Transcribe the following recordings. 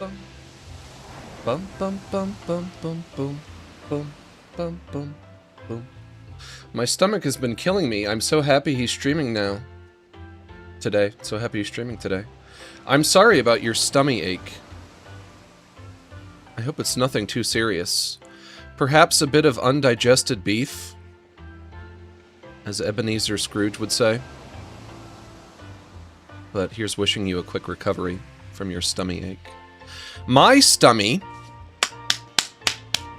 bum. Bum bum bum bum bum boom. Boom bum bum boom. My stomach has been killing me. I'm so happy he's streaming now. Today. So happy he's streaming today. I'm sorry about your stomach ache. I hope it's nothing too serious. Perhaps a bit of undigested beef? as Ebenezer Scrooge would say. But here's wishing you a quick recovery from your stomach ache. My stomach,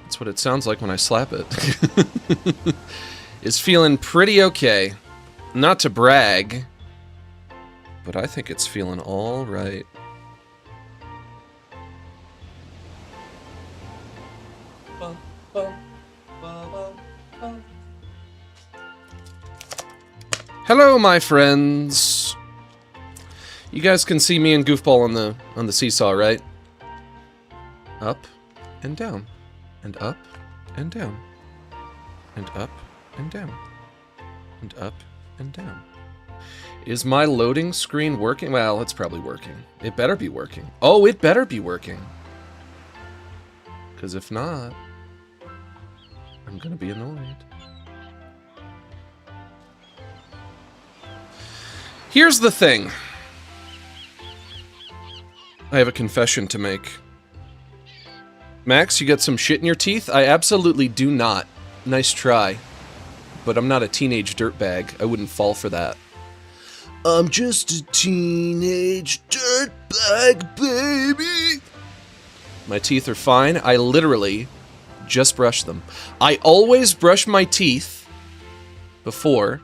that's what it sounds like when I slap it, is feeling pretty okay. Not to brag, but I think it's feeling all right. Hello, my friends. You guys can see me and Goofball on the seesaw, right? Up and down, and up and down, and up and down, and up and down. Is my loading screen working? Well, it's probably working. It better be working. Oh, it better be working. Because if not, I'm gonna be annoyed. Here's the thing. I have a confession to make. Max, you got some shit in your teeth? I absolutely do not. Nice try. But I'm not a teenage dirtbag. I wouldn't fall for that. I'm just a teenage dirtbag, baby. My teeth are fine. I literally just brushed them. I always brush my teeth before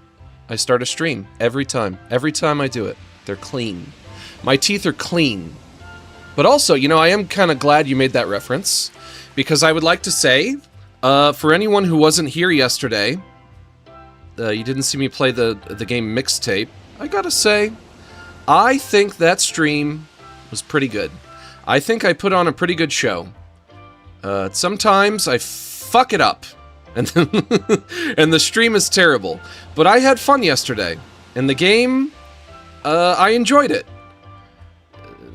I start a stream. Every time. Every time I do it. They're clean. My teeth are clean. But also, you know, I am kind of glad you made that reference. Because I would like to say, for anyone who wasn't here yesterday, you didn't see me play the game Mixtape, I gotta say, I think that stream was pretty good. I think I put on a pretty good show. Sometimes I fuck it up. And the stream is terrible. But I had fun yesterday. And the game, I enjoyed it.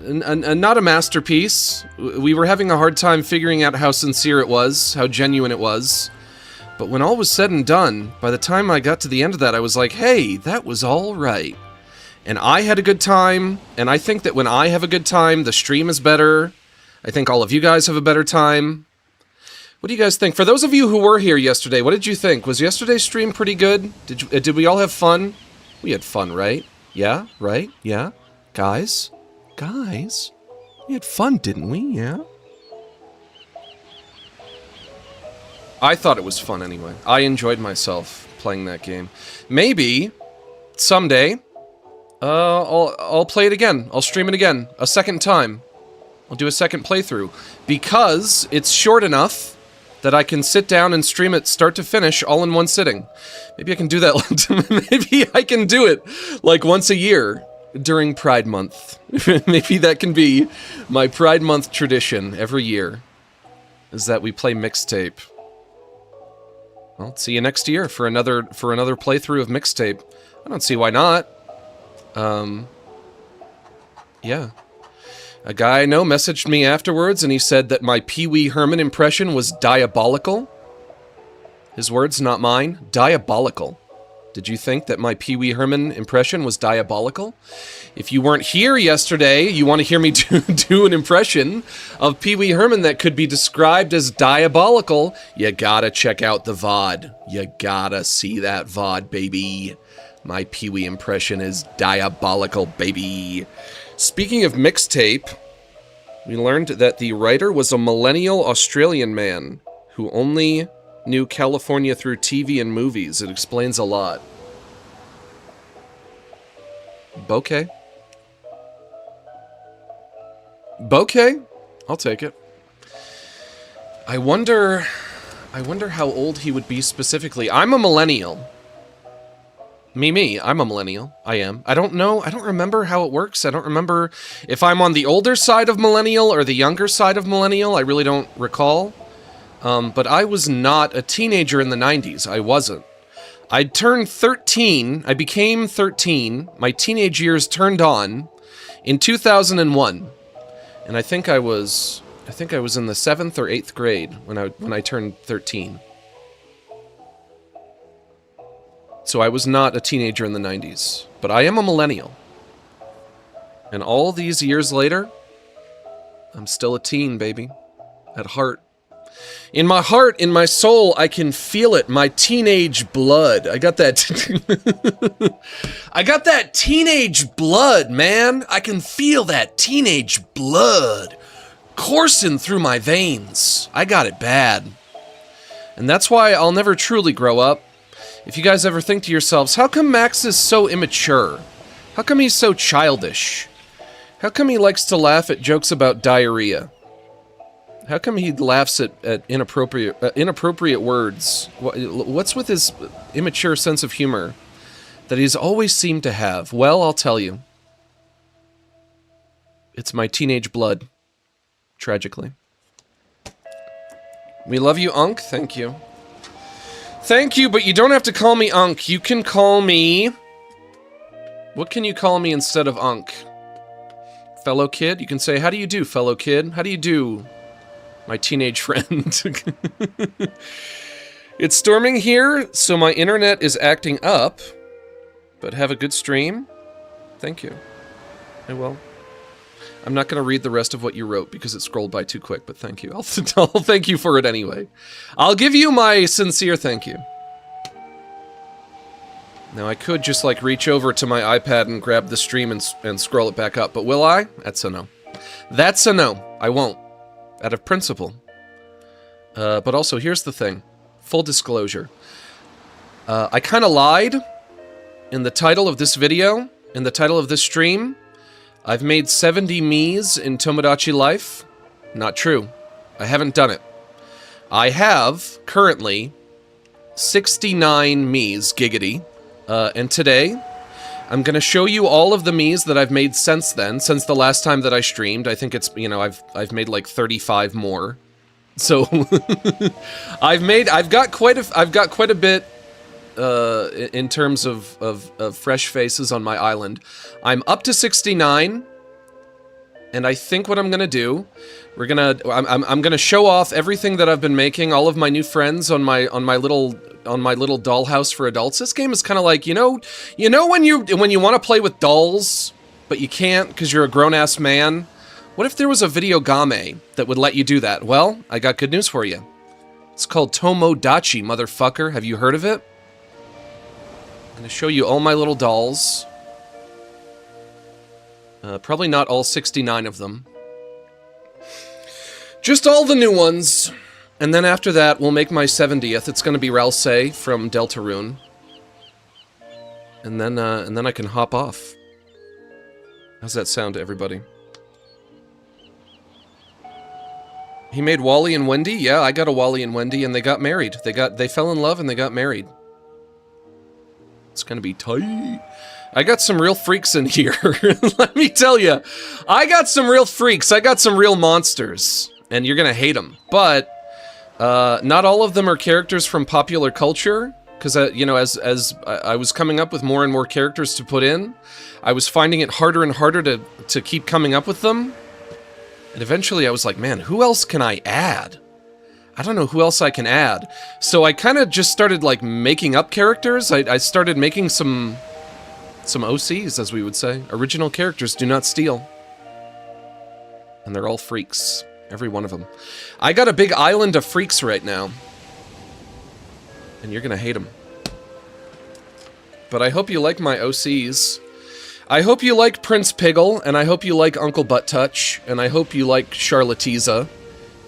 And not a masterpiece. We were having a hard time figuring out how sincere it was, how genuine it was. But when all was said and done, by the time I got to the end of that, I was like, hey, that was all right. And I had a good time, and I think that when I have a good time, the stream is better. I think all of you guys have a better time. What do you guys think? For those of you who were here yesterday, what did you think? Was yesterday's stream pretty good? Did we all have fun? We had fun, right? Yeah? Right? Yeah? Guys? Guys? We had fun, didn't we? Yeah? I thought it was fun anyway. I enjoyed myself playing that game. Maybe someday I'll play it again. I'll stream it again. A second time. I'll do a second playthrough. Because it's short enough that I can sit down and stream it start to finish all in one sitting. Maybe I can do that. Maybe I can do it like once a year during Pride Month. Maybe that can be my Pride Month tradition every year. Is that we play Mixtape. Well, see you next year for another playthrough of Mixtape. I don't see why not. Yeah. A guy I know messaged me afterwards and he said that my Pee Wee Herman impression was diabolical. His words, not mine. Diabolical. Did you think that my Pee Wee Herman impression was diabolical? If you weren't here yesterday, you want to hear me do an impression of Pee Wee Herman that could be described as diabolical, you gotta check out the VOD. You gotta see that VOD, baby. My Pee Wee impression is diabolical, baby. Speaking of Mixtape, we learned that the writer was a millennial Australian man who only knew California through TV and movies. It explains a lot. Bouquet. Bouquet? I'll take it. I wonder how old he would be specifically. I'm a millennial. I'm a millennial. I am. I don't know. I don't remember how it works. I don't remember if I'm on the older side of millennial or the younger side of millennial. I really don't recall. But I was not a teenager in the 90s. I wasn't. I turned 13. I became 13. My teenage years turned on in 2001. And I think I was in the 7th or 8th grade when I turned 13. So I was not a teenager in the 90s, but I am a millennial. And all these years later, I'm still a teen, baby, at heart. In my heart, in my soul, I can feel it. My teenage blood. I got that. I got that teenage blood, man. I can feel that teenage blood coursing through my veins. I got it bad. And that's why I'll never truly grow up. If you guys ever think to yourselves, how come Max is so immature? How come he's so childish? How come he likes to laugh at jokes about diarrhea? How come he laughs at inappropriate words? What's with his immature sense of humor that he's always seemed to have? Well, I'll tell you. It's my teenage blood. Tragically. We love you, Unk. Thank you. Thank you, but you don't have to call me Unk. You can call me... What can you call me instead of Unk? Fellow kid? You can say, how do you do, fellow kid? How do you do, my teenage friend? It's storming here, so my internet is acting up. But have a good stream. Thank you. I will. I'm not going to read the rest of what you wrote because it scrolled by too quick, but thank you. I'll thank you for it anyway. I'll give you my sincere thank you. Now, I could just, like, reach over to my iPad and grab the stream and scroll it back up, but will I? That's a no. That's a no. I won't. Out of principle. But also, here's the thing. Full disclosure. I kind of lied in the title of this video, in the title of this stream. I've made 70 Miis in Tomodachi life. Not true. I haven't done it. I have, currently, 69 Miis, giggity. And today, I'm gonna show you all of the Miis that I've made since then, since the last time that I streamed. I think it's, you know, I've made like 35 more. So, I've got quite a bit, in terms of fresh faces on my island. I'm up to 69, and I think what I'm gonna do, I'm gonna show off everything that I've been making, all of my new friends on my little dollhouse for adults. This game is kind of like, you know when you want to play with dolls, but you can't because you're a grown-ass man? What if there was a video game that would let you do that? Well, I got good news for you. It's called Tomodachi, motherfucker. Have you heard of it? I'm gonna show you all my little dolls. Probably not all 69 of them. Just all the new ones. And then after that, we'll make my 70th. It's gonna be Ralsei from Deltarune. And then I can hop off. How's that sound to everybody? He made Wally and Wendy? Yeah, I got a Wally and Wendy, and they got married. They fell in love and they got married. It's gonna be tight. I got some real freaks in here. Let me tell you. I got some real freaks. I got some real monsters. And you're gonna hate them. But, not all of them are characters from popular culture. Because, you know, as I was coming up with more and more characters to put in, I was finding it harder and harder to keep coming up with them. And eventually I was like, man, who else can I add? I don't know who else I can add. So I kind of just started, like, making up characters. I started making some OCs, as we would say. Original characters do not steal. And they're all freaks. Every one of them. I got a big island of freaks right now. And you're gonna hate them. But I hope you like my OCs. I hope you like Prince Piggle, and I hope you like Uncle Butt Touch, and I hope you like Charlottesa,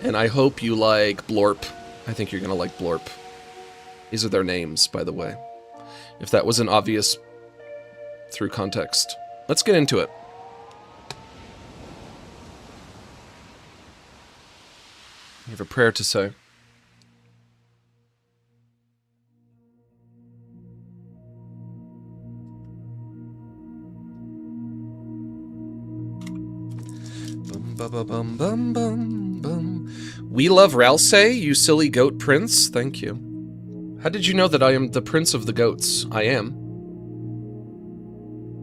and I hope you like Blorp. I think you're gonna like Blorp. These are their names, by the way. If that wasn't obvious through context. Let's get into it. You have a prayer to say. Bum, bum, bum, bum. We love Ralsei, you silly goat prince. Thank you. How did you know that I am the prince of the goats? I am.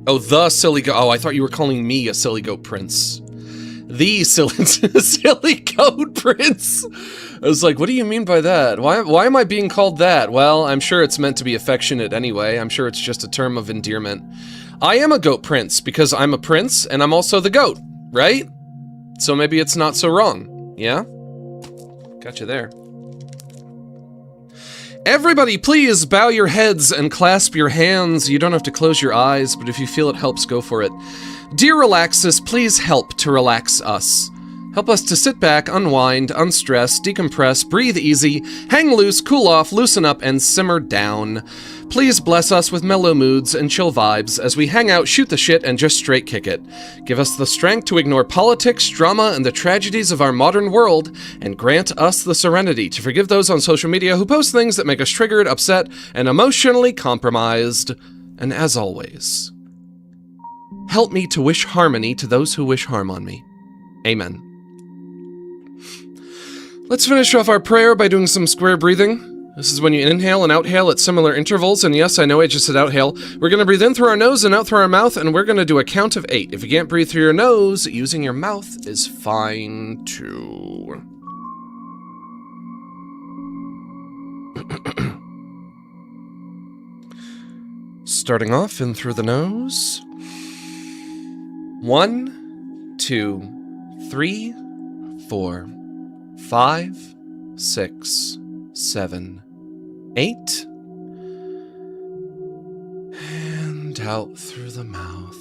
Oh, the silly goat. Oh, I thought you were calling me a silly goat prince. The silly goat prince. I was like, what do you mean by that? Why am I being called that? Well, I'm sure it's meant to be affectionate anyway. I'm sure it's just a term of endearment. I am a goat prince because I'm a prince and I'm also the goat, right? So maybe it's not so wrong, yeah? Got you there. Everybody, please bow your heads and clasp your hands. You don't have to close your eyes, but if you feel it helps, go for it. Dear Relaxus, please help to relax us. Help us to sit back, unwind, unstress, decompress, breathe easy, hang loose, cool off, loosen up, and simmer down. Please bless us with mellow moods and chill vibes as we hang out, shoot the shit, and just straight kick it. Give us the strength to ignore politics, drama, and the tragedies of our modern world, and grant us the serenity to forgive those on social media who post things that make us triggered, upset, and emotionally compromised. And as always, help me to wish harmony to those who wish harm on me. Amen. Let's finish off our prayer by doing some square breathing. This is when you inhale and outhale at similar intervals, and yes, I know I just said outhale. We're going to breathe in through our nose and out through our mouth, and we're going to do a count of 8. If you can't breathe through your nose, using your mouth is fine too. Starting off in through the nose. 1, 2, 3, 4, 5, 6, 7, 8. And out through the mouth.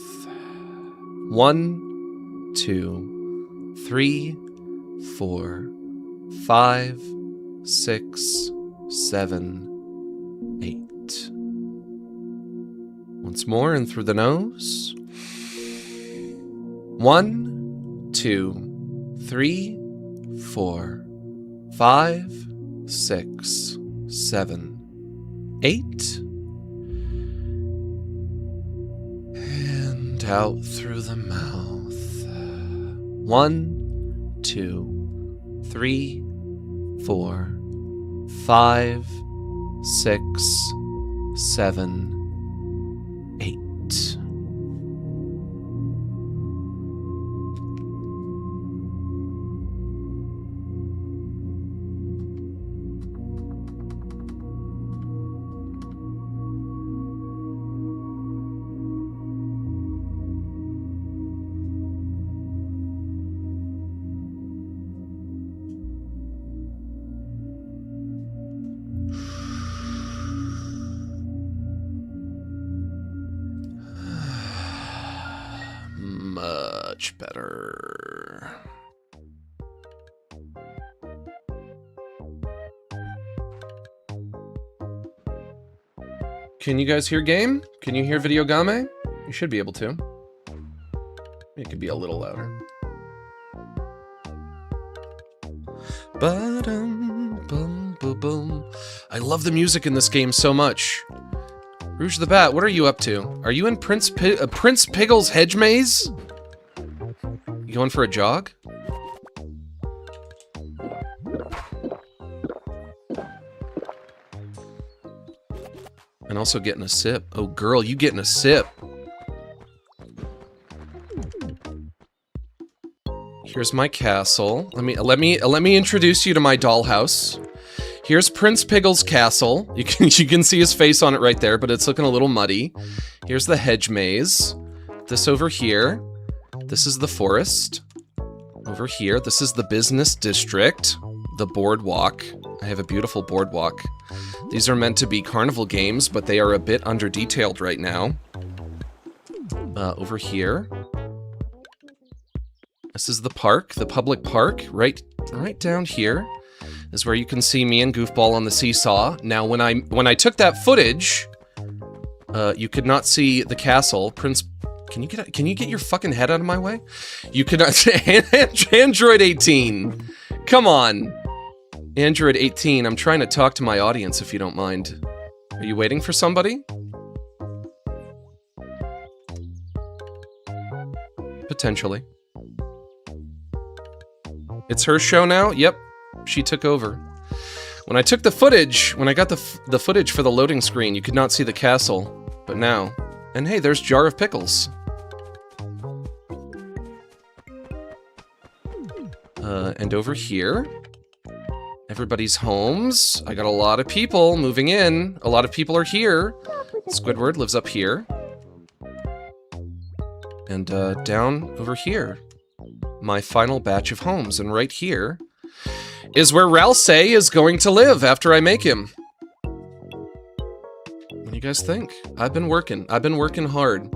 1, 2, 3, 4, 5, 6, 7, 8. Once more, in through the nose. 1, 2, 3, 4, 5, 6, 7, 8. And out through the mouth. 1, 2, 3, 4, 5, 6, 7, 8. Much better. Can you guys hear game? Can you hear video game? You should be able to. It could be a little louder. Ba-dum, bum, bum, bum. I love the music in this game so much. Rouge the Bat, what are you up to? Are you in Prince Piggle's hedge maze? You going for a jog? And also getting a sip. Oh girl, you getting a sip. Here's my castle. Let me introduce you to my dollhouse. Here's Prince Piggle's castle. You can see his face on it right there, but it's looking a little muddy. Here's the hedge maze. This over here. This is the forest. Over here, this is the business district. The boardwalk. I have a beautiful boardwalk. These are meant to be carnival games, but they are a bit under-detailed right now. Over here. This is the park, the public park, right down here. Is where you can see me and Goofball on the seesaw. Now, when I took that footage, you could not see the castle. Prince, can you get your fucking head out of my way? You could not. Android 18, come on, Android 18. I'm trying to talk to my audience, if you don't mind. Are you waiting for somebody? Potentially. It's her show now. Yep. She took over. When I took the footage, when I got the footage for the loading screen, you could not see the castle, but now, and hey, there's Jar of Pickles. And over here, everybody's homes. I got a lot of people moving in. A lot of people are here. Squidward lives up here. And down over here, my final batch of homes, and right here is where Ralsei is going to live after I make him. What do you guys think? I've been working hard.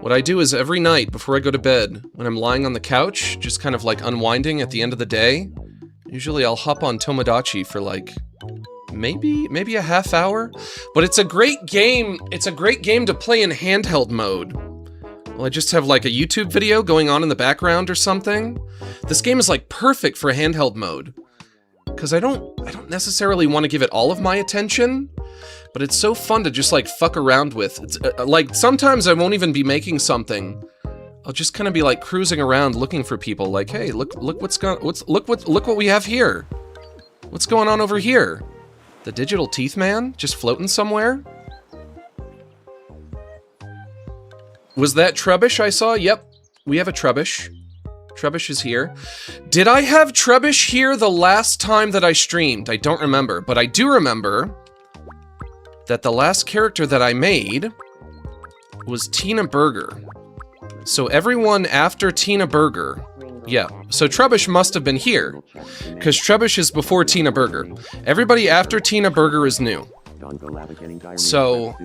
What I do is every night before I go to bed, when I'm lying on the couch, just kind of like unwinding at the end of the day, usually I'll hop on Tomodachi for like maybe a half hour, but it's a great game. It's a great game to play in handheld mode. Well, I just have like a YouTube video going on in the background or something. This game is like perfect for handheld mode because I don't necessarily want to give it all of my attention, but it's so fun to just like fuck around with. It's like sometimes I won't even be making something. I'll just kind of be like cruising around looking for people like, hey, look what we have here. What's going on over here? The digital teeth man just floating somewhere? Was that Trubbish I saw? Yep, we have a Trubbish. Trubbish is here. Did I have Trubbish here the last time that I streamed? I don't remember, but I do remember that the last character that I made was Tina Burger. So everyone after Tina Burger, yeah, so Trubbish must have been here, because Trubbish is before Tina Burger. Everybody after Tina Burger is new. So,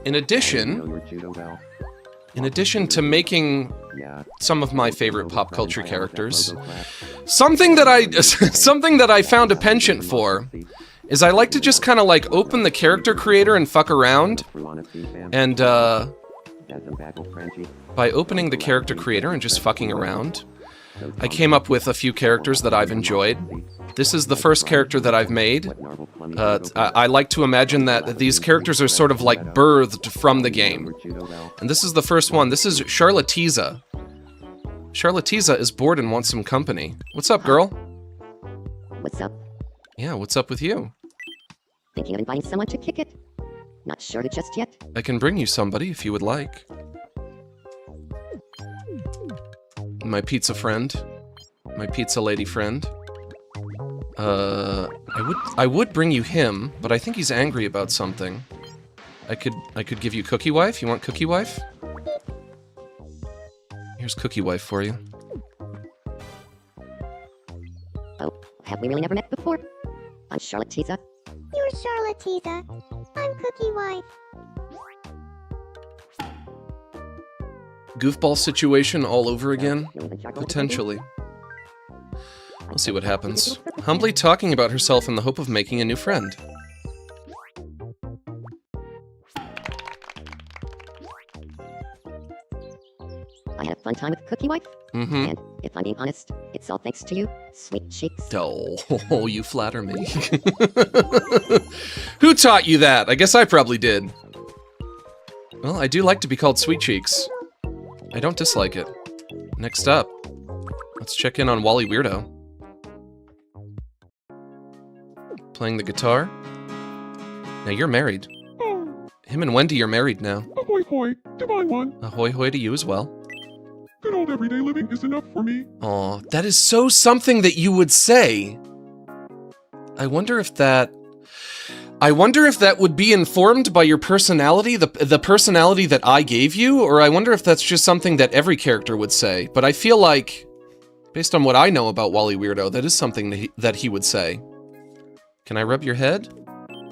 in addition to making some of my favorite pop culture characters, something that I found a penchant for is I like to just kind of like open the character creator and fuck around, and by opening the character creator and just fucking around, I came up with a few characters that I've enjoyed. This is the first character that I've made. I like to imagine that these characters are sort of like birthed from the game. And this is the first one. This is Charlotteza. Charlotteza is bored and wants some company. What's up, girl? What's up? Yeah, what's up with you? Thinking of inviting someone to kick it. Not sure who just yet. I can bring you somebody if you would like. My pizza friend. My pizza lady friend. I would bring you him, but I think he's angry about something. I could give you Cookie Wife. You want Cookie Wife? Here's Cookie Wife for you. Oh, have we really never met before? I'm Charlotteza. You're Charlotteza. I'm Cookie Wife. Goofball situation all over again? Potentially. We'll see what happens. Humbly talking about herself in the hope of making a new friend. I had a fun time with Cookie Wife. Mm-hmm. And if I'm being honest, it's all thanks to you, sweet cheeks. Oh, you flatter me. Who taught you that? I guess I probably did. Well, I do like to be called Sweet Cheeks. I don't dislike it. Next up, let's check in on Wally Weirdo. Playing the guitar. Now you're married. Him and Wendy are married now. Ahoy hoy, divine one. Ahoy hoy to you as well. Good old everyday living is enough for me. Aw, that is so something that you would say. I wonder if that would be informed by your personality, the personality that I gave you, or I wonder if that's just something that every character would say. But I feel like, based on what I know about Wally Weirdo, that is something that he would say. Can I rub your head?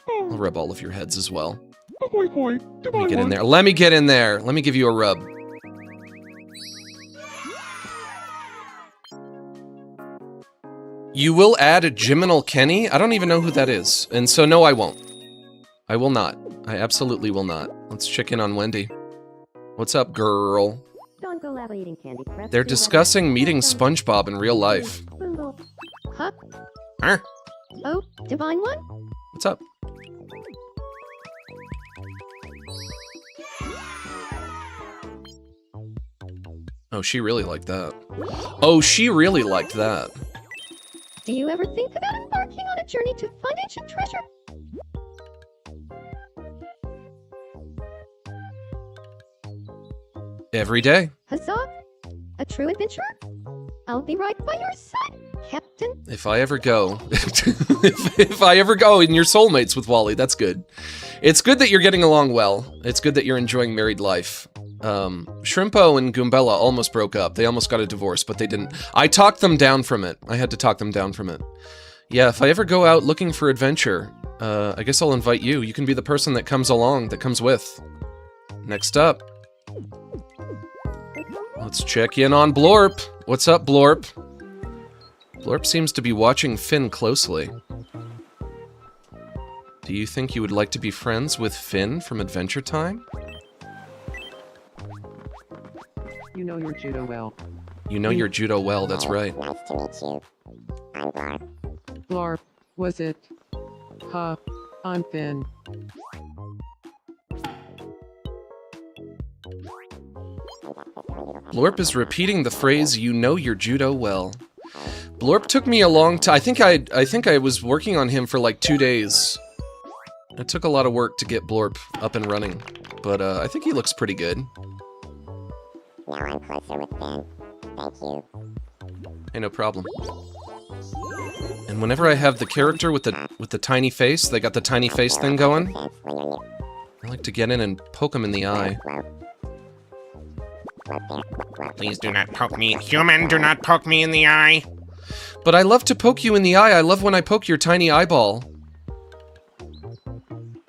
I'll rub all of your heads as well. Ahoy hoy, Let me get in there. Let me get in there. Let me give you a rub. You will add a Jiminal Kenny? I don't even know who that is. And so no, I won't. I will not. I absolutely will not. Let's check in on Wendy. What's up, girl? Don't go loud eating candy. They're discussing meeting SpongeBob in real life. Huh? Arr. Oh, divine one? What's up? Oh, she really liked that. Oh, she really liked that. Do you ever think about embarking on a journey to find ancient treasure? Every day. Huzzah! A true adventurer? I'll be right by your side, Captain. If I ever go, if I ever go, and you're soulmates with Wally, that's good. It's good that you're getting along well. It's good that you're enjoying married life. Shrimpo and Goombella almost broke up. They almost got a divorce, but they didn't. I talked them down from it. I had to talk them down from it. Yeah, if I ever go out looking for adventure, I guess I'll invite you. You can be the person that comes along, that comes with. Next up. Let's check in on Blorp. What's up, Blorp? Blorp seems to be watching Finn closely. Do you think you would like to be friends with Finn from Adventure Time? You know your judo well. You know your judo well, that's right. Nice to meet you. I'm Blarp. Blarp, was it? Huh, I'm Finn. Blorp is repeating the phrase, you know your judo well. Blorp took me a long time. I think I was working on him for like 2 days. It took a lot of work to get Blorp up and running, but I think he looks pretty good. Now I'm closer with Finn. Thank you. Hey, no problem. And whenever I have the character with the tiny face, they got the tiny face thing going, I like to get in and poke him in the eye. Please do not poke me. Human, do not poke me in the eye. But I love to poke you in the eye. I love when I poke your tiny eyeball.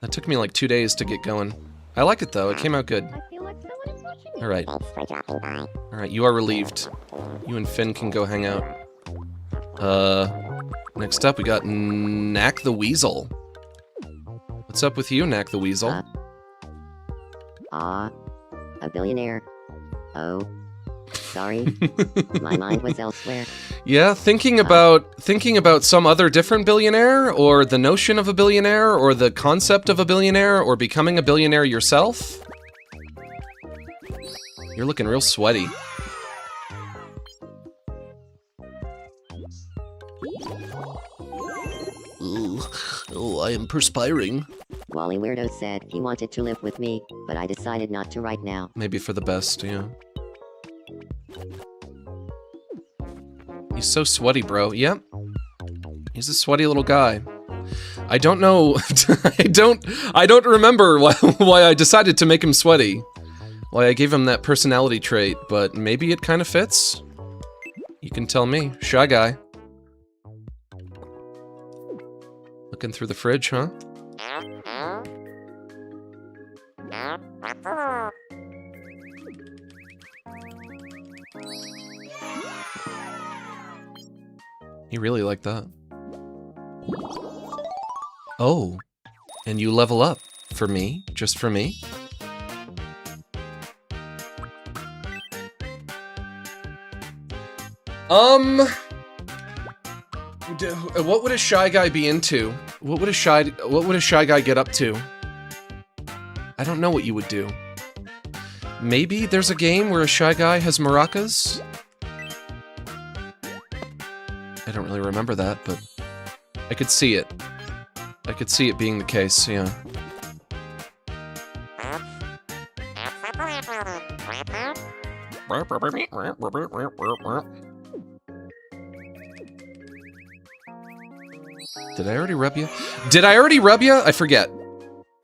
That took me like 2 days to get going. I like it though. It came out good. I feel like someone is watching me. Alright. Thanks for dropping by. Alright, you are relieved. You and Finn can go hang out. Next up we got Knack the Weasel. What's up with you, Knack the Weasel? A billionaire. Oh. Sorry. My mind was elsewhere. Yeah, thinking about some other different billionaire, or the notion of a billionaire, or the concept of a billionaire, or becoming a billionaire yourself? You're looking real sweaty. Ooh, oh, I am perspiring. Wally Weirdo said he wanted to live with me, but I decided not to right now. Maybe for the best, yeah. He's so sweaty, bro. Yep. He's a sweaty little guy. I don't know. I don't remember why I decided to make him sweaty. Why I gave him that personality trait, but maybe it kind of fits. You can tell me. Shy guy. Looking through the fridge, huh? You really like that. Oh, and you level up for me, just for me? What would a shy guy be into? What would a shy guy get up to? I don't know what you would do. Maybe there's a game where a shy guy has maracas? I don't really remember that, but I could see it. I could see it being the case, yeah. Did I already rub you? Did I already rub you? I forget.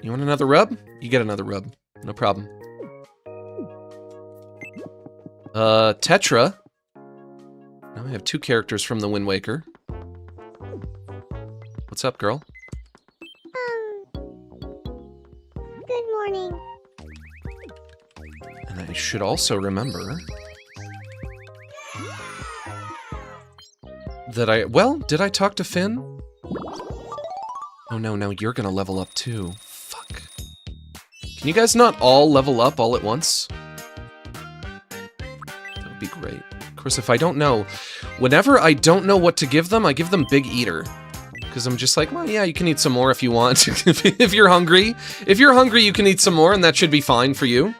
You want another rub? You get another rub. No problem. Tetra. Now I have 2 characters from the Wind Waker. What's up, girl? Good morning. And I should also remember that well, did I talk to Finn? Oh no, now you're gonna level up too. Fuck. Can you guys not all level up all at once? That would be great. Of course, if I don't know, whenever I don't know what to give them, I give them Big Eater. Because I'm just like, well, yeah, you can eat some more if you want. If you're hungry. If you're hungry, you can eat some more, and that should be fine for you.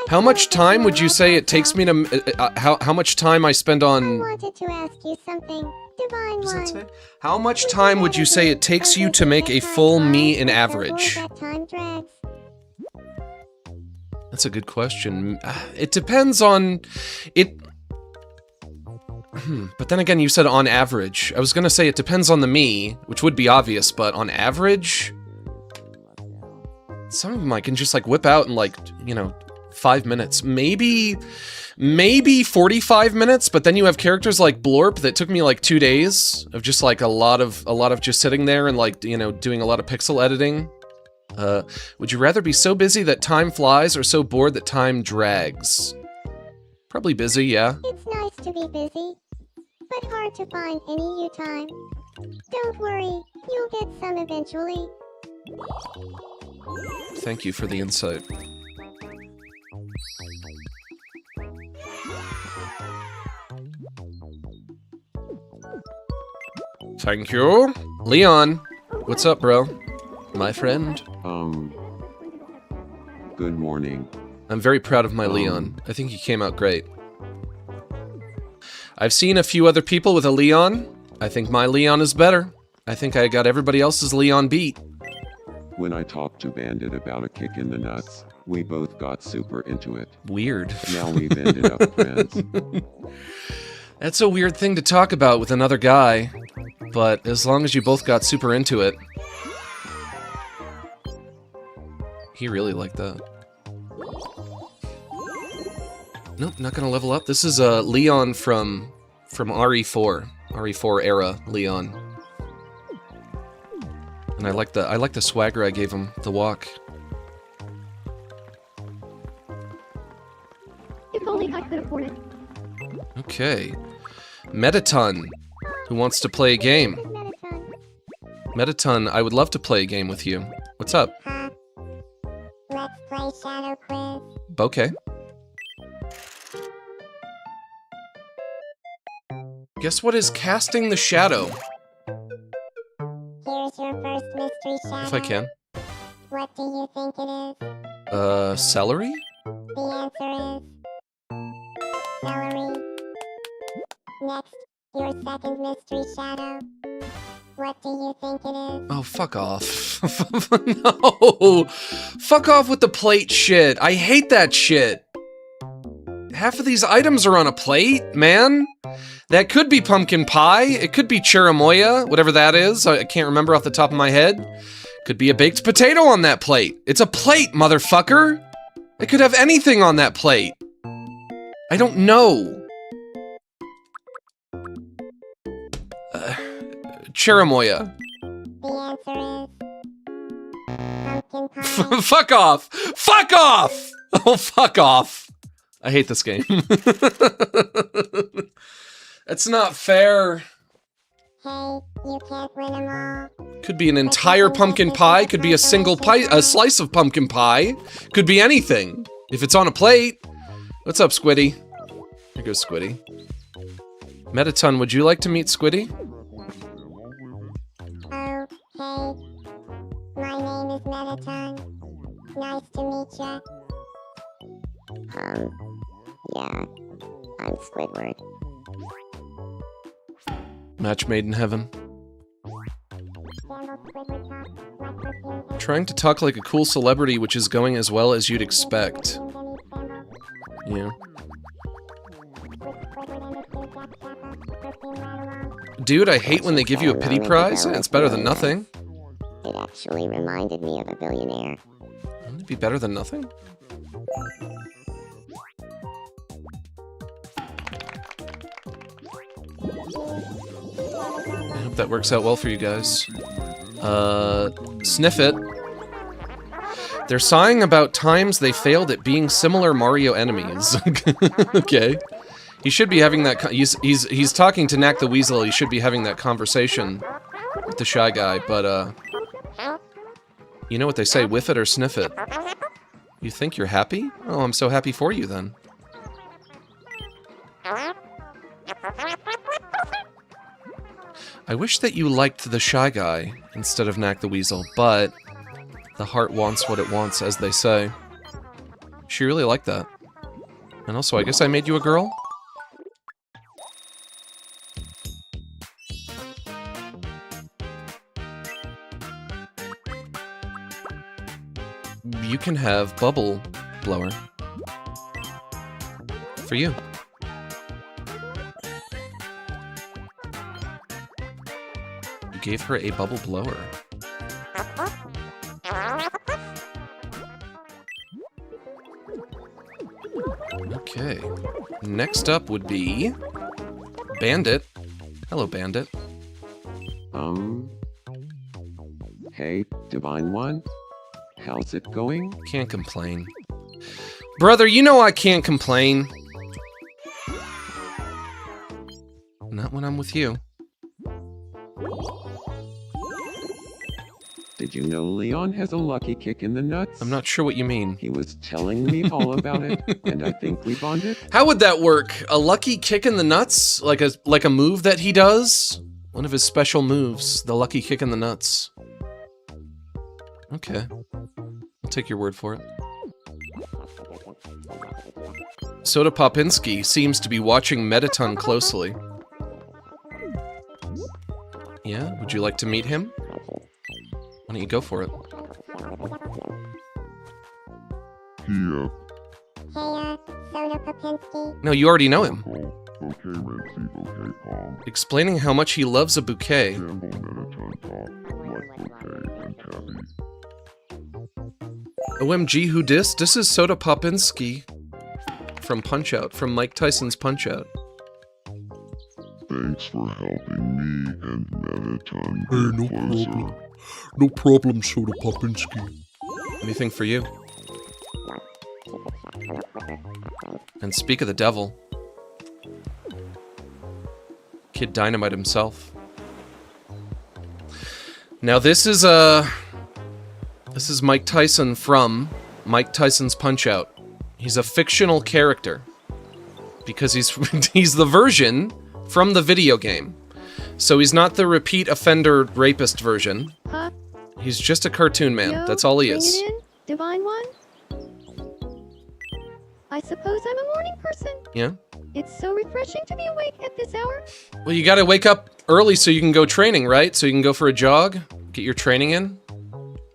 How much time would you say it takes me to... how much time I spend I on... wanted to ask you something. Divine What does that One. say? How much time would you say it takes you to make a full me in average? That time drags. That's a good question. It depends on... it. But then again, you said on average. I was gonna say it depends on the me, which would be obvious, but on average... Some of them I can just, like, whip out in, like, you know, 5 minutes. Maybe 45 minutes, but then you have characters like Blorp that took me like 2 days of just like a lot of just sitting there and like, you know, doing a lot of pixel editing. Would you rather be so busy that time flies or so bored that time drags? Probably busy, yeah. It's nice to be busy, but hard to find any you time. Don't worry, you'll get some eventually. Thank you for the insight. Thank you. Leon, what's up, bro? My friend. Good morning. I'm very proud of my Leon. I think he came out great. I've seen a few other people with a Leon. I think my Leon is better. I think I got everybody else's Leon beat. When I talked to Bandit about a kick in the nuts, we both got super into it. Weird. Now we've ended up friends. That's a weird thing to talk about with another guy, but as long as you both got super into it. He really liked that. Nope, not gonna level up. This is Leon from RE4. RE4 era Leon. And I like the swagger I gave him, the walk. If only I could afford it. Okay. Metaton, who wants to play a game? Metatron. Metaton, I would love to play a game with you. What's up? Let's play Shadow Quiz. Okay. Guess what is casting the shadow? Here's your first mystery shadow. If I can. What do you think it is? Celery? The answer is celery. Next, your second mystery shadow. What do you think it is? Oh, fuck off. No! Fuck off with the plate shit. I hate that shit. Half of these items are on a plate, man. That could be pumpkin pie. It could be chirimoya, whatever that is. I can't remember off the top of my head. Could be a baked potato on that plate. It's a plate, motherfucker. It could have anything on that plate. I don't know. Chirimoya. The answer is pumpkin pie. Fuck off! Fuck off! Oh, fuck off. I hate this game. That's not fair. Hey, you can't win them all. Could be an entire pumpkin pie, could be a single pie, a slice of pumpkin pie, could be anything. If it's on a plate. What's up, Squiddy? Here goes Squiddy. Metaton, would you like to meet Squiddy? Oh, hey. My name is Metaton. Nice to meet ya. Yeah. I'm Squidward. Match made in heaven. Sample Squidward talk, like perfume and Trying to talk like a cool celebrity, which is going as well as you'd expect. perfume and sample. Yeah. With Squidward and his two Jack Kappa, perfume right along. Dude, I hate when they give you a pity prize. It's better than nothing. It actually reminded me of a billionaire. Wouldn't it be better than nothing? I hope that works out well for you guys. Sniff it. They're sighing about times they failed at being similar Mario enemies. Okay. He should be having that. He's talking to Knack the Weasel. He should be having that conversation with the Shy Guy. But you know what they say: whiff it or sniff it. You think you're happy? Oh, I'm so happy for you then. I wish that you liked the Shy Guy instead of Knack the Weasel, but the heart wants what it wants, as they say. She really liked that. And also, I guess I made you a girl? You can have Bubble Blower. For you. You gave her a bubble blower. Okay. Next up would be Bandit. Hello, Bandit. Hey, Divine One? How's it going? Can't complain. Brother, you know I can't complain. Not when I'm with you. Did you know Leon has a lucky kick in the nuts? I'm not sure what you mean. He was telling me all about it, and I think we bonded. How would that work? A lucky kick in the nuts? Like a move that he does? One of his special moves, the lucky kick in the nuts. Okay. I'll take your word for it. Soda Popinski seems to be watching Mettaton closely. Yeah? Would you like to meet him? Why don't you go for it? Yeah. Hey, Soda Popinski. No, you already know him. Bouquet red sea bouquet palm. Explaining how much he loves a bouquet. Gamble Mettaton top. Like bouquet and tabby. OMG, who dis? This is Soda Popinski from Punch-Out, from Mike Tyson's Punch-Out. Thanks for helping me and Mettaton Hey, get no closer. problem. No problem, Soda Popinski. Anything for you. And speak of the devil. Kid Dynamite himself. Now this is Mike Tyson from Mike Tyson's Punch-Out. He's a fictional character. Because he's the version from the video game. So he's not the repeat offender rapist version. Huh? He's just a cartoon man. Yo, That's all he bring is. it in, Divine One? I suppose I'm a morning person. Yeah? It's so refreshing to be awake at this hour. Well, you gotta wake up early so you can go training, right? So you can go for a jog, get your training in,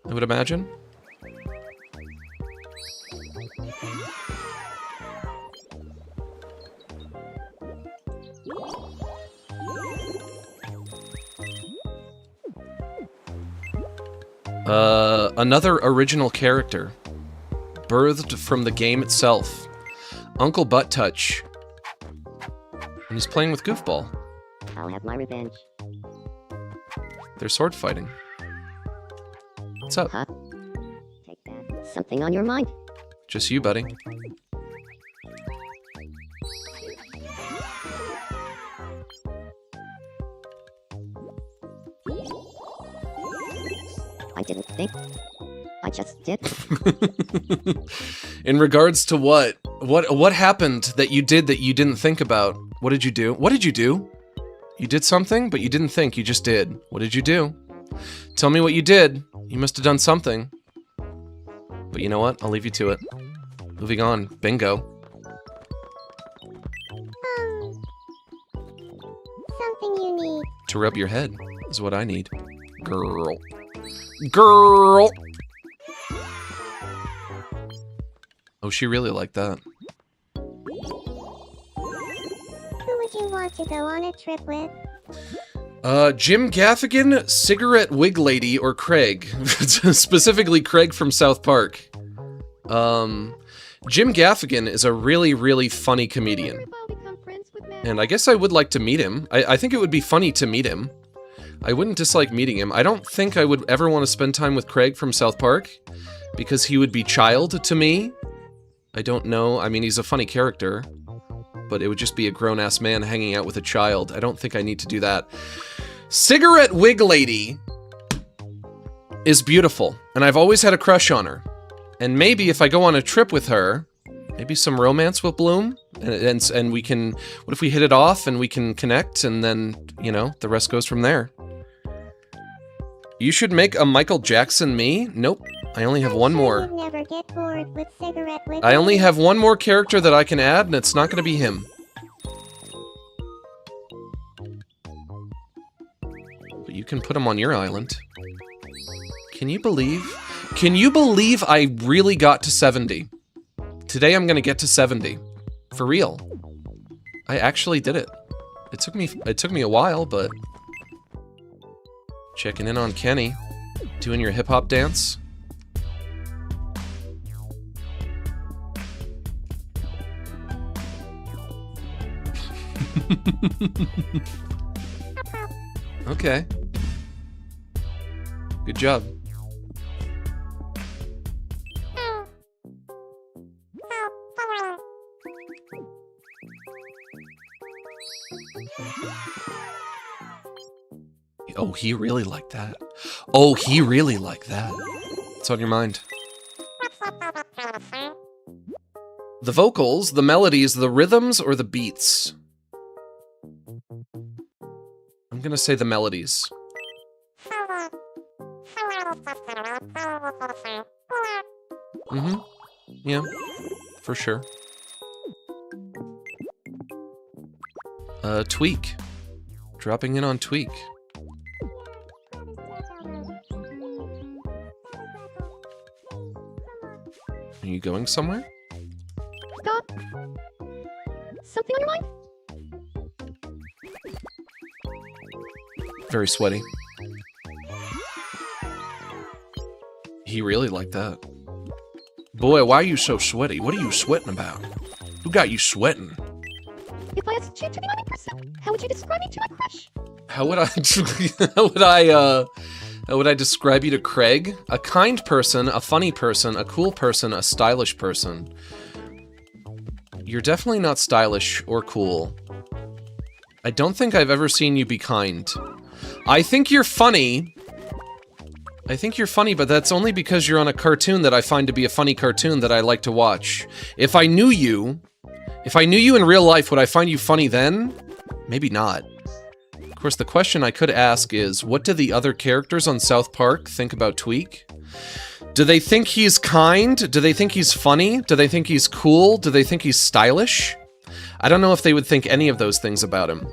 I would imagine. Another original character. Birthed from the game itself. Uncle Butt Touch. And he's playing with Goofball. I'll have my revenge. They're sword fighting. What's up? Huh? Take that. Something on your mind? Just you, buddy. I didn't think. I just did. In regards to what? What happened that you did that you didn't think about? What did you do? What did you do? You did something, but you didn't think, you just did. What did you do? Tell me what you did. You must have done something. But you know what? I'll leave you to it. Moving on. Bingo. Something you need. To rub your head is what I need. Girl. Girl! Oh, she really liked that. Who would you want to go on a trip with? Jim Gaffigan, Cigarette Wig Lady, or Craig. Specifically Craig from South Park. Jim Gaffigan is a really, really funny comedian. I'll become friends with Matt. And I guess I would like to meet him. I think it would be funny to meet him. I wouldn't dislike meeting him. I don't think I would ever want to spend time with Craig from South Park, because he would be child to me. I don't know. I mean, he's a funny character, but it would just be a grown-ass man hanging out with a child. I don't think I need to do that. Cigarette Wig Lady is beautiful, and I've always had a crush on her. And maybe if I go on a trip with her, maybe some romance will bloom, and we can... What if we hit it off and we can connect, and then, you know, the rest goes from there. You should make a Michael Jackson me? Nope. I only have one more. You'd never get bored with Cigarette Wig. I only have one more character that I can add, and it's not going to be him. But you can put him on your island. Can you believe? Can you believe I really got to 70? Today I'm going to get to 70. For real. I actually did it. It took me a while, but... Checking in on Kenny. Doing your hip-hop dance. Okay. Good job. Oh, he really liked that. Oh, he really liked that. What's on your mind? The vocals, the melodies, the rhythms, or the beats? I'm gonna say the melodies. Mm-hmm. Yeah, for sure. Tweak. Dropping in on Tweak. Are you going somewhere? Got something on your mind? Very sweaty. He really liked that. Boy, why are you so sweaty? What are you sweating about? Who got you sweating? If I asked you to be my person, how would you describe me to my crush? How would I describe you to Craig? A kind person, a funny person, a cool person, a stylish person. You're definitely not stylish or cool. I don't think I've ever seen you be kind. I think you're funny. I think you're funny, but that's only because you're on a cartoon that I find to be a funny cartoon that I like to watch. If I knew you in real life, would I find you funny then? Maybe not. Of course, the question I could ask is, what do the other characters on South Park think about Tweak? Do they think he's kind? Do they think he's funny? Do they think he's cool? Do they think he's stylish? I don't know if they would think any of those things about him.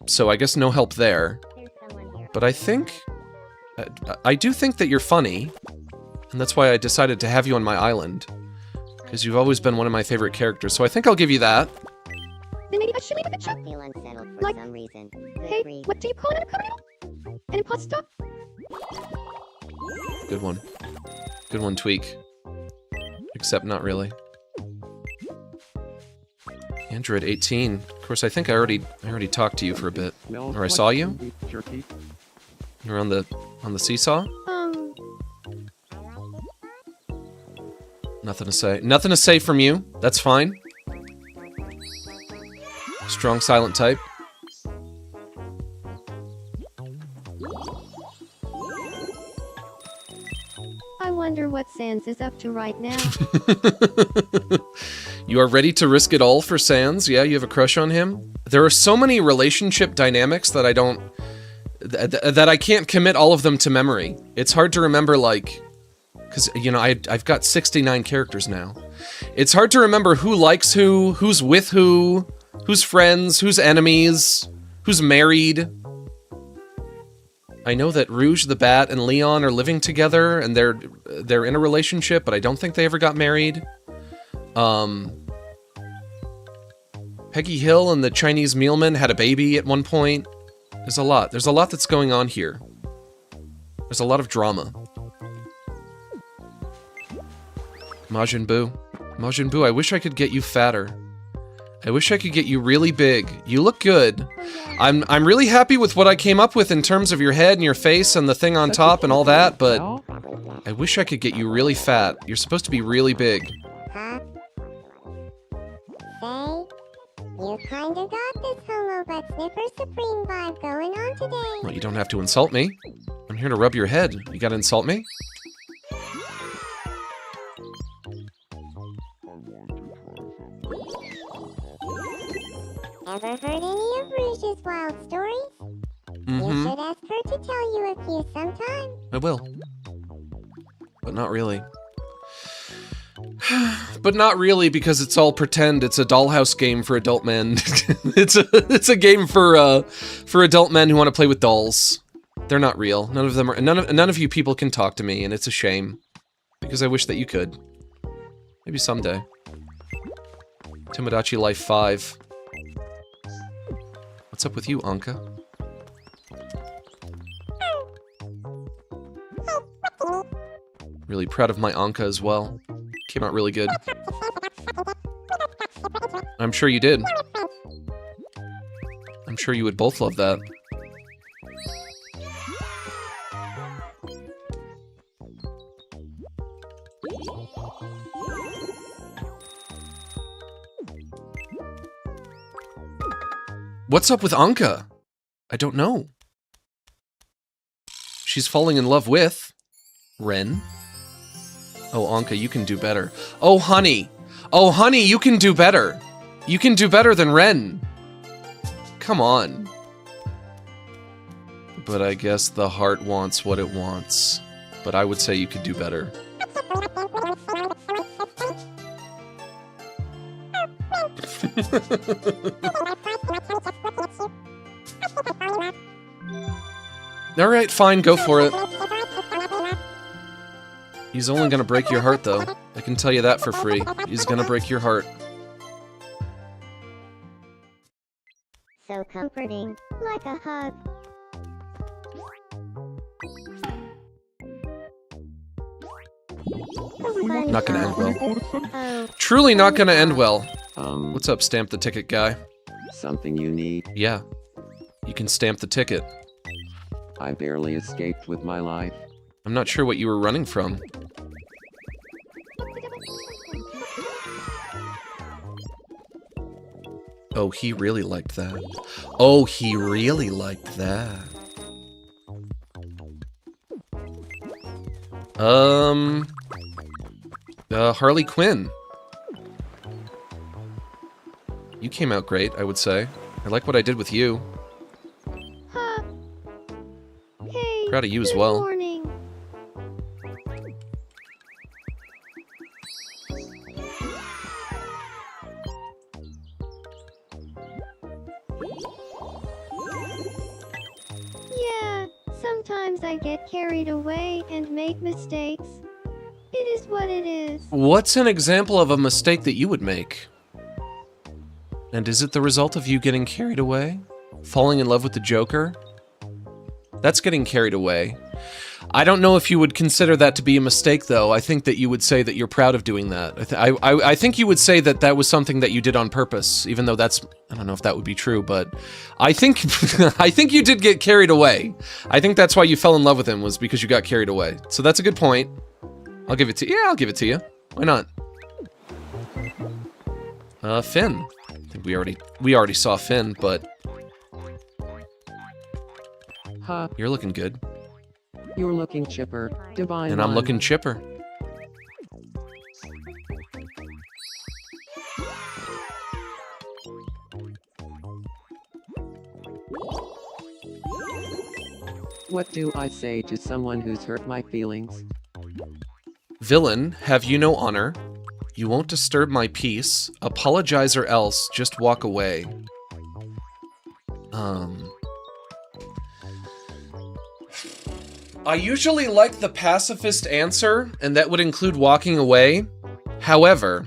So I guess no help there. But I think... I do think that you're funny, and that's why I decided to have you on my island. Because you've always been one of my favorite characters, so I think I'll give you that. Then maybe I should leave a picture. Feel unsettled for Like, some reason. Hey, what do you call an accordion? An imposter? Good one. Good one, Tweak. Except not really. Android 18. Of course, I think I already talked to you for a bit. Or I saw you? You're on the seesaw? Nothing to say. Nothing to say from you. That's fine. Strong silent type. I wonder what Sans is up to right now. You are ready to risk it all for Sans? Yeah, you have a crush on him? There are so many relationship dynamics that I don't... that I can't commit all of them to memory. It's hard to remember, like... Because, you know, I've got 69 characters now. It's hard to remember who likes who, who's with who, who's friends, who's enemies, who's married. I know that Rouge the Bat and Leon are living together, and they're in a relationship, but I don't think they ever got married. Peggy Hill and the Chinese Mealman had a baby at one point. There's a lot. There's a lot that's going on here. There's a lot of drama. Majin Buu. Majin Buu, I wish I could get you fatter. I wish I could get you really big. You look good. I'm really happy with what I came up with in terms of your head and your face and the thing on top and all that, but I wish I could get you really fat. You're supposed to be really big. Huh? Say, you kinda got this Homo Butt Sniffer Supreme vibe going on today. Well, you don't have to insult me. I'm here to rub your head. You gotta insult me? Ever heard any of Rouge's wild stories? You should ask her to tell you a few sometime. I will. But not really. But not really, because it's all pretend. It's a dollhouse game for adult men. it's a game for adult men who want to play with dolls. They're not real. None of them are. None of you people can talk to me, and it's a shame. Because I wish that you could. Maybe someday. Tomodachi Life 5. What's up with you, Anka? Really proud of my Anka as well. Came out really good. I'm sure you did. I'm sure you would both love that. What's up with Anka? I don't know. She's falling in love with Ren. Oh, Anka, you can do better. Oh, honey. Oh, honey, you can do better. You can do better than Ren. Come on. But I guess the heart wants what it wants. But I would say you could do better. Alright, fine, go for it. He's only gonna break your heart, though. I can tell you that for free. He's gonna break your heart. So comforting, like a hug. Not gonna end well. Oh, Truly not gonna end well. Um, What's up, stamp the ticket guy? something you need? Yeah. You can stamp the ticket. I barely escaped with my life. I'm not sure what you were running from. Oh, he really liked that. Oh, he really liked that. Harley Quinn. You came out great, I would say. I like what I did with you. Huh. Hey. Proud of you as good well. Morning. Yeah, sometimes I get carried away and make mistakes. It is what it is. What's an example of a mistake that you would make? And is it the result of you getting carried away? Falling in love with the Joker? That's getting carried away. I don't know if you would consider that to be a mistake, though. I think that you would say that you're proud of doing that. I think you would say that that was something that you did on purpose, even though that's... I don't know if that would be true, but... I think I think you did get carried away. I think that's why you fell in love with him, was because you got carried away. So that's a good point. I'll give it to you. Yeah, I'll give it to you. Why not? Finn. I think we already saw Finn, but Huh, you're looking good. you're looking chipper, divine. And I'm one. looking chipper. What do I say to someone who's hurt my feelings? Villain, have you no honor? You won't disturb my peace. Apologize or else just walk away. I usually like the pacifist answer, and that would include walking away. However,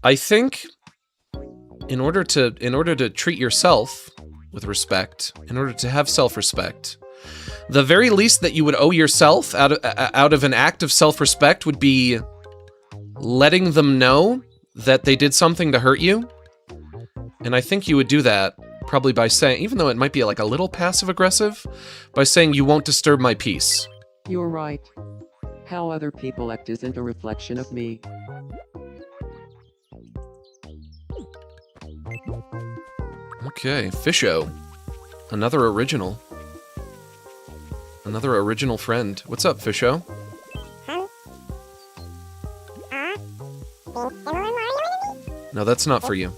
I think in order to treat yourself with respect, in order to have self-respect, the very least that you would owe yourself out of an act of self-respect would be letting them know that they did something to hurt you. And I think you would do that probably by saying, even though it might be like a little passive-aggressive, by saying you won't disturb my peace. You're right. How other people act isn't a reflection of me. Okay, Fisho. Another original. Another original friend. What's up, Fisho? No, that's not for you.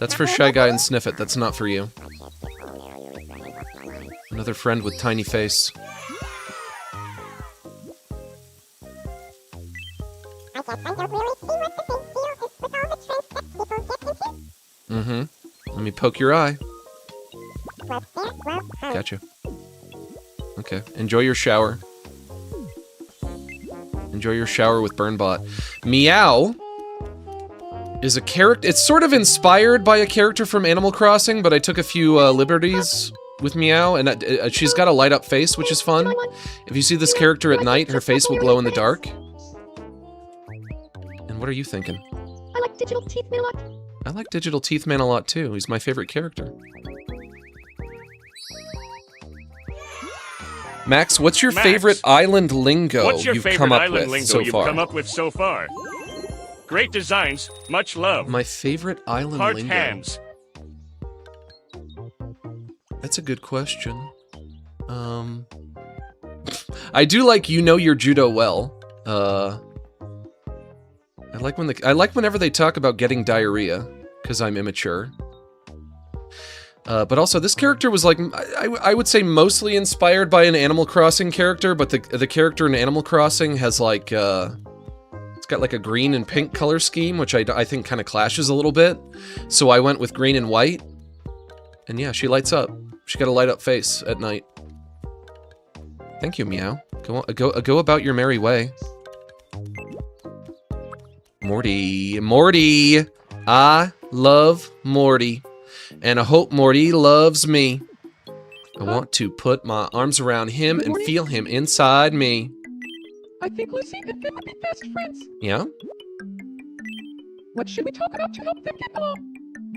That's for Shy Guy and Sniff It. That's not for you. Another friend with tiny face. Mm-hmm. Let me poke your eye. Gotcha. Okay. Enjoy your shower. Enjoy your shower with Burnbot. Meow is a character. It's sort of inspired by a character from Animal Crossing, but I took a few liberties with Meow, and she's got a light up face, which is fun. If you see this character at night, her face will glow in the dark. And what are you thinking? I like Digital Teeth Man a lot. I like Digital Teeth Man a lot too. He's my favorite character. Max, what's your Max, favorite island lingo What's your you've favorite come up island with lingo so you've far? come up with so far? Great designs, much love. My favorite island Heart lingo. hands. That's a good question. I do like you know your judo well. I like whenever they talk about getting diarrhea, because I'm immature. But also, this character was like, I would say mostly inspired by an Animal Crossing character, but the character in Animal Crossing has like, it's got like a green and pink color scheme, which I think kind of clashes a little bit. So I went with green and white. And yeah, she lights up. She got a light up face at night. Thank you, Meow. Go about your merry way. Morty. I love Morty. And I hope Morty loves me. I want to put my arms around him and feel him inside me. I think Lucy and Finn would be best friends. Yeah? What should we talk about to help them get along?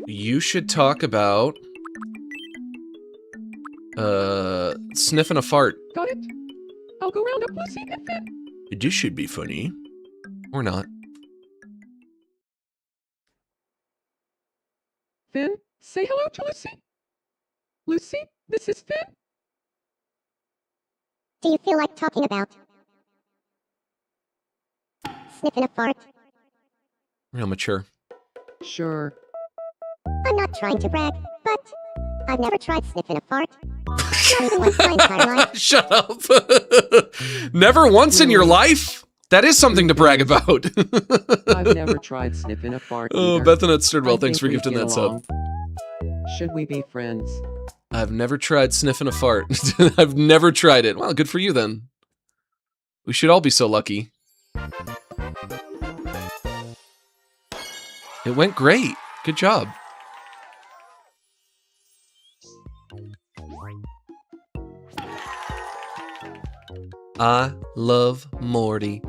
You should talk about... sniffing a fart. Got it? I'll go round up Lucy and Finn. This should be funny. Or not. Finn, say hello to Lucy. Lucy, this is Finn. Do you feel like talking about sniffing a fart? Real mature. Sure. I'm not trying to brag, but I've never tried sniffing a fart. Not even once my entire life. Shut up. Never once in your life? That is something to brag about. I've never tried sniffing a fart Oh, either. Bethanet Sturdwell, I thanks think for we'd gifting get that sub. along. Should we be friends? I've never tried sniffing a fart. I've never tried it. Well, good for you then. We should all be so lucky. It went great. Good job. I love Morty.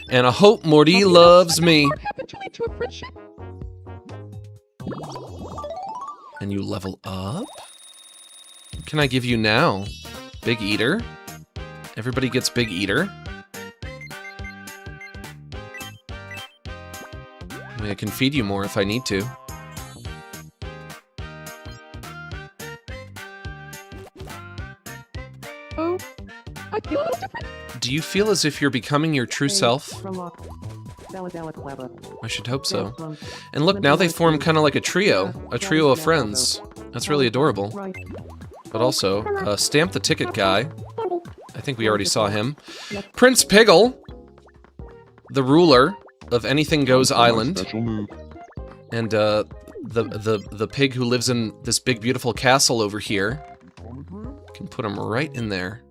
And I hope Morty loves me. What happened to lead to a friendship? And you level up? What can I give you now? Big Eater? Everybody gets Big Eater? I mean, I can feed you more if I need to. Oh, I feel a little different. Do you feel as if you're becoming your true self? I should hope so. And look, now they form kind of like a trio of friends. That's really adorable. But also, Stamp the Ticket guy. I think we already saw him. Prince Piggle, the ruler of Anything Goes Island. Special move. And the pig who lives in this big beautiful castle over here. Can put him right in there.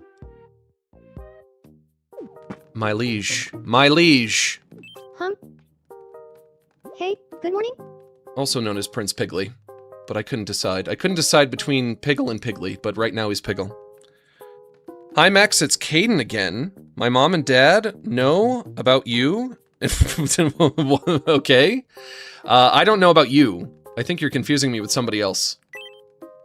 My liege. My liege. Hey, good morning. Also known as Prince Piggly. But I couldn't decide. I couldn't decide between Piggle and Piggly, but right now he's Piggle. Hi Max, it's Caden again. My mom and dad know about you. Okay. I don't know about you. I think you're confusing me with somebody else.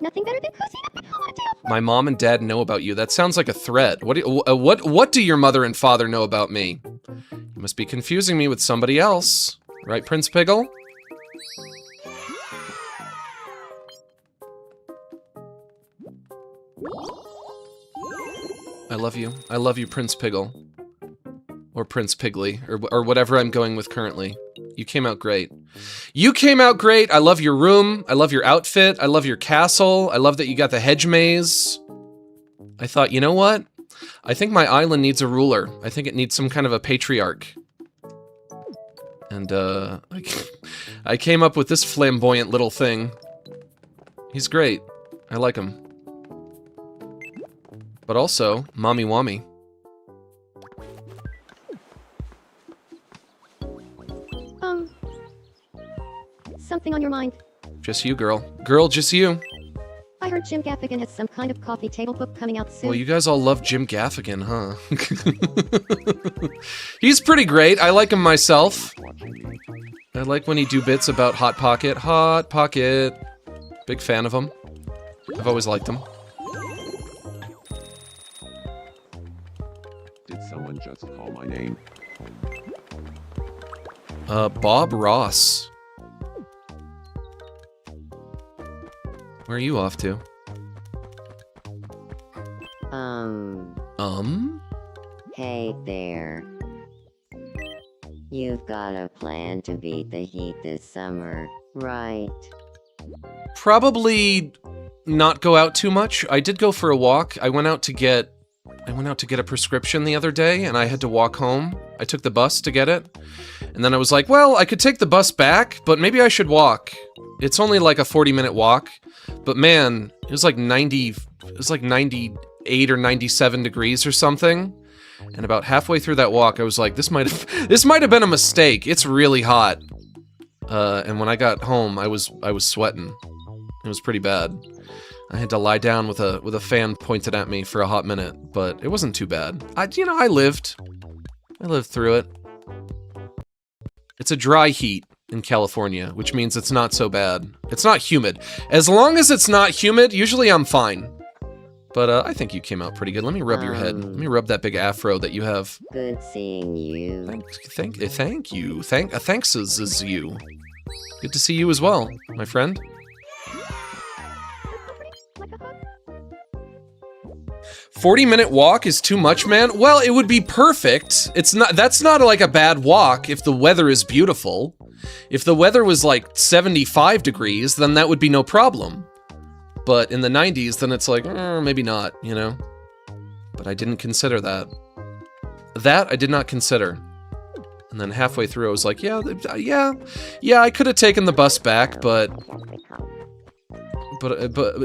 Nothing better than cozying up at home on a day off. My mom and dad know about you. That sounds like a threat. What do your mother and father know about me? You must be confusing me with somebody else. Right, Prince Piggle? I love you. I love you, Prince Piggle. Or Prince Piggly, or whatever I'm going with currently. You came out great. You came out great! I love your room, I love your outfit, I love your castle, I love that you got the hedge maze. I thought, you know what? I think my island needs a ruler. I think it needs some kind of a patriarch. And, I came up with this flamboyant little thing. He's great. I like him. But also, mommy wammy. Something on your mind? Just you, girl. Girl, just you. I heard Jim Gaffigan has some kind of coffee table book coming out soon. Well, you guys all love Jim Gaffigan, huh? He's pretty great. I like him myself. I like when he do bits about Hot Pocket. Hot Pocket. Big fan of him. I've always liked him. just call my name. Bob Ross. Where are you off to? Hey there. You've got a plan to beat the heat this summer, right? Probably not go out too much. I did go for a walk. I went out to get a prescription the other day, and I had to walk home. I took the bus to get it. And then I was like, well, I could take the bus back, but maybe I should walk. It's only like a 40-minute walk. But man, it was like 98 or 97 degrees or something. And about halfway through that walk, I was like, this might have been a mistake. It's really hot. And when I got home, I was sweating. It was pretty bad. I had to lie down with a fan pointed at me for a hot minute, but it wasn't too bad. I lived through it. It's a dry heat in California, which means it's not so bad. It's not humid. As long as it's not humid, usually I'm fine. But I think you came out pretty good. Let me rub your head. Let me rub that big afro that you have. Good seeing you. Thank you. Thanks is you. Good to see you as well, my friend. 40-minute walk is too much, man? Well, it would be perfect. That's not like a bad walk if the weather is beautiful. If the weather was like 75 degrees, then that would be no problem. But in the 90s, then it's like, maybe not, you know? But I didn't consider that. That I did not consider. And then halfway through, I was like, yeah, I could have taken the bus back, but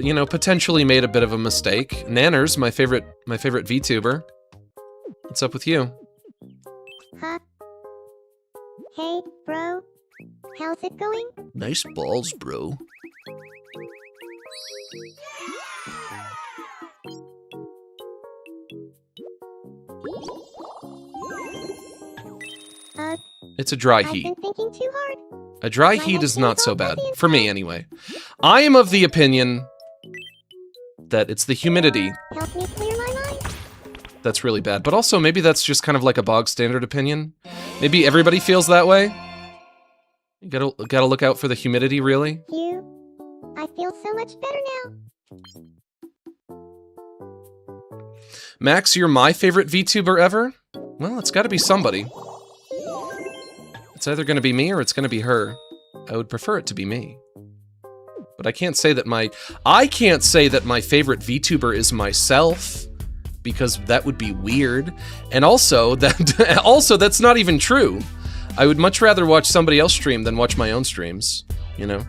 you know, potentially made a bit of a mistake. Nanners, my favorite VTuber. What's up with you? Huh? Hey, bro. How's it going? Nice balls, bro. It's a dry heat. I've been thinking too hard. A dry heat is not so bad. For me, anyway. I am of the opinion that it's the humidity Help me clear my mind. that's really bad. But also, maybe that's just kind of like a bog standard opinion. Maybe everybody feels that way. You gotta look out for the humidity, really. Phew. I feel so much better now. Max, you're my favorite VTuber ever? Well, it's gotta be somebody. It's either gonna be me or it's gonna be her. I would prefer it to be me. But I can't say that my favorite VTuber is myself, because that would be weird. And also, that's not even true. I would much rather watch somebody else stream than watch my own streams, you know?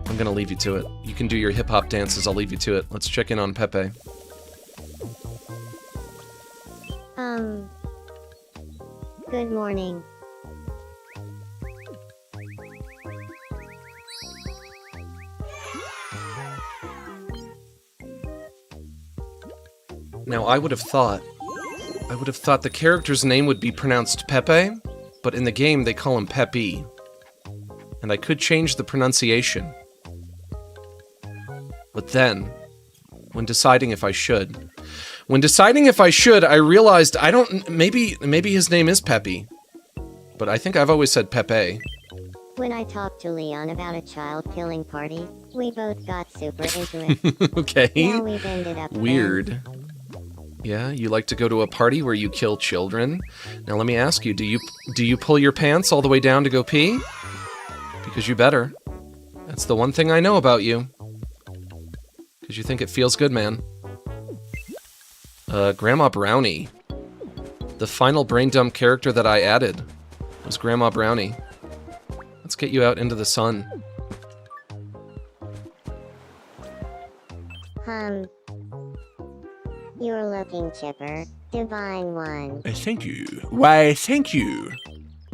I'm gonna leave you to it. You can do your hip-hop dances, I'll leave you to it. Let's check in on Pepe. Good morning. Now, I would have thought the character's name would be pronounced Pepe, but in the game they call him Pepe. And I could change the pronunciation. But then, when deciding if I should, I realized maybe his name is Pepe. But I think I've always said Pepe. When I talked to Leon about a child-killing party, we both got super into it. Okay. Now we've ended up Weird. Yeah, you like to go to a party where you kill children? Now let me ask you, do you pull your pants all the way down to go pee? Because you better. That's the one thing I know about you. Because you think it feels good, man. Grandma Brownie. The final brain dump character that I added was Grandma Brownie. Let's get you out into the sun. You're looking chipper. Divine one. Thank you. Why, thank you.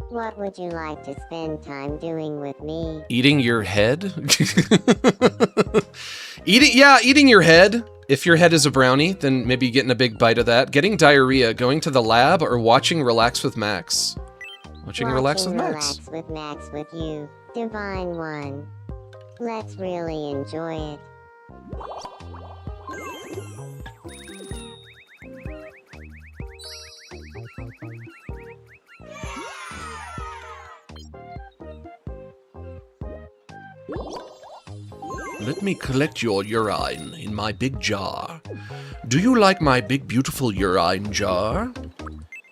What would you like to spend time doing with me? Eating your head? Eating your head. If your head is a brownie, then maybe getting a big bite of that. Getting diarrhea, going to the lab, or watching Relax with Max. Watching Relax with Max. Relax with Max with you. Divine one. Let's really enjoy it. Let me collect your urine in my big jar. Do you like my big, beautiful urine jar?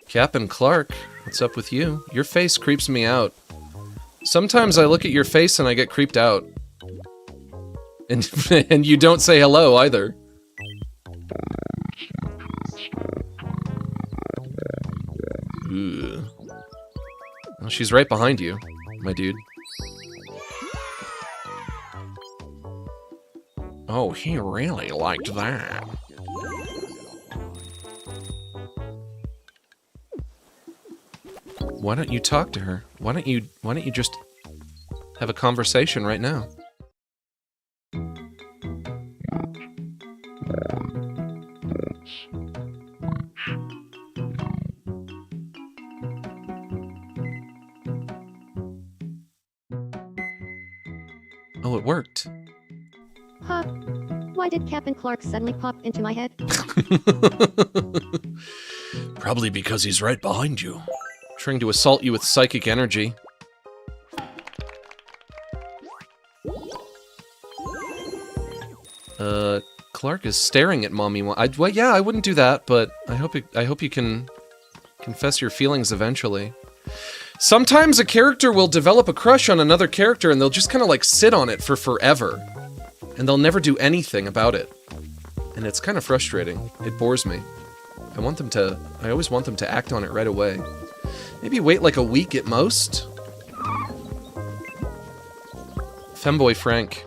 Captain Clark, what's up with you? Your face creeps me out. Sometimes I look at your face and I get creeped out. And, and you don't say hello either. Ugh. Well, she's right behind you, my dude. Oh, he really liked that. Why don't you talk to her? Why don't you just have a conversation right now? Oh, it worked. Huh. Why did Captain Clark suddenly pop into my head? Probably because he's right behind you. Trying to assault you with psychic energy. Clark is staring at mommy. Well, yeah, I wouldn't do that, but I hope you can confess your feelings eventually. Sometimes a character will develop a crush on another character and they'll just kind of like sit on it for forever. And they'll never do anything about it. And it's kind of frustrating. It bores me. I always want them to act on it right away. Maybe wait like a week at most? Femboy Frank.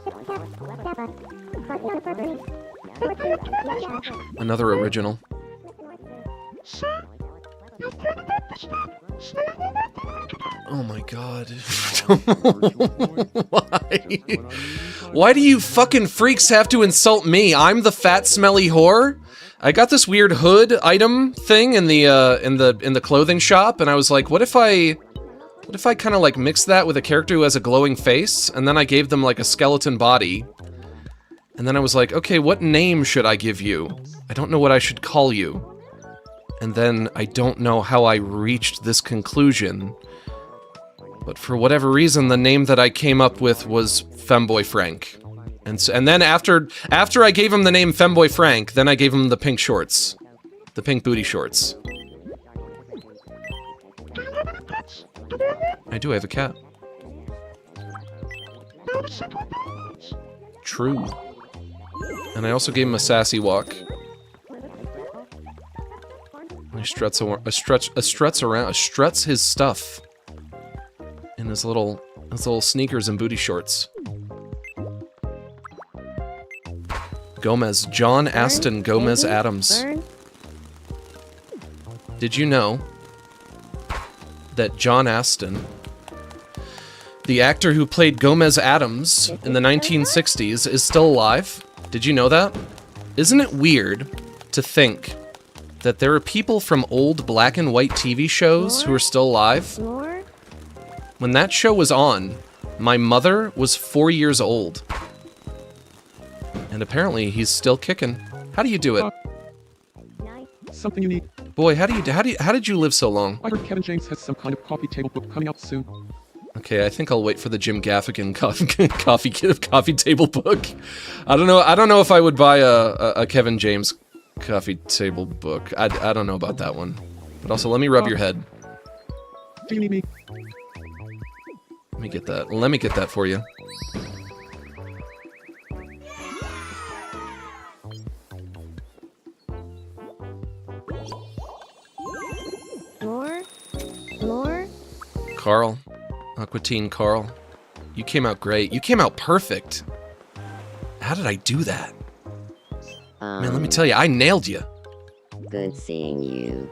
Another original. Oh my god. Why? Why do you fucking freaks have to insult me? I'm the fat smelly whore? I got this weird hood item thing in the clothing shop, and I was like, what if I kind of like mix that with a character who has a glowing face, and then I gave them like a skeleton body. And then I was like, okay, what name should I give you? I don't know what I should call you. And then I don't know how I reached this conclusion. But for whatever reason, the name that I came up with was Femboy Frank. And then after I gave him the name Femboy Frank, then I gave him the pink shorts. The pink booty shorts. I do, I have a cat. True. And I also gave him a sassy walk. He struts his stuff in his little sneakers and booty shorts. Gomez, John Aston Gomez Adams. Did you know that John Aston, the actor who played Gomez Adams in the 1960s, is still alive? Did you know that? Isn't it weird to think that there are people from old black and white TV shows who are still alive? When that show was on, my mother was 4 years old. And apparently he's still kicking. How do you do it? Something unique. Boy, how did you live so long? I heard Kevin James has some kind of coffee table book coming out soon. Okay, I think I'll wait for the Jim Gaffigan coffee table book. I don't know if I would buy a Kevin James coffee table book. I don't know about that one. But also, let me rub your head. Do you need me? Let me get that. Let me get that for you. More? Carl. Aquatine Carl. You came out great. You came out perfect. How did I do that? Man, let me tell you, I nailed you. Good seeing you.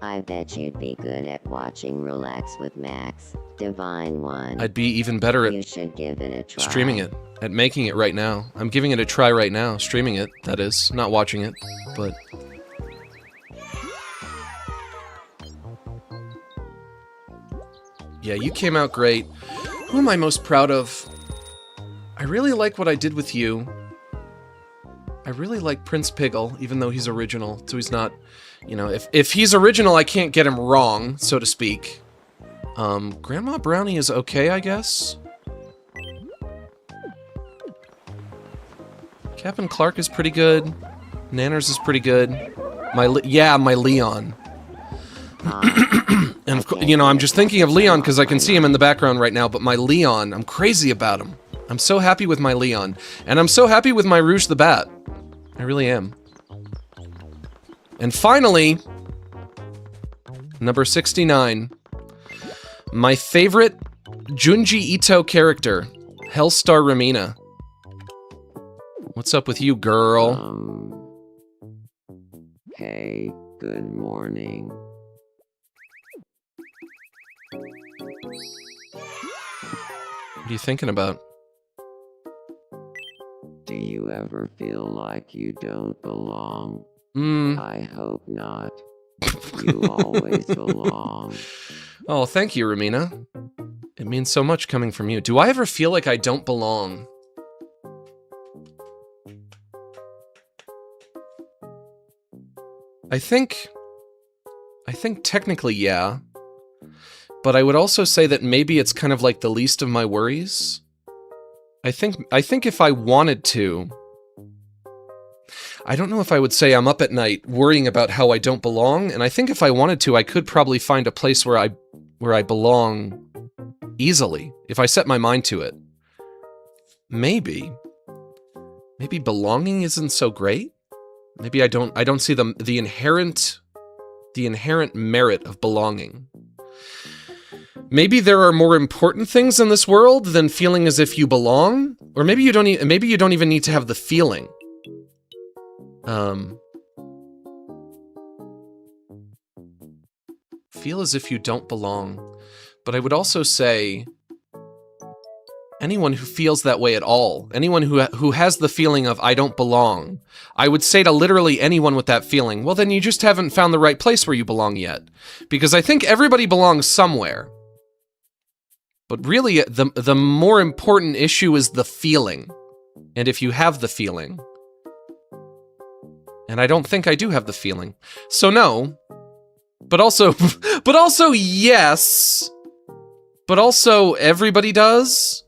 I bet you'd be good at watching Relax with Max. Divine one. I'd be even better at You should give it a try. streaming it, at making it right now. I'm giving it a try right now, streaming it, that is. Not watching it, but... Yeah, you came out great. Who am I most proud of? I really like what I did with you. I really like Prince Piggle, even though he's original, so he's not... You know, if he's original, I can't get him wrong, so to speak. Grandma Brownie is okay, I guess. Captain Clark is pretty good. Nanners is pretty good. My Leon. And of course, you know, I'm just thinking of Leon because I can see him in the background right now, but my Leon, I'm crazy about him. I'm so happy with my Leon. And I'm so happy with my Rouge the Bat. I really am. And finally, number 69. My favorite Junji Ito character, Hellstar Ramina. What's up with you, girl? Hey, good morning. What are you thinking about? Do you ever feel like you don't belong? I hope not. You always belong. Oh, thank you, Ramina. It means so much coming from you. Do I ever feel like I don't belong? I think technically, yeah. But I would also say that maybe it's kind of like the least of my worries. I think if I wanted to, I don't know if I would say I'm up at night worrying about how I don't belong, and I think if I wanted to, I could probably find a place where I belong easily, if I set my mind to it. Maybe belonging isn't so great. Maybe I don't see the inherent merit of belonging. Maybe there are more important things in this world than feeling as if you belong, or maybe you don't even need to have the feeling. Feel as if you don't belong. But I would also say anyone who feels that way at all, anyone who has the feeling of I don't belong, I would say to literally anyone with that feeling, well then you just haven't found the right place where you belong yet. Because I think everybody belongs somewhere. But really, the more important issue is the feeling. And if you have the feeling. And I don't think I do have the feeling. So no. But also yes. But also everybody does.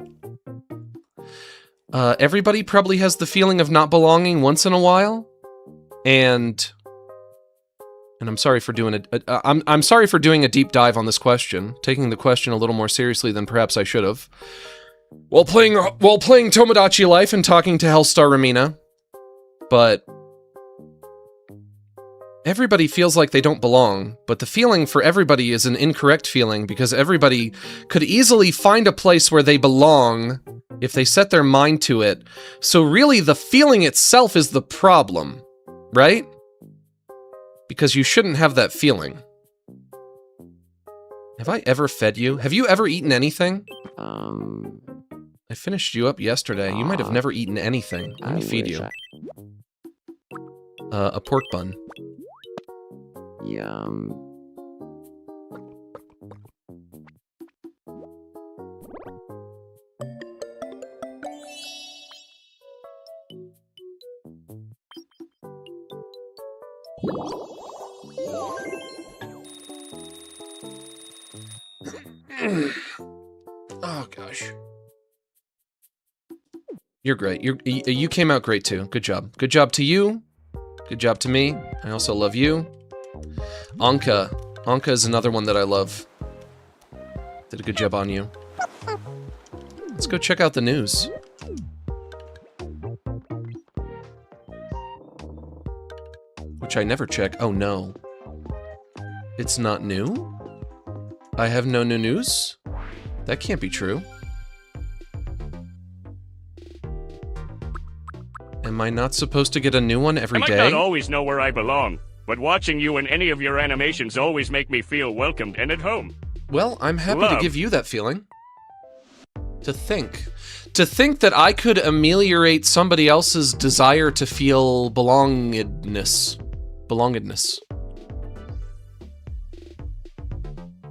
Everybody probably has the feeling of not belonging once in a while. And I'm sorry for doing I'm sorry for doing a deep dive on this question, taking the question a little more seriously than perhaps I should have. While playing Tomodachi Life and talking to Hellstar Ramina. But everybody feels like they don't belong, but the feeling for everybody is an incorrect feeling because everybody could easily find a place where they belong if they set their mind to it. So really the feeling itself is the problem, right? Because you shouldn't have that feeling. Have I ever fed you? Have you ever eaten anything? I finished you up yesterday. You might have never eaten anything. Let me feed you. A pork bun. Yum. Oh gosh. You're great. You came out great too. Good job. Good job to you. Good job to me. I also love you. Anka. Anka is another one that I love. Did a good job on you. Let's go check out the news. Which I never check. Oh no. It's not new? I have no new news? That can't be true. Am I not supposed to get a new one every day? I might not always know where I belong, but watching you in any of your animations always make me feel welcomed and at home. Well, I'm happy to give you that feeling. To think that I could ameliorate somebody else's desire to feel belongedness.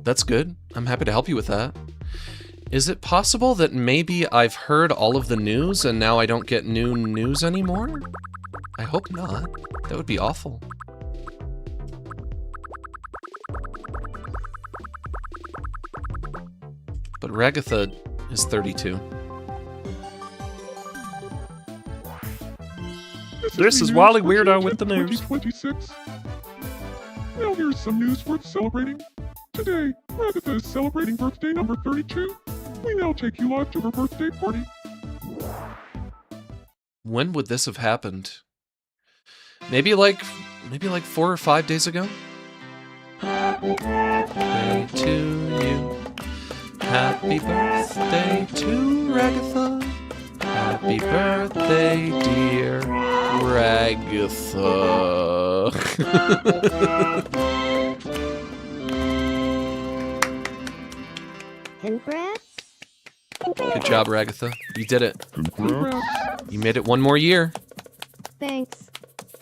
That's good. I'm happy to help you with that. Is it possible that maybe I've heard all of the news and now I don't get new news anymore? I hope not. That would be awful. But Ragatha is 32. This is Wally Weirdo with the news. 2026. Now here's some news worth celebrating. Today, Ragatha is celebrating birthday number 32. We now take you live to her birthday party. When would this have happened? Maybe like 4 or 5 days ago? Happy birthday to you. Happy birthday to Ragatha. Happy birthday, dear Ragatha. Congrats. Good job, Ragatha. You did it. Congrats. You made it one more year. Thanks.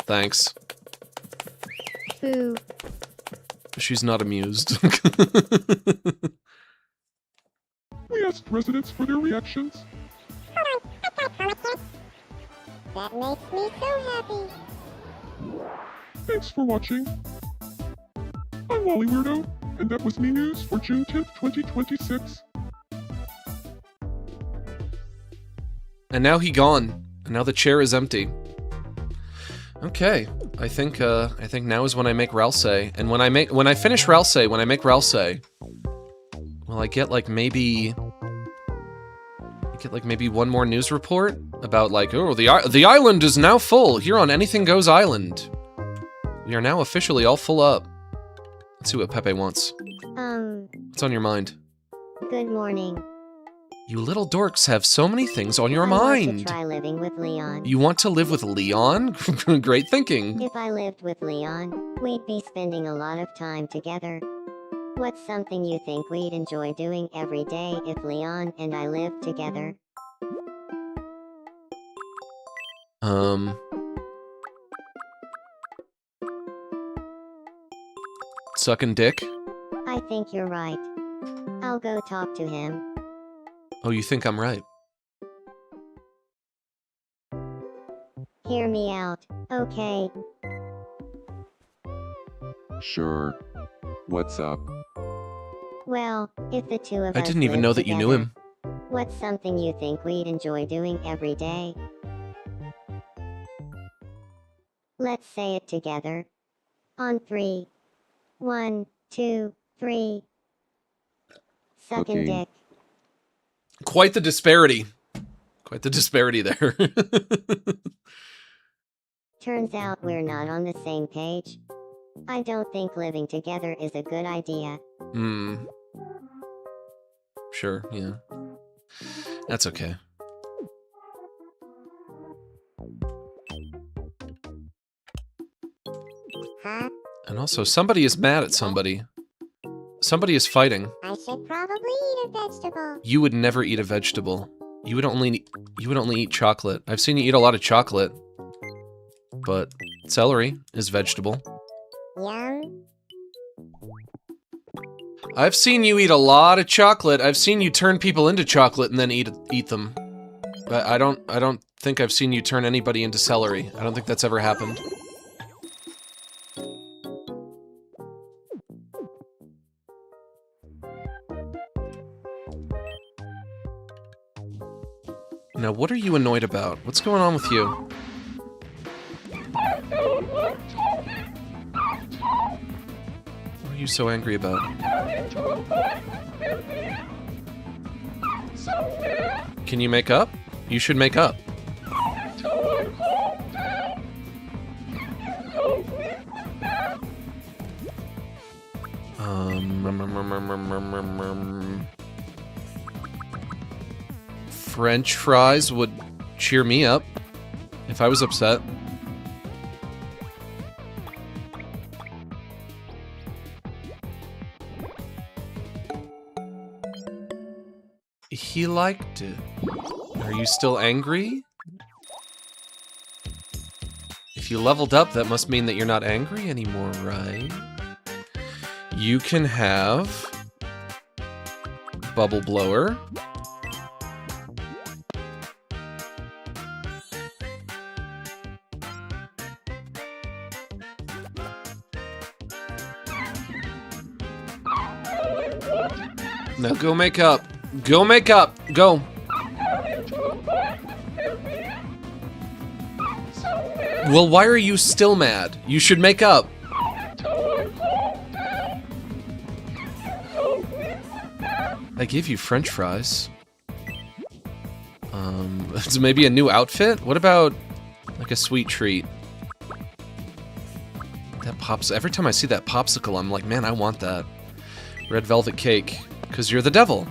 Thanks. Boo. She's not amused. We asked residents for their reactions. That makes me so happy. Thanks for watching. I'm Wally Weirdo, and that was Me News for June 10th, 2026. And now he gone. And now the chair is empty. Okay, I think now is when I make Ralsei. And when I finish Ralsei, when I make Ralsei, well, I get like maybe one more news report about like, oh, the island is now full here on Anything Goes Island. We are now officially all full up. Let's see what Pepe wants. What's on your mind? Good morning. You little dorks have so many things on your I mind. want to try living with Leon. You want to live with Leon? Great thinking. If I lived with Leon, we'd be spending a lot of time together. What's something you think we'd enjoy doing every day if Leon and I lived together? Sucking dick? I think you're right. I'll go talk to him. Oh, you think I'm right? Hear me out, okay? Sure. What's up? Well, if the two of I us didn't even lived know that you knew together, him. What's something you think we'd enjoy doing every day? Let's say it together. On 3. 1, 2, 3. Sucking Okay. dick. Quite the disparity. Quite the disparity there. Turns out we're not on the same page. I don't think living together is a good idea. Sure, yeah. That's okay. Huh? And also, somebody is mad at somebody. Somebody is fighting. I should probably eat a vegetable. You would never eat a vegetable. You would only eat chocolate. I've seen you eat a lot of chocolate. But celery is vegetable. Yum. I've seen you eat a lot of chocolate. I've seen you turn people into chocolate and then eat them. But I don't think I've seen you turn anybody into celery. I don't think that's ever happened. Now, what are you annoyed about? What's going on with you? What are you so angry about? Can you make up? You should make up. French fries would cheer me up if I was upset. He liked it. Are you still angry? If you leveled up, that must mean that you're not angry anymore, right? You can have Bubble Blower. Now go make up. Go make up. Go. Well, why are you still mad? You should make up. I gave you French fries. It's maybe a new outfit? What about like a sweet treat? That pops. Every time I see that popsicle, I'm like, man, I want that. Red velvet cake. Because you're the devil.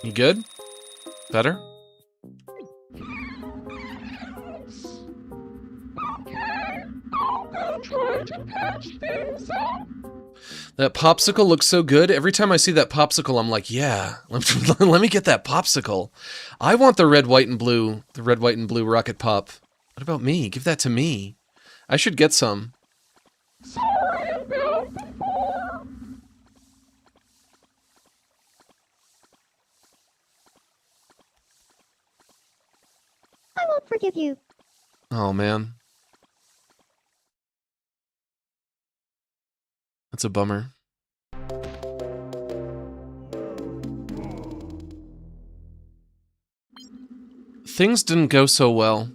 You good? Better? That popsicle looks so good. Every time I see that popsicle, I'm like, yeah, let me get that popsicle. I want the red, white, and blue rocket pop. What about me? Give that to me. I should get some. I won't forgive you. Oh, man. That's a bummer. Things didn't go so well.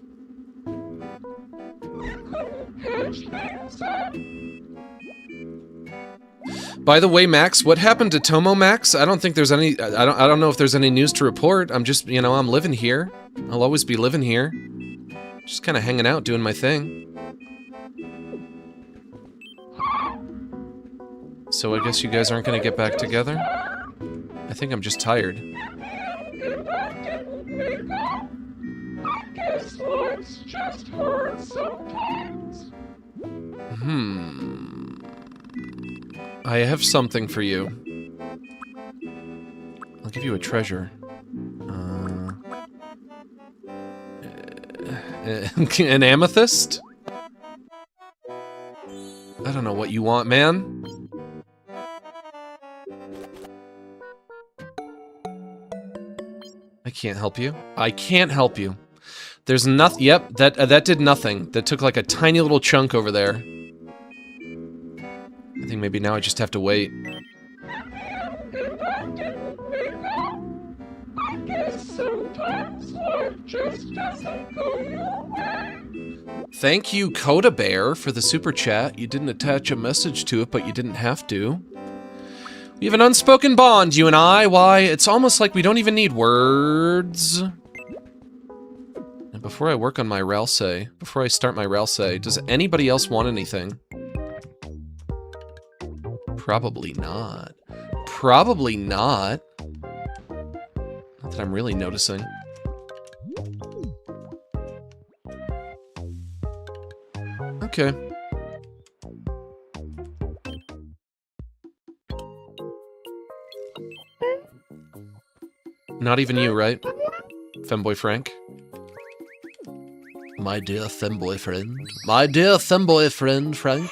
By the way, Max, what happened to Tomo Max? I don't think there's any. I don't know if there's any news to report. I'm just, you know, I'm living here. I'll always be living here. Just kind of hanging out, doing my thing. So I guess you guys aren't gonna get back together? I think I'm just tired. I have something for you. I'll give you a treasure. An amethyst? I don't know what you want, man. I can't help you. I can't help you. There's nothing. Yep, that did nothing. That took like a tiny little chunk over there. I think maybe now I just have to wait. Thank you, Coda Bear, for the super chat. You didn't attach a message to it, but you didn't have to. We have an unspoken bond, you and I. Why, it's almost like we don't even need words. And before I work on my Ralsei, before I start my Ralsei, does anybody else want anything? Probably not. Probably not. Not that I'm really noticing. Okay. Not even you, right? Femboy Frank? My dear femboy friend. My dear femboy friend, Frank.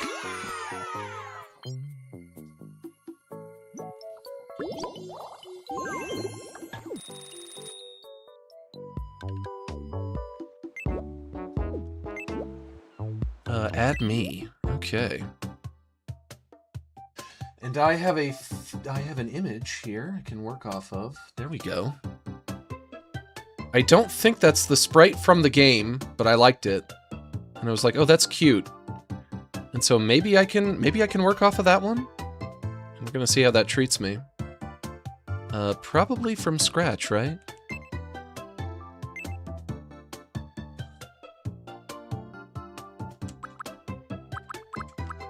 Add me. Okay. And I have an image here I can work off of. There we go. I don't think that's the sprite from the game, but I liked it. And I was like, oh, that's cute. And so maybe I can work off of that one. And we're gonna see how that treats me. Probably from scratch, right?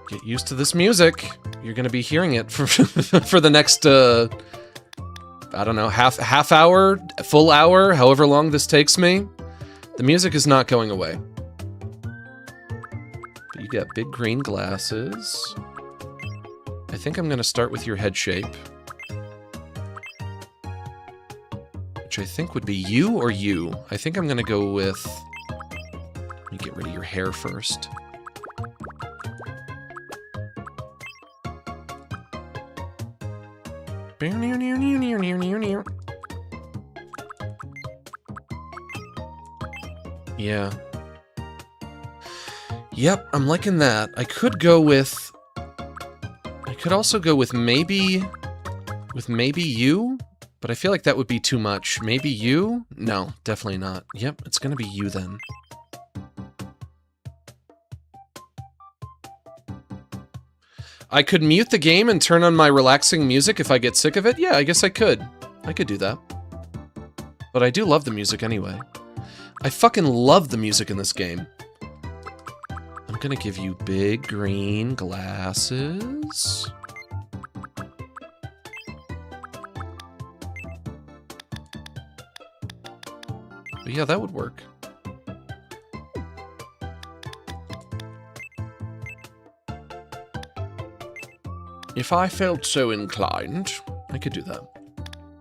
Get used to this music. You're gonna be hearing it for for the next I don't know, half hour, full hour, however long this takes me. The music is not going away. But you got big green glasses. I think I'm gonna start with your head shape. Which I think would be you or you. I think I'm gonna go with... Let me get rid of your hair first. Yeah. Yep, I'm liking that. I could go with... I could also go with maybe... With maybe you? But I feel like that would be too much. Maybe you? No, definitely not. Yep, it's gonna be you then. I could mute the game and turn on my relaxing music if I get sick of it? Yeah, I guess I could. I could do that. But I do love the music anyway. I fucking love the music in this game. I'm gonna give you big green glasses. But yeah, that would work. If I felt so inclined, I could do that.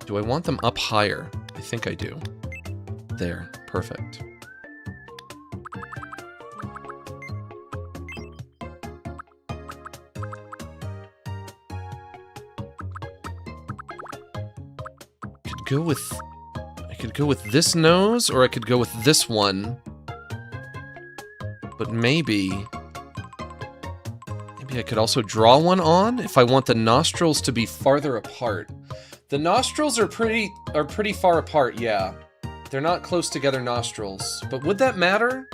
Do I want them up higher? I think I do. There, perfect. I could go with this nose, or I could go with this one. But maybe I could also draw one on if I want the nostrils to be farther apart. The nostrils are pretty far apart, yeah. They're not close together nostrils, but would that matter?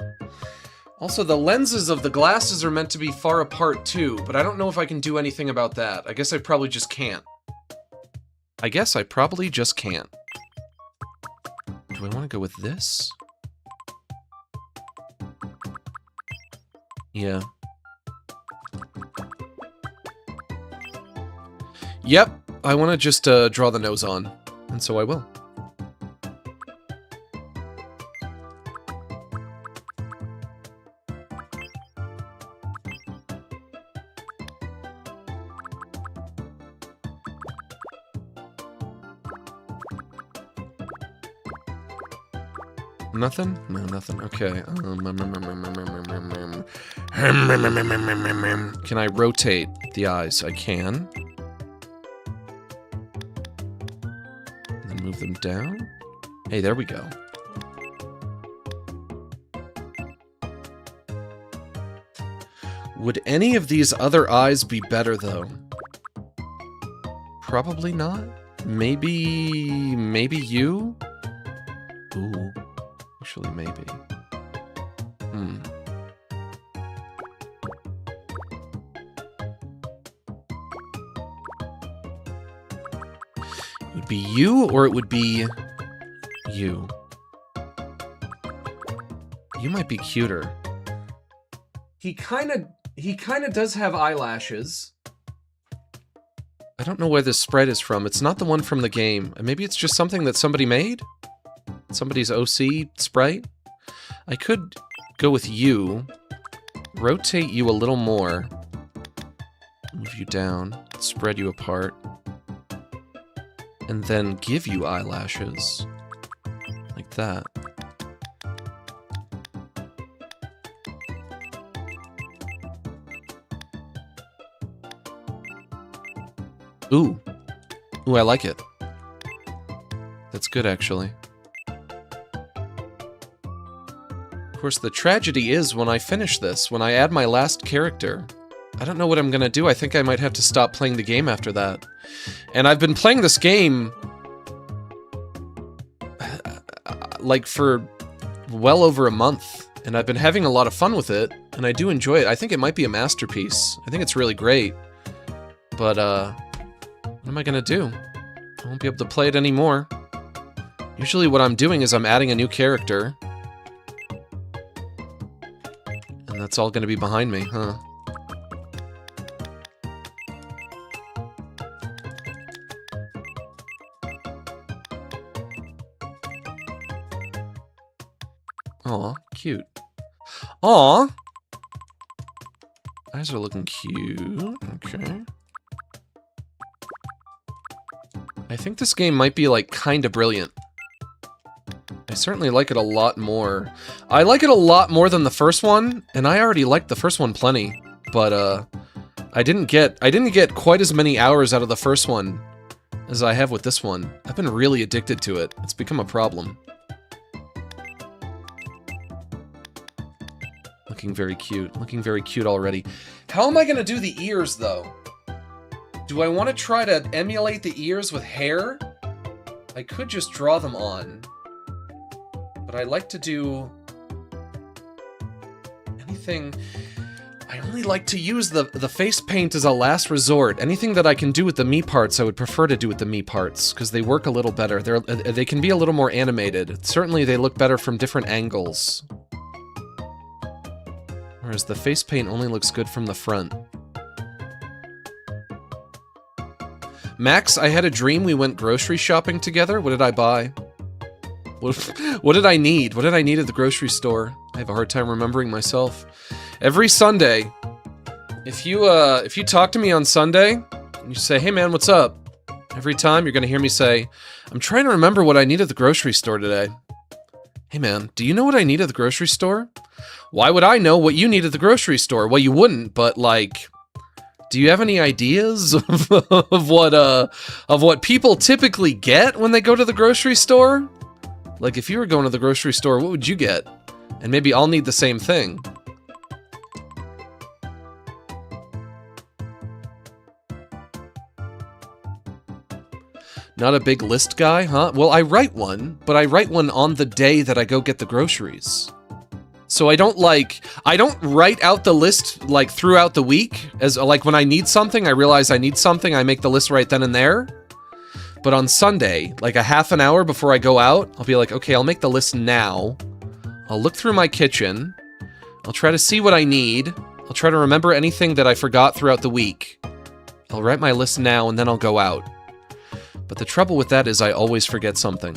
Also, the lenses of the glasses are meant to be far apart too, but I don't know if I can do anything about that. I guess I probably just can't. Do I want to go with this? Yeah. Yep, I want to just draw the nose on, and so I will. Nothing? No, nothing. Okay. Can I rotate the eyes? I can. And then move them down. Hey, there we go. Would any of these other eyes be better, though? Probably not. Maybe you? Ooh. Actually, maybe. It would be you, or it would be you. You might be cuter. He kinda does have eyelashes. I don't know where this spread is from. It's not the one from the game. Maybe it's just something that somebody made? Somebody's OC sprite? I could go with you, rotate you a little more, move you down, spread you apart, and then give you eyelashes. Like that. Ooh. Ooh, I like it. That's good, actually. Of course, the tragedy is when I finish this, when I add my last character, I don't know what I'm gonna do. I think I might have to stop playing the game after that. And I've been playing this game like for well over a month, and I've been having a lot of fun with it, and I do enjoy it. I think it might be a masterpiece. I think it's really great. But what am I gonna do? I won't be able to play it anymore. Usually what I'm doing is I'm adding a new character. And that's all gonna be behind me, huh? Aw, cute. Aw! Eyes are looking cute. Okay. I think this game might be, like, kinda brilliant. I certainly like it a lot more. I like it a lot more than the first one, and I already liked the first one plenty. But, I didn't get quite as many hours out of the first one as I have with this one. I've been really addicted to it. It's become a problem. Looking very cute. Looking very cute already. How am I gonna do the ears, though? Do I want to try to emulate the ears with hair? I could just draw them on. But I like to do... anything... I only like to use the face paint as a last resort. Anything that I can do with the Mii parts, I would prefer to do with the Mii parts, because they work a little better. They can be a little more animated. Certainly they look better from different angles. Whereas the face paint only looks good from the front. Max, I had a dream we went grocery shopping together. What did I buy? What did I need? What did I need at the grocery store? I have a hard time remembering myself. Every Sunday, if you talk to me on Sunday, and you say, hey man, what's up? Every time you're gonna hear me say, I'm trying to remember what I need at the grocery store today. Hey man, do you know what I need at the grocery store? Why would I know what you need at the grocery store? Well, you wouldn't, but like, do you have any ideas of what people typically get when they go to the grocery store? Like, if you were going to the grocery store, what would you get? And maybe I'll need the same thing. Not a big list guy, huh? Well, I write one, but I write one on the day that I go get the groceries. So I don't write out the list like throughout the week. As like when I need something, I realize I need something, I make the list right then and there. But on Sunday, like a half an hour before I go out, I'll be like, okay, I'll make the list now. I'll look through my kitchen. I'll try to see what I need. I'll try to remember anything that I forgot throughout the week. I'll write my list now and then I'll go out. But the trouble with that is I always forget something.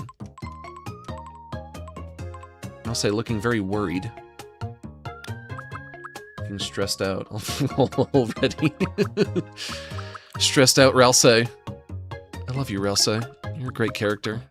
I'll say looking very worried. Looking stressed out already. Stressed out, Ralsei. I love you, Ralsei. You're a great character.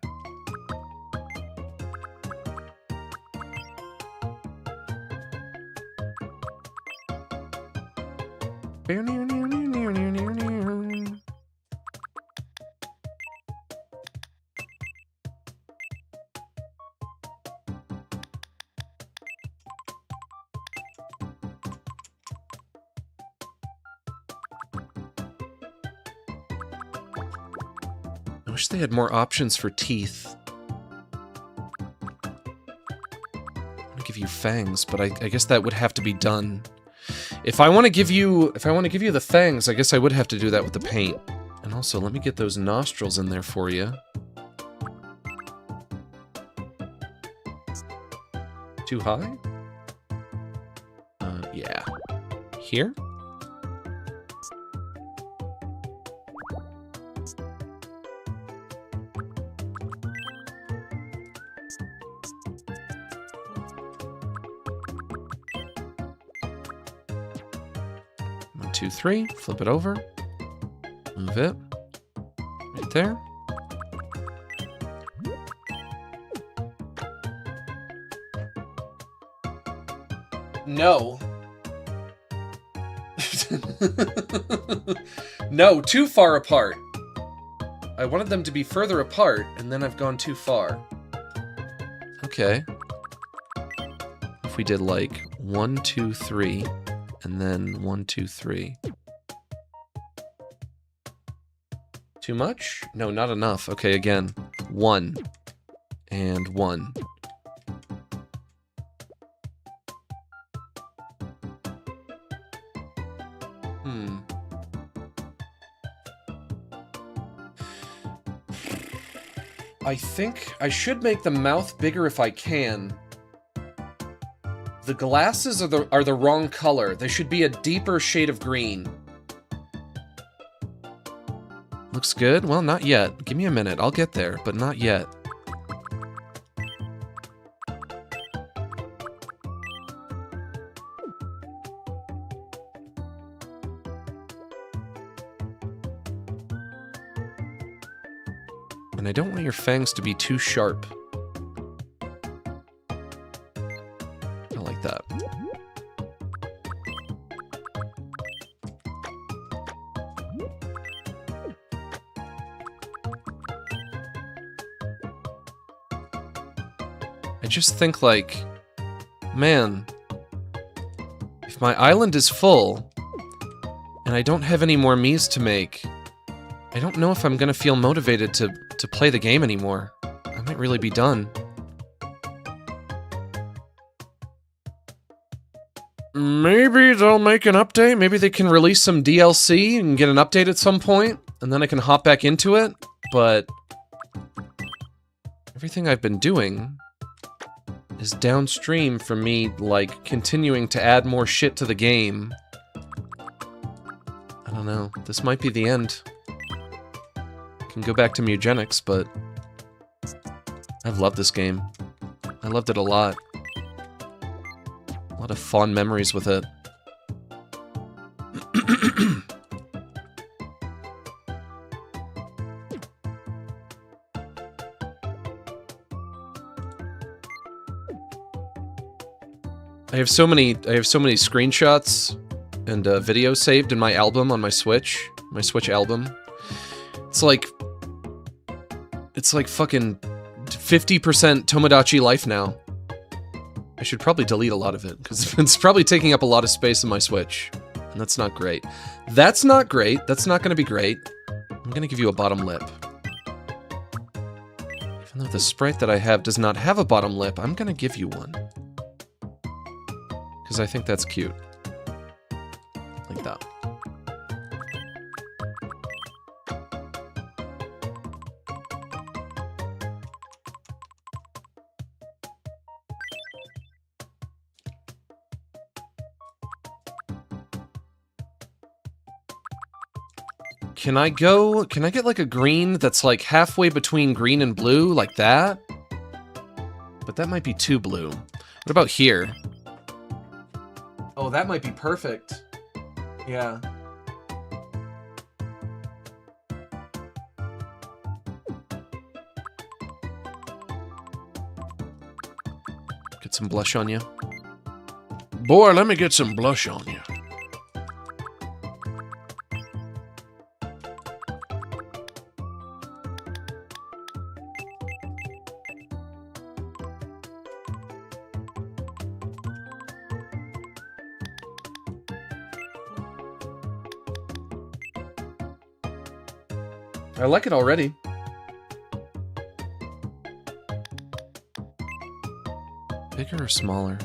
I wish they had more options for teeth. I want to give you fangs, but I guess that would have to be done. If I want to give you the fangs, I guess I would have to do that with the paint. And also, let me get those nostrils in there for you. Too high? Yeah. Here? One, two, three. Flip it over. Move it. Right there. No. No, too far apart. I wanted them to be further apart, and then I've gone too far. Okay. If we did like 1, 2, 3, and then 1, 2, 3. Too much? No, not enough. Okay, again. 1 and 1. I think I should make the mouth bigger if I can. The glasses are the wrong color. They should be a deeper shade of green. Looks good? Well, not yet. Give me a minute. I'll get there, but not yet. And I don't want your fangs to be too sharp. I like that. I just think like, man, If my island is full, and I don't have any more Miis to make, I don't know if I'm gonna feel motivated to play the game anymore. I might really be done. Maybe they'll make an update. Maybe they can release some DLC and get an update at some point, and then I can hop back into it. But everything I've been doing is downstream from me, like, continuing to add more shit to the game. I don't know. This might be the end. I can go back to Mugenics, but I've loved this game. I loved it a lot. A lot of fond memories with it. I have so many screenshots and videos saved in my album on my Switch album. It's like fucking 50% Tomodachi life now. I should probably delete a lot of it, because it's probably taking up a lot of space in my Switch. And that's not great. That's not great. That's not gonna be great. I'm gonna give you a bottom lip. Even though the sprite that I have does not have a bottom lip, I'm gonna give you one. Because I think that's cute. Like that. Can I get like a green that's like halfway between green and blue, like that? But that might be too blue. What about here? Oh, that might be perfect. Yeah. Get some blush on you. Boy, let me get some blush on you. I like it already. Bigger or smaller?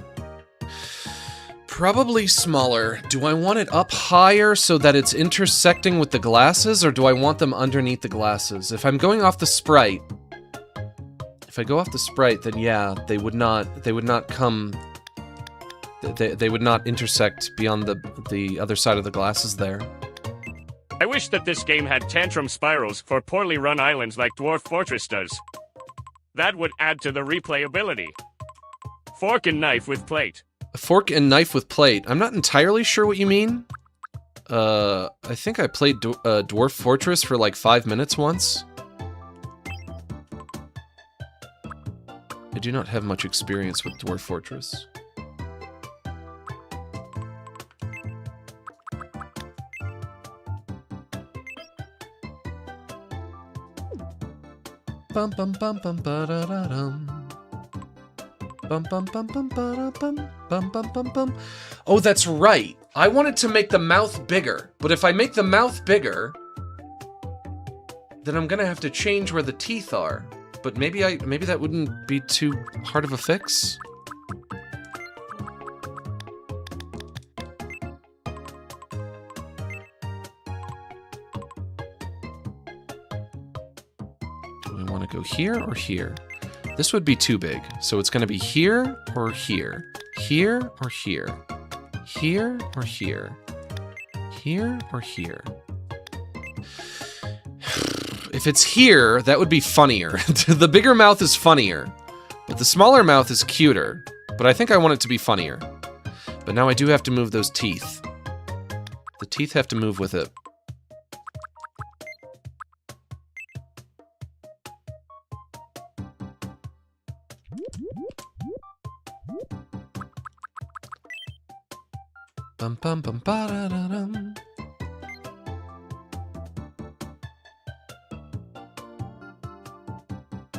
Probably smaller. Do I want it up higher so that it's intersecting with the glasses, or do I want them underneath the glasses? If I'm going off the sprite, if I go off the sprite, then yeah, they would not come, they would not intersect beyond the other side of the glasses there. I wish that this game had tantrum spirals for poorly run islands like Dwarf Fortress does. That would add to the replayability. Fork and knife with plate. A fork and knife with plate. I'm not entirely sure what you mean. I think I played Dwarf Fortress for like 5 minutes once. I do not have much experience with Dwarf Fortress. Bum bum bum bum ba da da dum. Bum bum bum bum ba da bum bum bum bum bum. Oh, that's right. I wanted to make the mouth bigger, but if I make the mouth bigger, then I'm gonna have to change where the teeth are. But maybe that wouldn't be too hard of a fix. Go here or here? This would be too big, so it's going to be here or here, here or here, here or here, here or here. If it's here, that would be funnier. The bigger mouth is funnier, but the smaller mouth is cuter. But I think I want it to be funnier. But now I do have to move those teeth. The teeth have to move with it. Bum bum bum ba da da dum.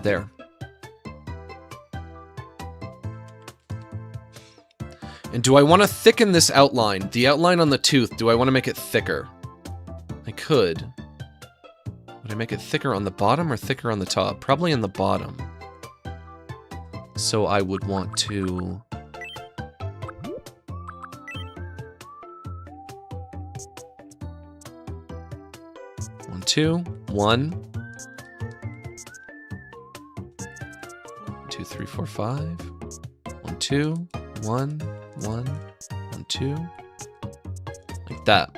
There. And do I want to thicken this outline? The outline on the tooth, do I want to make it thicker? I could. Would I make it thicker on the bottom or thicker on the top? Probably on the bottom. So I would want to... One, two, one. 2, 3, 4, 5. 1, 2, 1, 1, 1, 2. Like that.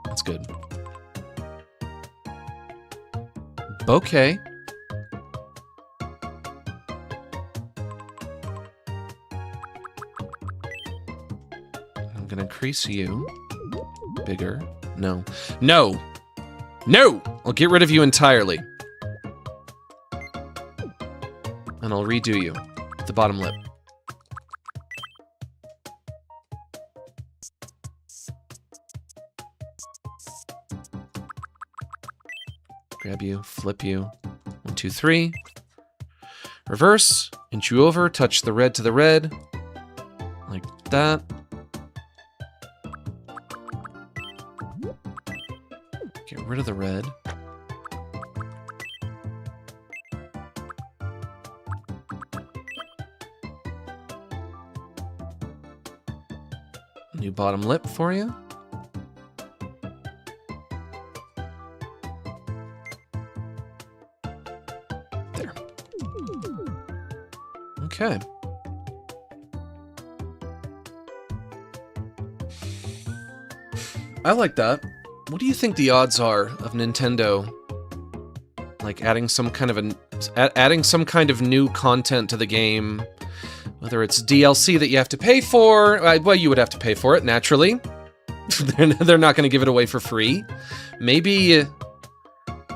That's good. Okay. I'm gonna increase you. Bigger. No. No! No! I'll get rid of you entirely. And I'll redo you. The bottom lip. Grab you, flip you. 1, 2, 3. Reverse. Inch you over, touch the red to the red. Like that. Get rid of the red. New bottom lip for you. There. Okay. I like that. What do you think the odds are of Nintendo, like, adding some kind of new content to the game? Whether it's DLC that you have to pay for, well, you would have to pay for it, naturally. They're not going to give it away for free. Maybe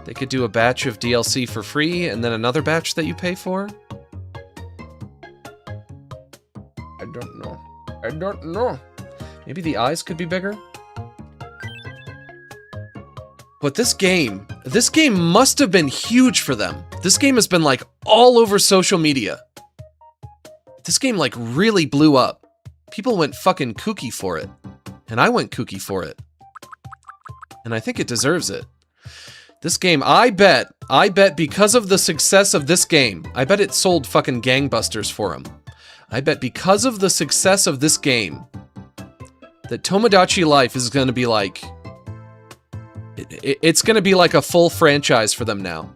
they could do a batch of DLC for free, and then another batch that you pay for? I don't know. I don't know. Maybe the eyes could be bigger? But this game must have been huge for them. This game has been, like, all over social media. This game, like, really blew up. People went fucking kooky for it. And I went kooky for it. And I think it deserves it. This game, I bet because of the success of this game, I bet it sold fucking gangbusters for him. I bet because of the success of this game, that Tomodachi Life is gonna be like... It's gonna be like a full franchise for them now.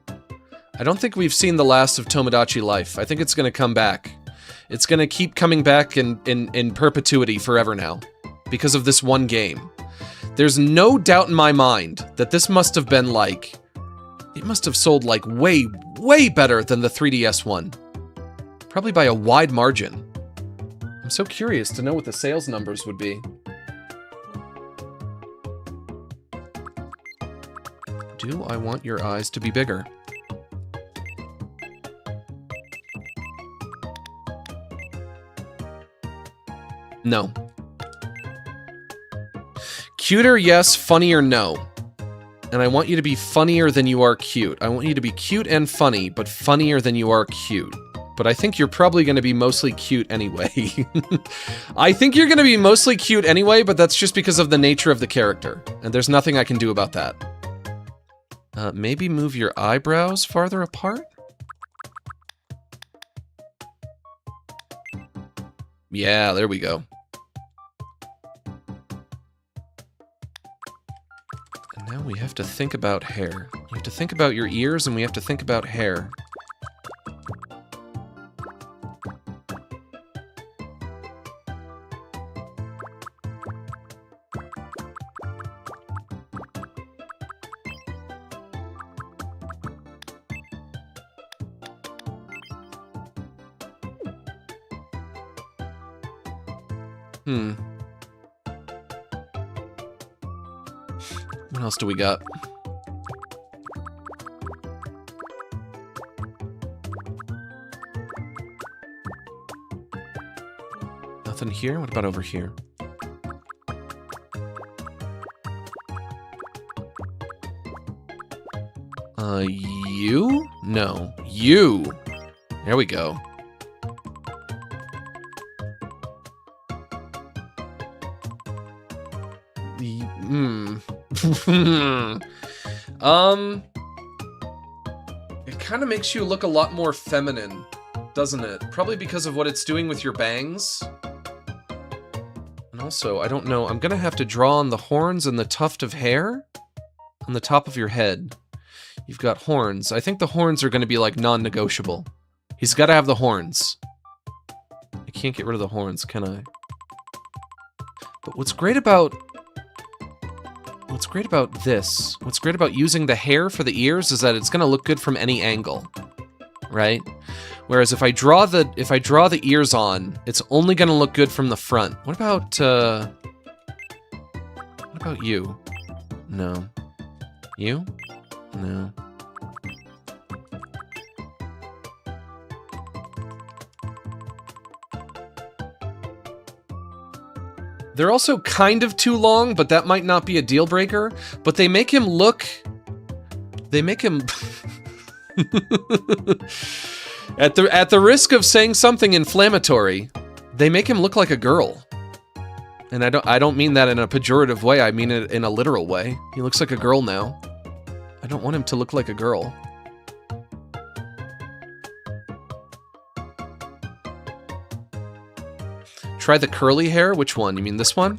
I don't think we've seen the last of Tomodachi Life. I think it's gonna come back. It's gonna keep coming back in perpetuity forever now. Because of this one game. There's no doubt in my mind that this must have been like... It must have sold like way, way better than the 3DS one. Probably by a wide margin. I'm so curious to know what the sales numbers would be. Do I want your eyes to be bigger? No. Cuter, yes. Funnier, no. And I want you to be funnier than you are cute. I want you to be cute and funny, but funnier than you are cute. But I think you're probably going to be mostly cute anyway. I think you're going to be mostly cute anyway, but that's just because of the nature of the character. And there's nothing I can do about that. Maybe move your eyebrows farther apart? Yeah, there we go. And now we have to think about hair. We have to think about your ears, and we have to think about hair. What else do we got? Nothing here? What about over here? You? No. You! There we go. It kind of makes you look a lot more feminine, doesn't it? Probably because of what it's doing with your bangs. And also, I don't know, I'm gonna have to draw on the horns and the tuft of hair on the top of your head. You've got horns. I think the horns are gonna be like non-negotiable. He's gotta have the horns. I can't get rid of the horns, can I? But what's great about this, what's great about using the hair for the ears is that it's gonna look good from any angle, right? Whereas if I draw the ears on, it's only gonna look good from the front. What about you? No. You? No. They're also kind of too long, but that might not be a deal breaker. But they make him look... They make him... At the risk of saying something inflammatory, they make him look like a girl. And I don't mean that in a pejorative way, I mean it in a literal way. He looks like a girl now. I don't want him to look like a girl. Try the curly hair? Which one? You mean this one?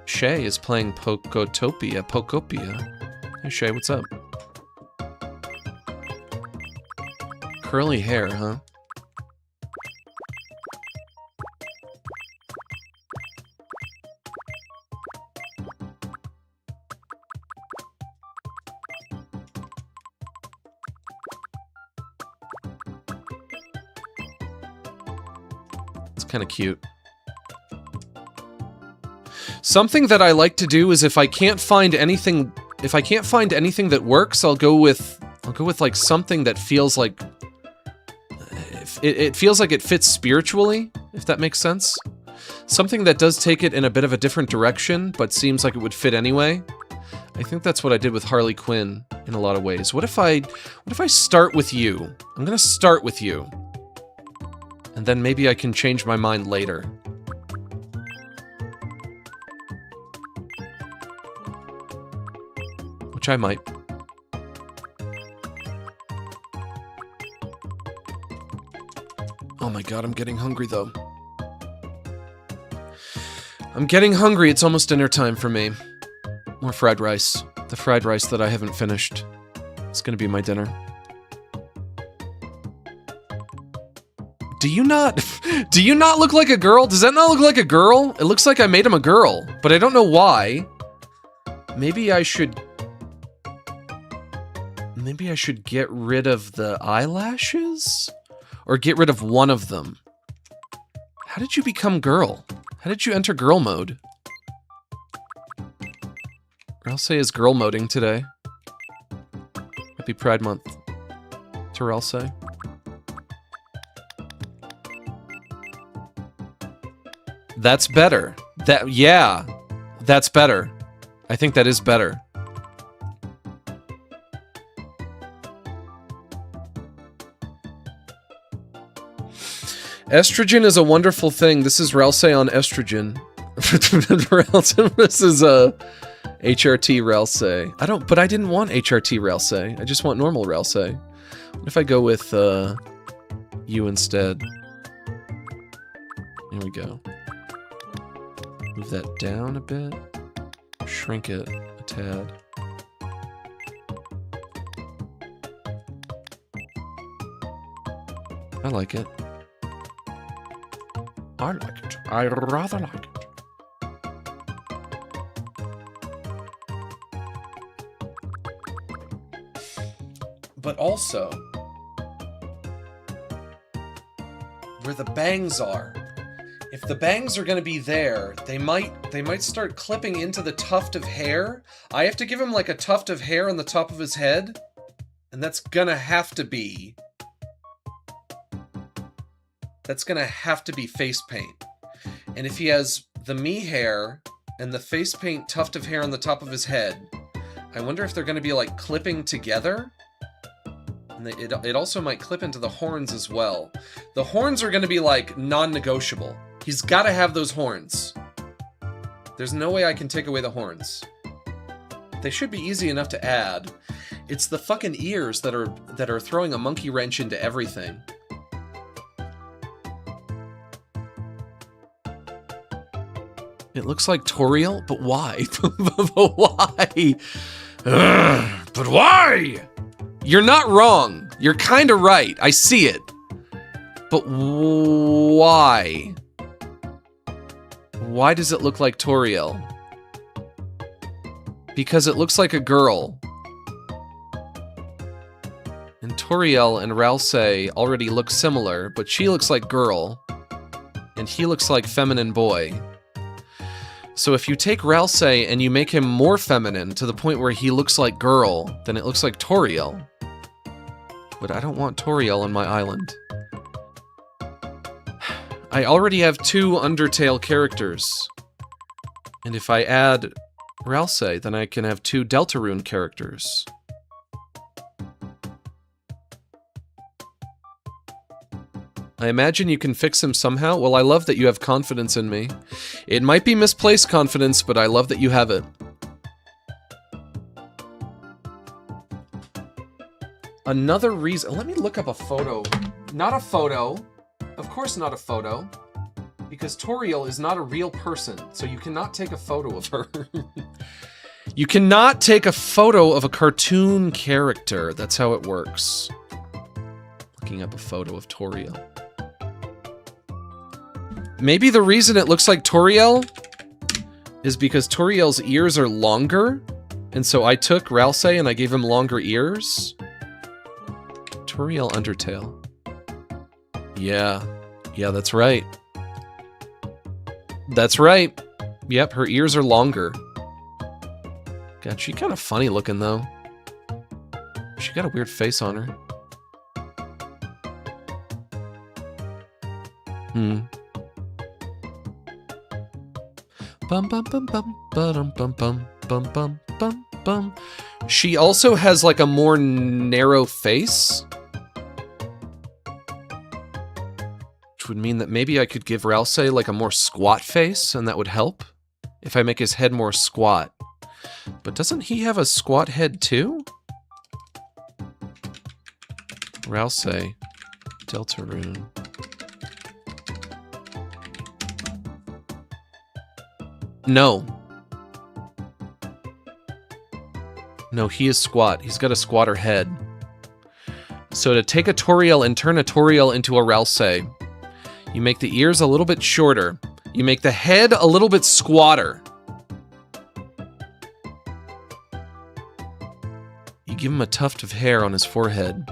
Shay is playing Pokotopia. Hey Shay, what's up? Curly hair, huh? Kind of cute. Something that I like to do is if I can't find anything that works, I'll go with like something that feels like it feels like it fits spiritually, if that makes sense. Something that does take it in a bit of a different direction, but seems like it would fit anyway. I think that's what I did with Harley Quinn in a lot of ways. What if I start with you? I'm gonna start with you. And then maybe I can change my mind later. Which I might. Oh my god, I'm getting hungry though. I'm getting hungry, it's almost dinner time for me. More fried rice. The fried rice that I haven't finished. It's gonna be my dinner. Do you not look like a girl? Does that not look like a girl? It looks like I made him a girl, but I don't know why. Maybe I should get rid of the eyelashes? Or get rid of one of them? How did you become girl? How did you enter girl mode? Ralse is girl moding today. Happy Pride Month to Ralse. That's better. Yeah, that's better. I think that is better. Estrogen is a wonderful thing. This is Ralse on estrogen. This is a HRT Ralse. But I didn't want HRT Ralse. I just want normal Ralse. What if I go with you instead? Here we go. Move that down a bit. Shrink it a tad. I like it. I like it. I rather like it. But also, where the bangs are. If the bangs are going to be there, they might start clipping into the tuft of hair. I have to give him like a tuft of hair on the top of his head, and that's gonna have to be face paint. And if he has the Mii hair and the face paint tuft of hair on the top of his head, I wonder if they're going to be like clipping together. And it also might clip into the horns as well. The horns are going to be like non-negotiable. He's got to have those horns. There's no way I can take away the horns. They should be easy enough to add. It's the fucking ears that are throwing a monkey wrench into everything. It looks like Toriel, but why? But why? Ugh, but why? You're not wrong. You're kind of right. I see it. But why? Why does it look like Toriel? Because it looks like a girl. And Toriel and Ralsei already look similar, but she looks like girl, and he looks like feminine boy. So if you take Ralsei and you make him more feminine to the point where he looks like girl, then it looks like Toriel. But I don't want Toriel on my island. I already have 2 Undertale characters. And if I add Ralsei, then I can have 2 Deltarune characters. I imagine you can fix him somehow. Well, I love that you have confidence in me. It might be misplaced confidence, but I love that you have it. Another reason... Let me look up a photo. Not a photo. Of course not a photo. Because Toriel is not a real person, so you cannot take a photo of her. You cannot take a photo of a cartoon character. That's how it works. Looking up a photo of Toriel. Maybe the reason it looks like Toriel is because Toriel's ears are longer, and so I took Ralsei and I gave him longer ears. Toriel Undertale. Yeah, that's right. That's right. Yep, her ears are longer. God, she's kind of funny looking though. She got a weird face on her. Bum bum bum bum bum bum bum bum bum bum bum. She also has like a more narrow face, which would mean that maybe I could give Ralsei like a more squat face, and that would help if I make his head more squat. But doesn't he have a squat head too? Ralsei, Deltarune. No. No, he is squat. He's got a squatter head. So to take a Toriel and turn a Toriel into a Ralsei, you make the ears a little bit shorter. You make the head a little bit squatter. You give him a tuft of hair on his forehead.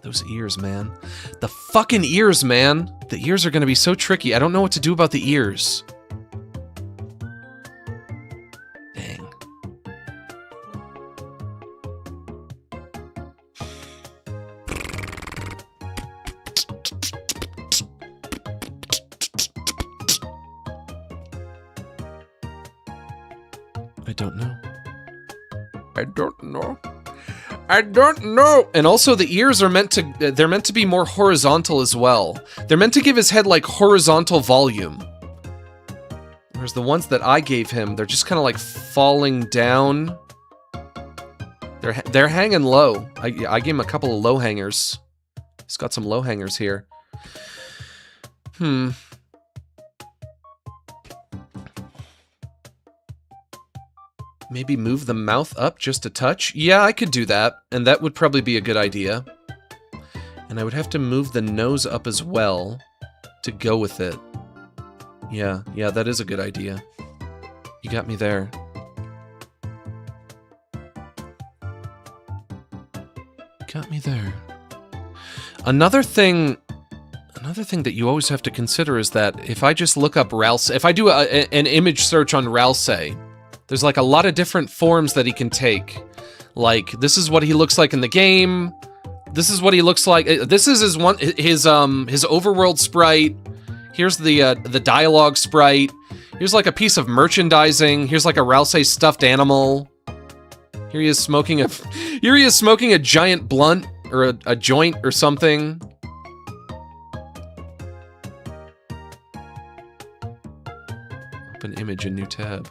Those ears, man. The fucking ears, man. The ears are gonna be so tricky. I don't know what to do about the ears. Dang. I don't know. I don't know. I don't know. And also the ears are meant to, they're meant to be more horizontal as well. They're meant to give his head like horizontal volume. Whereas the ones that I gave him, they're just kind of like falling down. They're hanging low. I gave him a couple of low hangers. He's got some low hangers here. Maybe move the mouth up just a touch? Yeah, I could do that, and that would probably be a good idea. And I would have to move the nose up as well to go with it. Yeah, that is a good idea. You got me there. Got me there. Another thing that you always have to consider is that if I just look up Ralsei, if I do an image search on Ralsei, there's like a lot of different forms that he can take. Like, this is what he looks like in the game. This is what he looks like. This is his overworld sprite. Here's the dialogue sprite. Here's like a piece of merchandising. Here's like a Ralsei stuffed animal. Here he is smoking a giant blunt or a joint or something. Open image in new tab.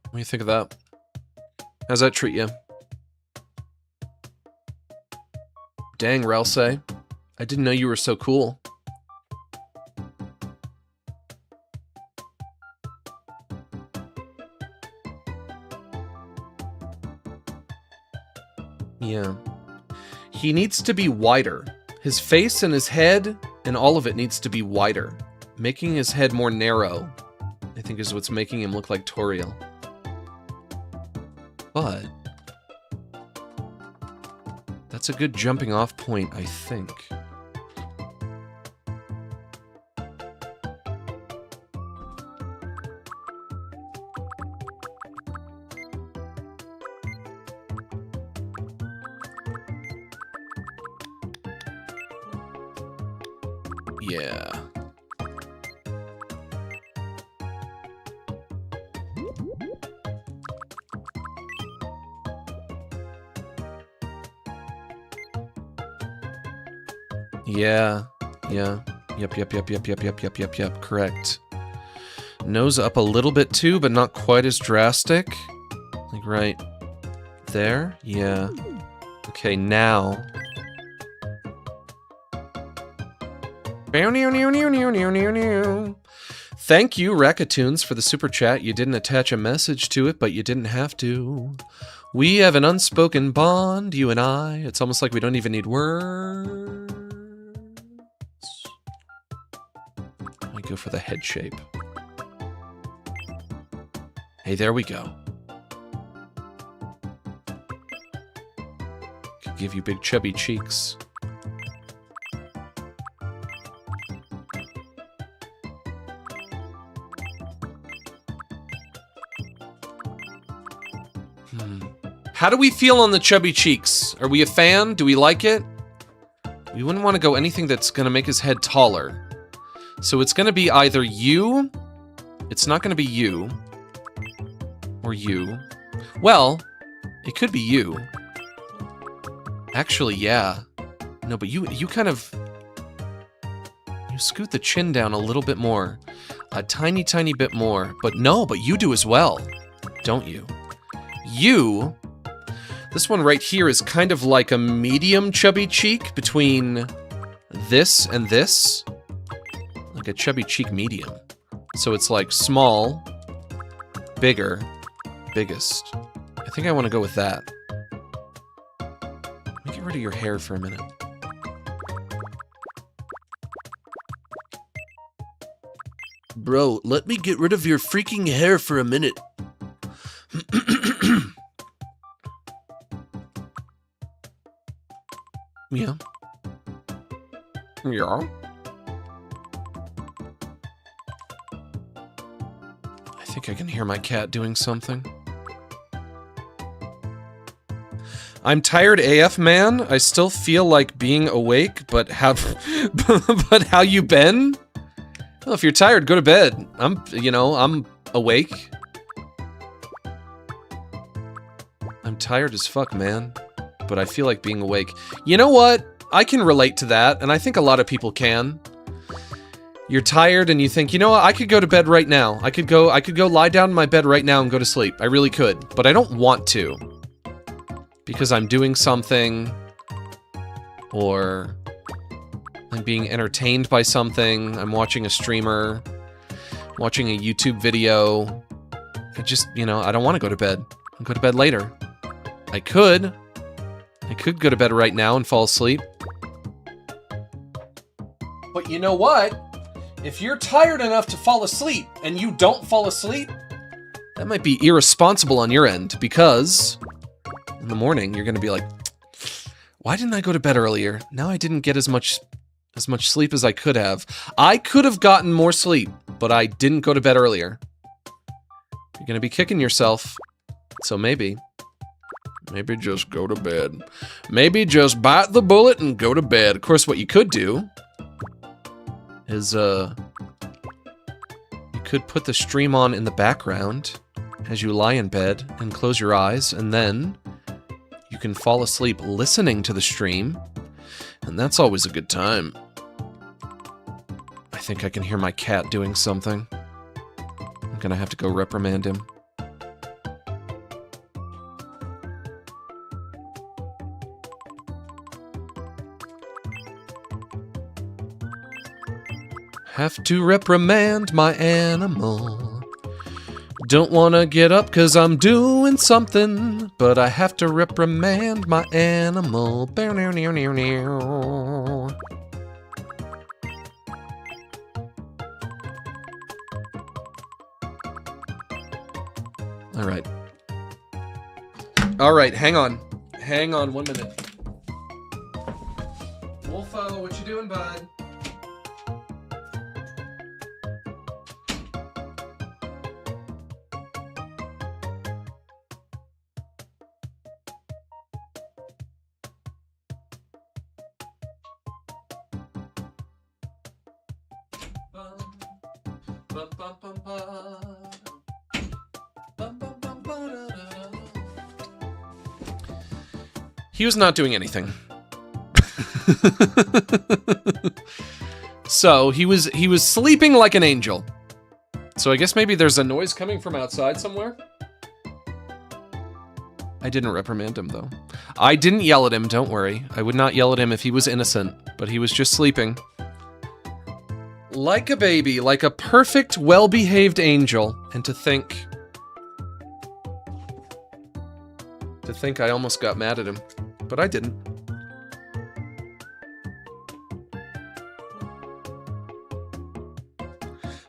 What do you think of that? How's that treat you? Dang, Ralsei. I didn't know you were so cool. Yeah. He needs to be wider. His face and his head and all of it needs to be wider. Making his head more narrow, I think, is what's making him look like Toriel. But that's a good jumping off point, I think. Yeah. Yeah. Yeah. Yep. Correct. Nose up a little bit too, but not quite as drastic. Like right there. Yeah. Okay, now. Thank you, Rackatoons, for the super chat. You didn't attach a message to it, but you didn't have to. We have an unspoken bond, you and I. It's almost like we don't even need words. I go for the head shape. Hey, there we go. Could give you big chubby cheeks. How do we feel on the chubby cheeks? Are we a fan? Do we like it? We wouldn't want to go anything that's going to make his head taller. So it's going to be either you. It's not going to be you. Or you. Well, it could be you. Actually, yeah. No, but you kind of... You scoot the chin down a little bit more. A tiny, tiny bit more. But no, but you do as well. Don't you? You... This one right here is kind of like a medium chubby cheek between this and this. Like a chubby cheek medium. So it's like small, bigger, biggest. I think I want to go with that. Let me get rid of your hair for a minute. Bro, let me get rid of your freaking hair for a minute. Yeah. Yeah. I think I can hear my cat doing something. I'm tired AF, man. I still feel like being awake, but how but how you been? Well, if you're tired, go to bed. I'm awake. I'm tired as fuck, man. But I feel like being awake. You know what? I can relate to that, and I think a lot of people can. You're tired and you think, you know what? I could go to bed right now. I could go lie down in my bed right now and go to sleep. I really could, but I don't want to. Because I'm doing something, or I'm being entertained by something. I'm watching a streamer, watching a YouTube video. I just, I don't want to go to bed. I'll go to bed later. I could go to bed right now and fall asleep. But you know what? If you're tired enough to fall asleep and you don't fall asleep, that might be irresponsible on your end, because in the morning you're going to be like, why didn't I go to bed earlier? Now I didn't get as much sleep as I could have. I could have gotten more sleep, but I didn't go to bed earlier. You're going to be kicking yourself. So maybe just go to bed. Maybe just bite the bullet and go to bed. Of course, what you could do is could put the stream on in the background as you lie in bed and close your eyes, and then you can fall asleep listening to the stream, and that's always a good time. I think I can hear my cat doing something. I'm gonna have to go reprimand him. Have to reprimand my animal. Don't wanna get up 'cause I'm doing something, but I have to reprimand my animal. Bow, near, near, near, near. Alright. Alright, hang on. Hang on 1 minute. Wolfo, what you doing, bud? He was not doing anything. So he was sleeping like an angel. So I guess maybe there's a noise coming from outside somewhere. I didn't reprimand him though. I didn't yell at him, don't worry. I would not yell at him if he was innocent, but he was just sleeping. Like a baby, like a perfect, well-behaved angel. And to think I almost got mad at him, but I didn't.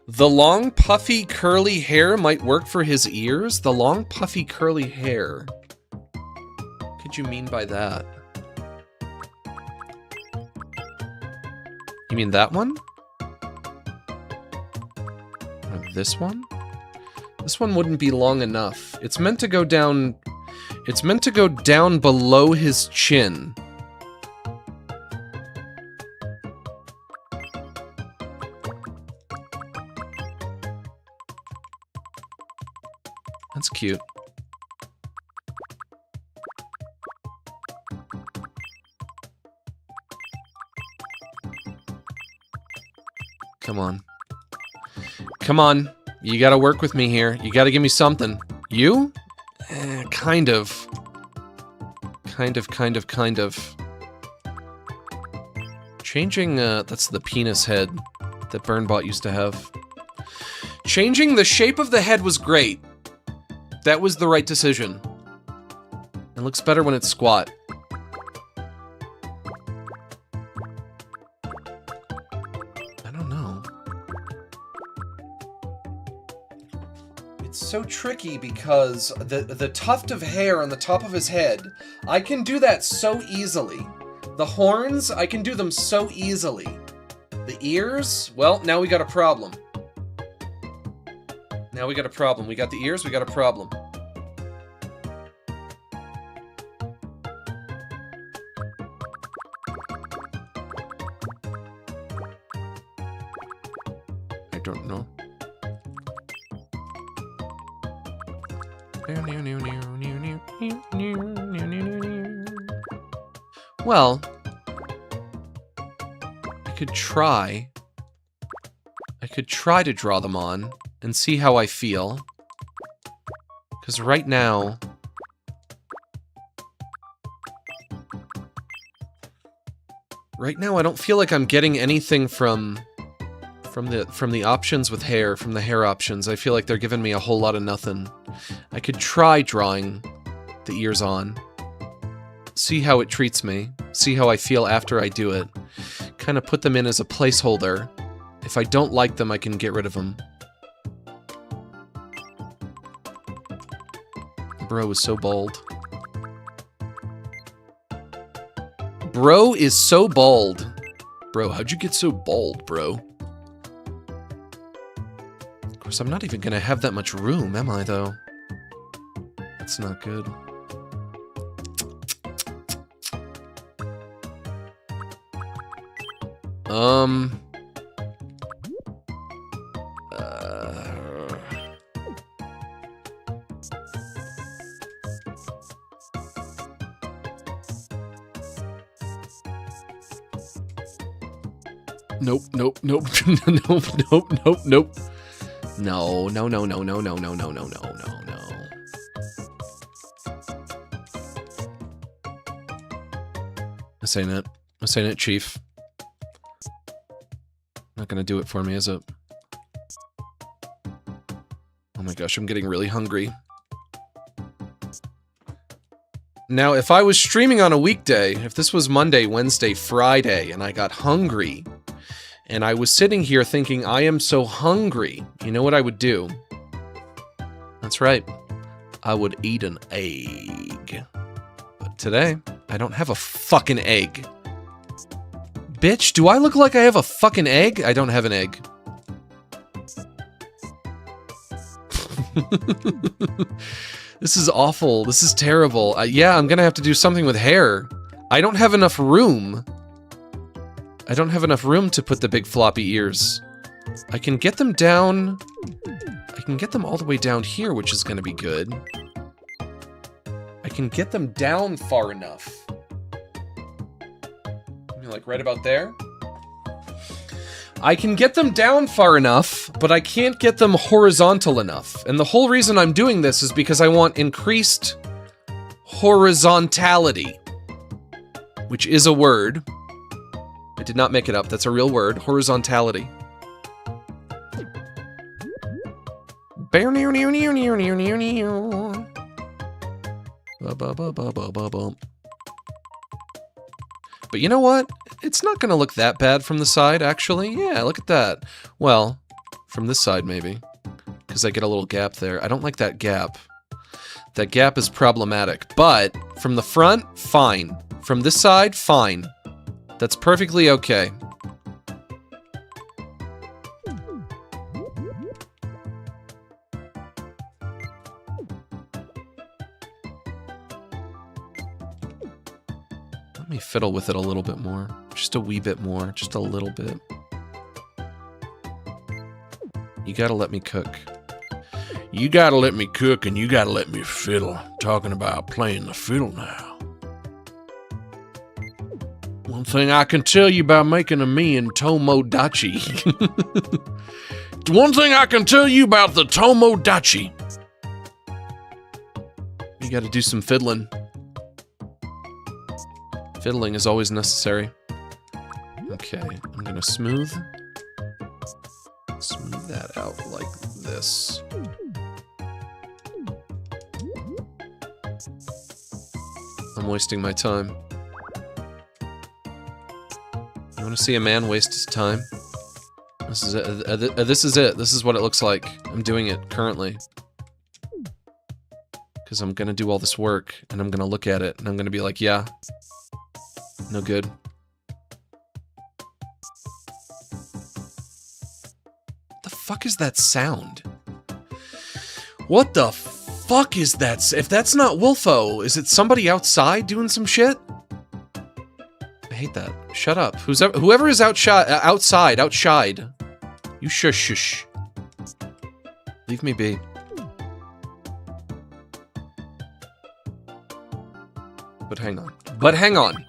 The long, puffy, curly hair might work for his ears? The long, puffy, curly hair. What could you mean by that? You mean that one? Or this one? This one wouldn't be long enough. It's meant to go down... It's meant to go down below his chin. That's cute. Come on. Come on. You gotta work with me here. You gotta give me something. You? Kind of. Kind of. Changing, that's the penis head that Burnbot used to have. Changing the shape of the head was great. That was the right decision. It looks better when it's squat. I don't know. It's so tricky because the tuft of hair on the top of his head, I can do that so easily. The horns, I can do them so easily. The ears, well, now we got a problem. Now we got a problem. We got the ears, we got a problem. I don't know. Well, I could try. I could try to draw them on and see how I feel. Because right now... Right now I don't feel like I'm getting anything from the options with hair, from the hair options. I feel like they're giving me a whole lot of nothing. I could try drawing the ears on. See how it treats me. See how I feel after I do it. Kind of put them in as a placeholder. If I don't like them, I can get rid of them. Bro is so bald. Bro is so bald. Bro, how'd you get so bald, bro? Of course, I'm not even gonna have that much room, am I, though? That's not good. Nope, nope, nope, nope, nope, nope, nope. No, no, no, no, no, no, no, no, no, no, no, no. This ain't it. This ain't it, Chief. Not gonna do it for me, is it? Oh my gosh, I'm getting really hungry. Now, if I was streaming on a weekday, if this was Monday, Wednesday, Friday, and I got hungry, and I was sitting here thinking, I am so hungry, you know what I would do? That's right. I would eat an egg. But today, I don't have a fucking egg. Bitch, do I look like I have a fucking egg? I don't have an egg. This is awful. This is terrible. Yeah, I'm gonna have to do something with hair. I don't have enough room. I don't have enough room to put the big floppy ears. I can get them down... I can get them all the way down here, which is gonna be good. I can get them down far enough. Like right about there. I can get them down far enough, but I can't get them horizontal enough. And the whole reason I'm doing this is because I want increased horizontality, which is a word. I did not make it up. That's a real word. Horizontality. But you know what? It's not gonna look that bad from the side, actually. Yeah, look at that. Well, from this side, maybe. Because I get a little gap there. I don't like that gap. That gap is problematic. But, from the front, fine. From this side, fine. That's perfectly okay. Let me fiddle with it a little bit more. Just a wee bit more. Just a little bit. You gotta let me cook. You gotta let me cook and you gotta let me fiddle. Talking about playing the fiddle now. One thing I can tell you about making a me and Tomodachi. One thing I can tell you about the Tomodachi. You gotta do some fiddling. Fiddling is always necessary. Okay, I'm gonna smooth that out like this. I'm wasting my time. You wanna see a man waste his time? This is it. This is it. This is what it looks like. I'm doing it currently. Because I'm gonna do all this work, and I'm gonna look at it, and I'm gonna be like, yeah. No good. The fuck is that sound? What the fuck is that? If that's not Wolfo, is it somebody outside doing some shit? I hate that. Shut up. Whoever is outside. You shush. Leave me be. But hang on.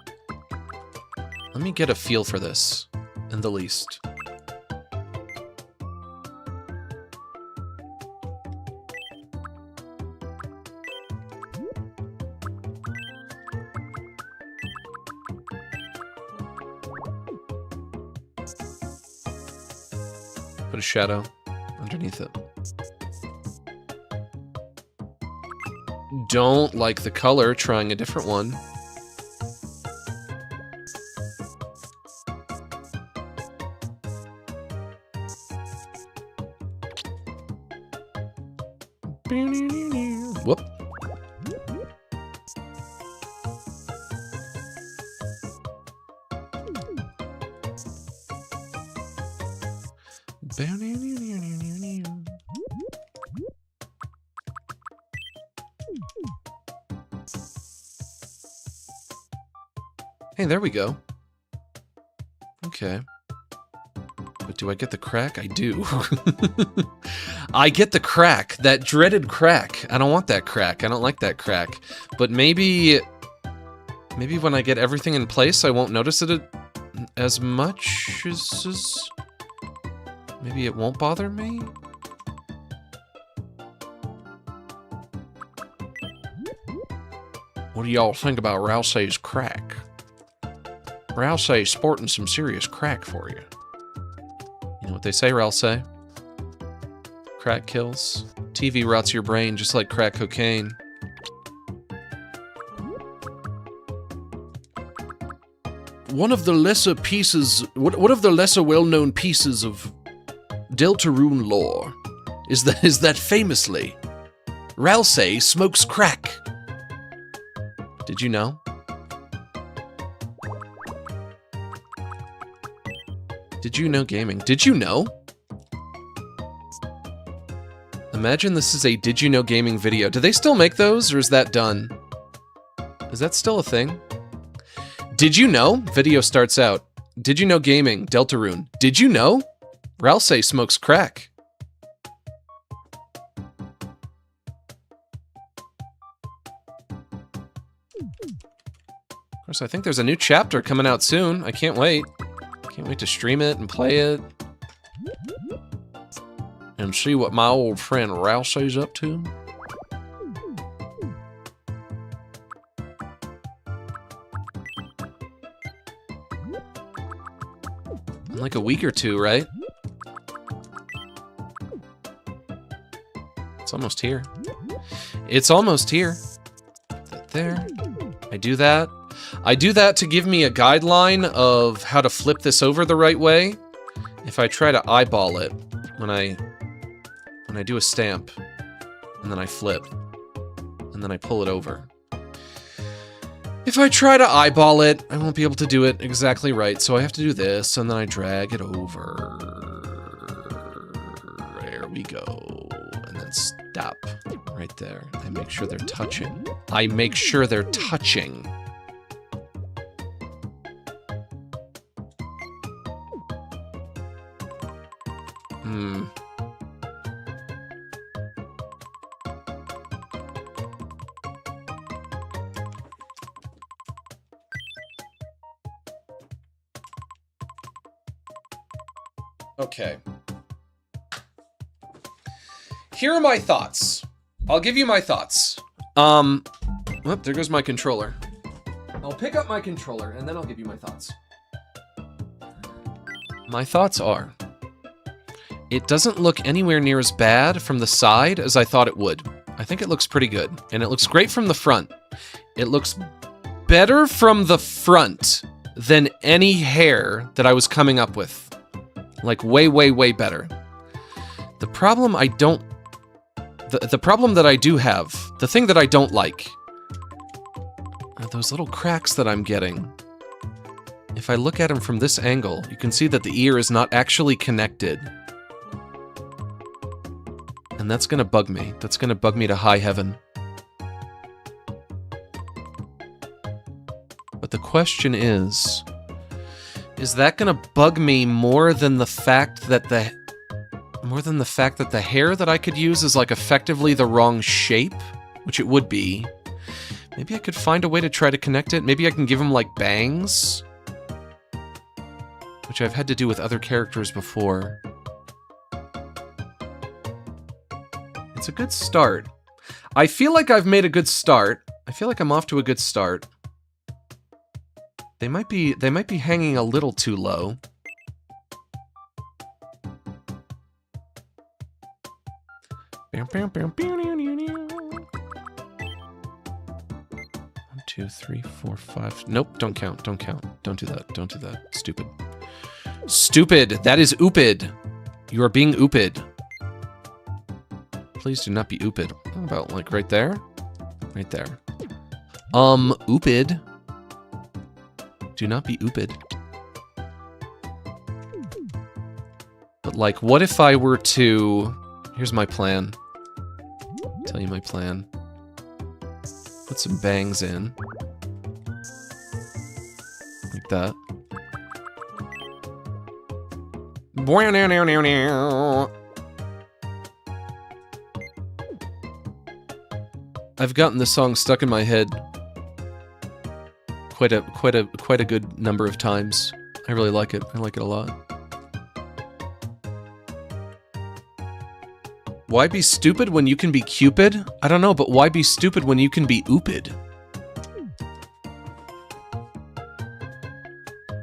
Let me get a feel for this, in the least. Put a shadow underneath it. Don't like the color, trying a different one. Whoop. Hey, there we go. Okay. But do I get the crack? I do. I get the crack. That dreaded crack. I don't want that crack. I don't like that crack. But maybe when I get everything in place, I won't notice it as much as... Maybe it won't bother me? What do y'all think about Rousey's crack? Rousey's sporting some serious crack for you. You know what they say, Rousey? Crack kills. TV rots your brain just like crack cocaine. One of the lesser pieces, one of the lesser well-known pieces of Deltarune lore is that famously, Rousey smokes crack. Did you know? Did you know gaming? Did you know? Imagine this is a Did You Know Gaming video. Do they still make those, or is that done? Is that still a thing? Did you know? Video starts out. Did you know gaming? Deltarune. Did you know? Rousey smokes crack. Of course, I think there's a new chapter coming out soon. I can't wait. Can't wait to stream it and play it. And see what my old friend Rousey's up to. In like a week or two, right? It's almost here. It's almost here. There. I do that. I do that to give me a guideline of how to flip this over the right way. If I try to eyeball it when I do a stamp, and then I flip, and then I pull it over. If I try to eyeball it, I won't be able to do it exactly right, so I have to do this, and then I drag it over. There we go. And then stop right there. I make sure they're touching. I make sure they're touching. Okay. Here are my thoughts. I'll give you my thoughts. Whoop, there goes my controller. I'll pick up my controller and then I'll give you my thoughts. My thoughts are, it doesn't look anywhere near as bad from the side as I thought it would. I think it looks pretty good, and it looks great from the front. It looks better from the front than any hair that I was coming up with. Like, way, way, way better. The problem I don't... The problem that I do have, the thing that I don't like, are those little cracks that I'm getting. If I look at them from this angle, you can see that the ear is not actually connected. And that's gonna bug me. That's gonna bug me to high heaven. But the question is that gonna bug me more than the fact that the hair that I could use is like effectively the wrong shape, which it would be. Maybe I could find a way to try to connect it. Maybe I can give him like bangs, which I've had to do with other characters before. It's a good start. I feel like I've made a good start. I feel like I'm off to a good start. They might be hanging a little too low. Bam, bam, bam, bam, bam, bam, bam. 1, 2, 3, 4, 5. Nope, don't count, don't count. Don't do that, don't do that. Stupid. Stupid! That is oopid! You are being oopid. Please do not be oopid. How about, like, right there? Right there. Oopid. Do not be oopid. But, like, what if I were to... Here's my plan. I'll tell you my plan. Put some bangs in. Like that. I've gotten this song stuck in my head quite a good number of times. I really like it. I like it a lot. Why be stupid when you can be Cupid? I don't know, but why be stupid when you can be oopid?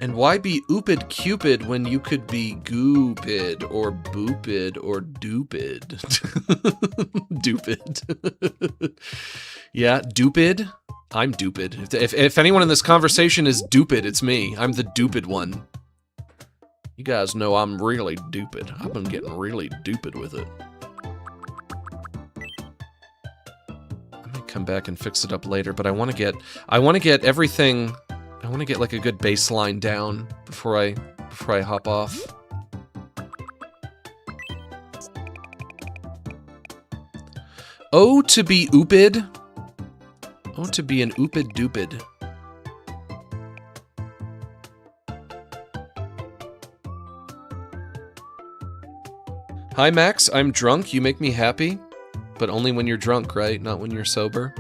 And why be oopid Cupid when you could be goopid or boopid or doopid? Doopid. Yeah, doopid. I'm doopid. If anyone in this conversation is doopid, it's me. I'm the doopid one. You guys know I'm really doopid. I've been getting really doopid with it. I might come back and fix it up later, but I want to get everything. I want to get like a good baseline down before I hop off. Oh, to be oopid. Oh, to be an oopid doopid. Hi, Max. I'm drunk. You make me happy. But only when you're drunk, right? Not when you're sober.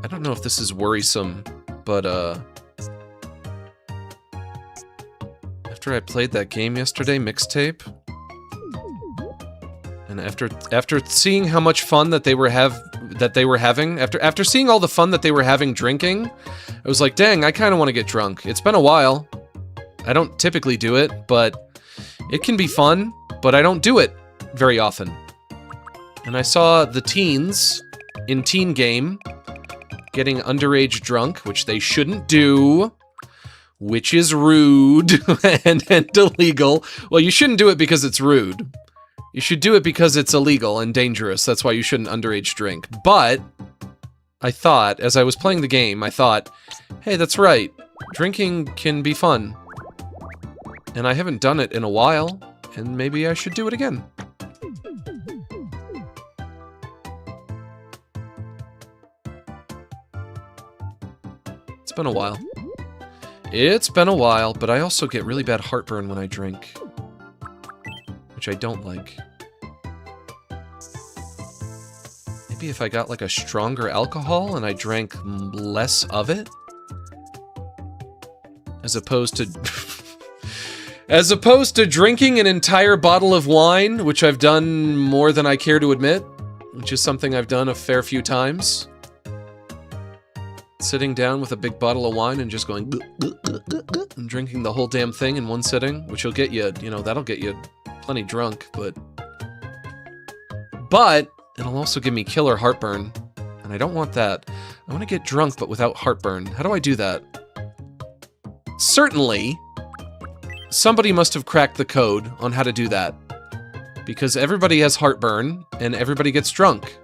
I don't know if this is worrisome, but, after I played that game yesterday, Mixtape, and after seeing how much fun that they were having, after seeing all the fun that they were having drinking, I was like, dang, I kind of want to get drunk. It's been a while. I don't typically do it, but it can be fun, but I don't do it very often. And I saw the teens in Teen Game getting underage drunk, which they shouldn't do, which is rude and illegal. Well, you shouldn't do it because it's rude. You should do it because it's illegal and dangerous. That's why you shouldn't underage drink. But I thought, as I was playing the game, I thought, hey, that's right. Drinking can be fun. And I haven't done it in a while, and maybe I should do it again. It's been a while. It's been a while, but I also get really bad heartburn when I drink. Which I don't like. Maybe if I got like a stronger alcohol and I drank less of it? As opposed to... As opposed to drinking an entire bottle of wine, which I've done more than I care to admit, which is something I've done a fair few times. Sitting down with a big bottle of wine and just going and drinking the whole damn thing in one sitting, which will get you, you know, that'll get you plenty drunk, but it'll also give me killer heartburn, and I don't want that. I want to get drunk but without heartburn. How do I do that? Certainly, somebody must have cracked the code on how to do that, because everybody has heartburn and everybody gets drunk.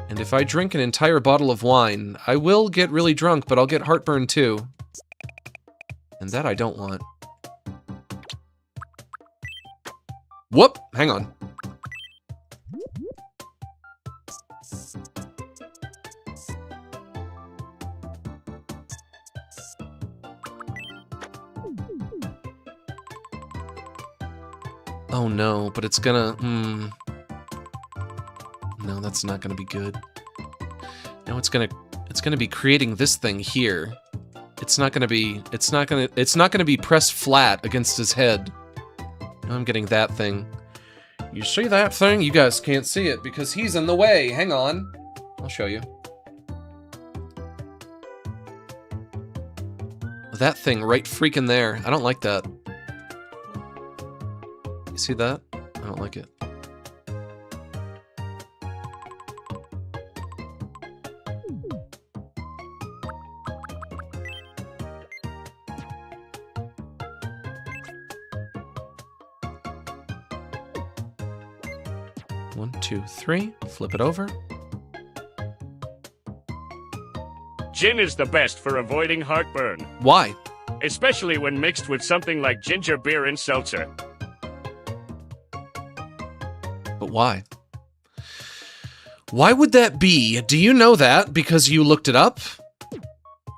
And if I drink an entire bottle of wine, I will get really drunk, but I'll get heartburn too. And that I don't want. Whoop! Hang on. Oh no, but it's gonna... No, that's not gonna be good. No, it's gonna be creating this thing here. It's not gonna be pressed flat against his head. Now I'm getting that thing. You see that thing? You guys can't see it because he's in the way. Hang on. I'll show you. That thing right freaking there. I don't like that. You see that? I don't like it. One, two, three. Flip it over. Gin is the best for avoiding heartburn. Why? Especially when mixed with something like ginger beer and seltzer. But why? Why would that be? Do you know that because you looked it up?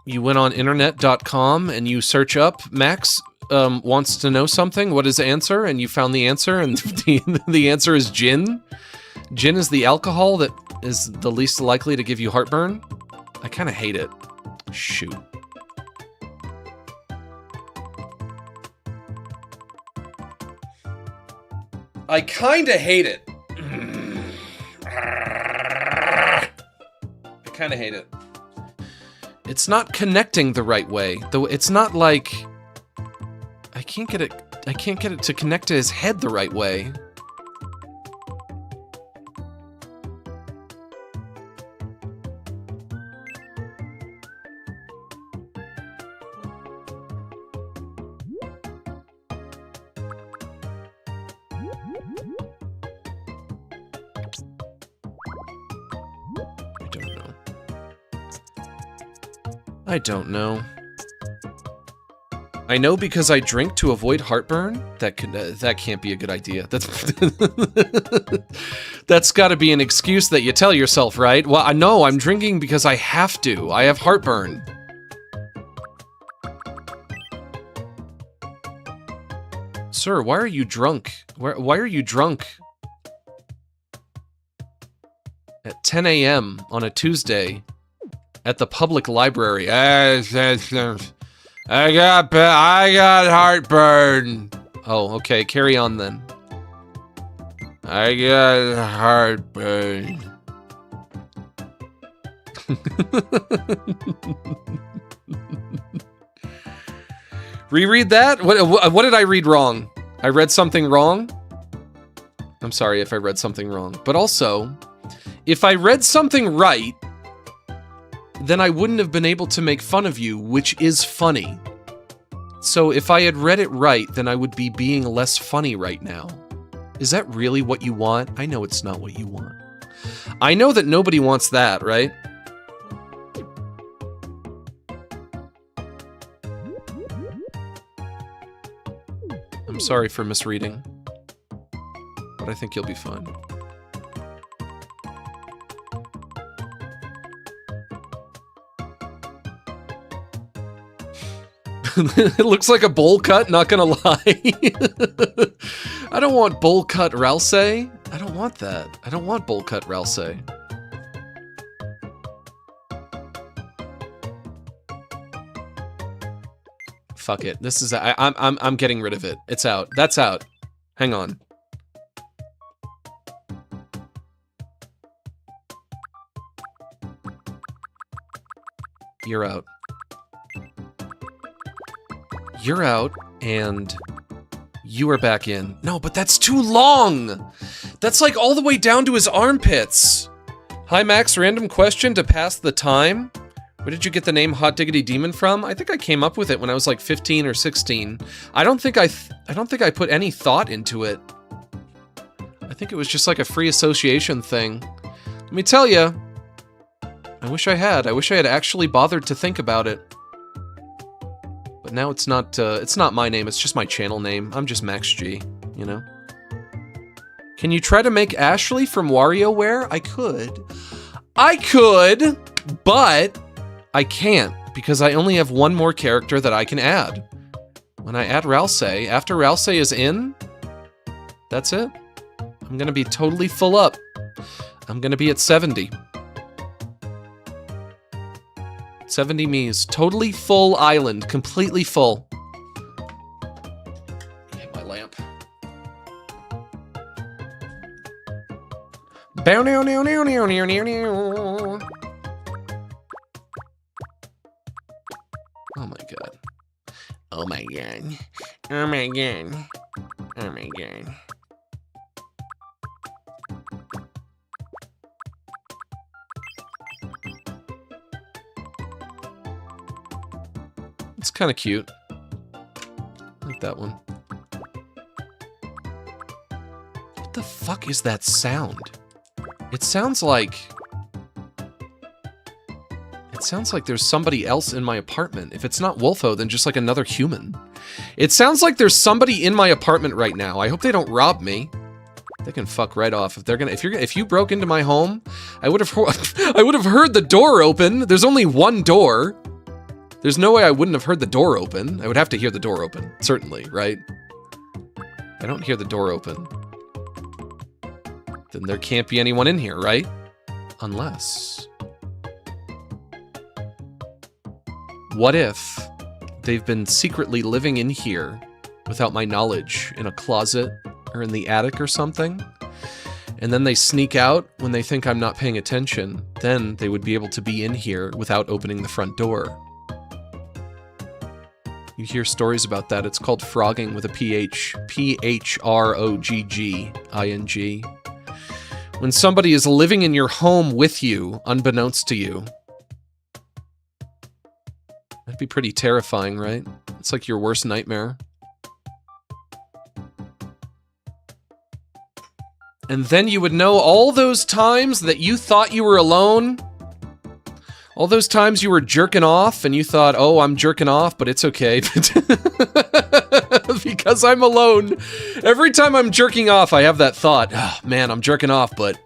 You went on internet.com and you search up Max wants to know something. What is the answer? And you found the answer, and the answer is gin. Gin is the alcohol that is the least likely to give you heartburn. I kind of hate it. Shoot. I kinda hate it. I kinda hate it. It's not connecting the right way. Though it's not like I can't get it to connect to his head the right way. I don't know. I know because I drink to avoid heartburn. That can't be a good idea. That's got to be an excuse that you tell yourself, right? Well, I know I'm drinking because I have to. I have heartburn. Sir, why are you drunk? Why are you drunk at 10 a.m. on a Tuesday? At the public library. I got heartburn. Oh, okay. Carry on then. I got heartburn. Reread that? What did I read wrong? I read something wrong? I'm sorry if I read something wrong. But also, if I read something right, then I wouldn't have been able to make fun of you, which is funny. So if I had read it right, then I would be being less funny right now. Is that really what you want? I know it's not what you want. I know that nobody wants that, right? I'm sorry for misreading, but I think you'll be fine. It looks like a bowl cut, not gonna lie. I don't want bowl cut Ralsei. I don't want that. I don't want bowl cut Ralsei. Fuck it. This is I'm getting rid of it. It's out. That's out. Hang on. You're out. You're out, and you are back in. No, but that's too long! That's like all the way down to his armpits! Hi Max, random question to pass the time? Where did you get the name Hot Diggity Demon from? I think I came up with it when I was like 15 or 16. I don't think I put any thought into it. I think it was just like a free association thing. Let me tell you, I wish I had. I wish I had actually bothered to think about it. But now it's not my name, it's just my channel name. I'm just Max G, you know? Can you try to make Ashley from WarioWare? I could, but I can't, because I only have one more character that I can add. When I add Ralsei, after Ralsei is in, that's it. I'm gonna be totally full up. I'm gonna be at 70. 70 Miis. Totally full island. Completely full. Hit my lamp. Bow now now now now now now now. Oh my god. Oh my god. Oh my god. Oh my god. It's kind of cute. I like that one. What the fuck is that sound? It sounds like there's somebody else in my apartment. If it's not Wolfo, then just like another human. It sounds like there's somebody in my apartment right now. I hope they don't rob me. They can fuck right off. If you broke into my home, I would have heard the door open. There's only one door. There's no way I wouldn't have heard the door open. I would have to hear the door open, certainly, right? If I don't hear the door open, then there can't be anyone in here, right? Unless... what if they've been secretly living in here without my knowledge, in a closet or in the attic or something? And then they sneak out when they think I'm not paying attention. Then they would be able to be in here without opening the front door. You hear stories about that. It's called frogging with a PH. P-H-R-O-G-G-I-N-G. When somebody is living in your home with you, unbeknownst to you. That'd be pretty terrifying, right? It's like your worst nightmare. And then you would know all those times that you thought you were alone. All those times you were jerking off and you thought, oh, I'm jerking off, but it's okay. Because I'm alone. Every time I'm jerking off, I have that thought, oh, man, I'm jerking off, but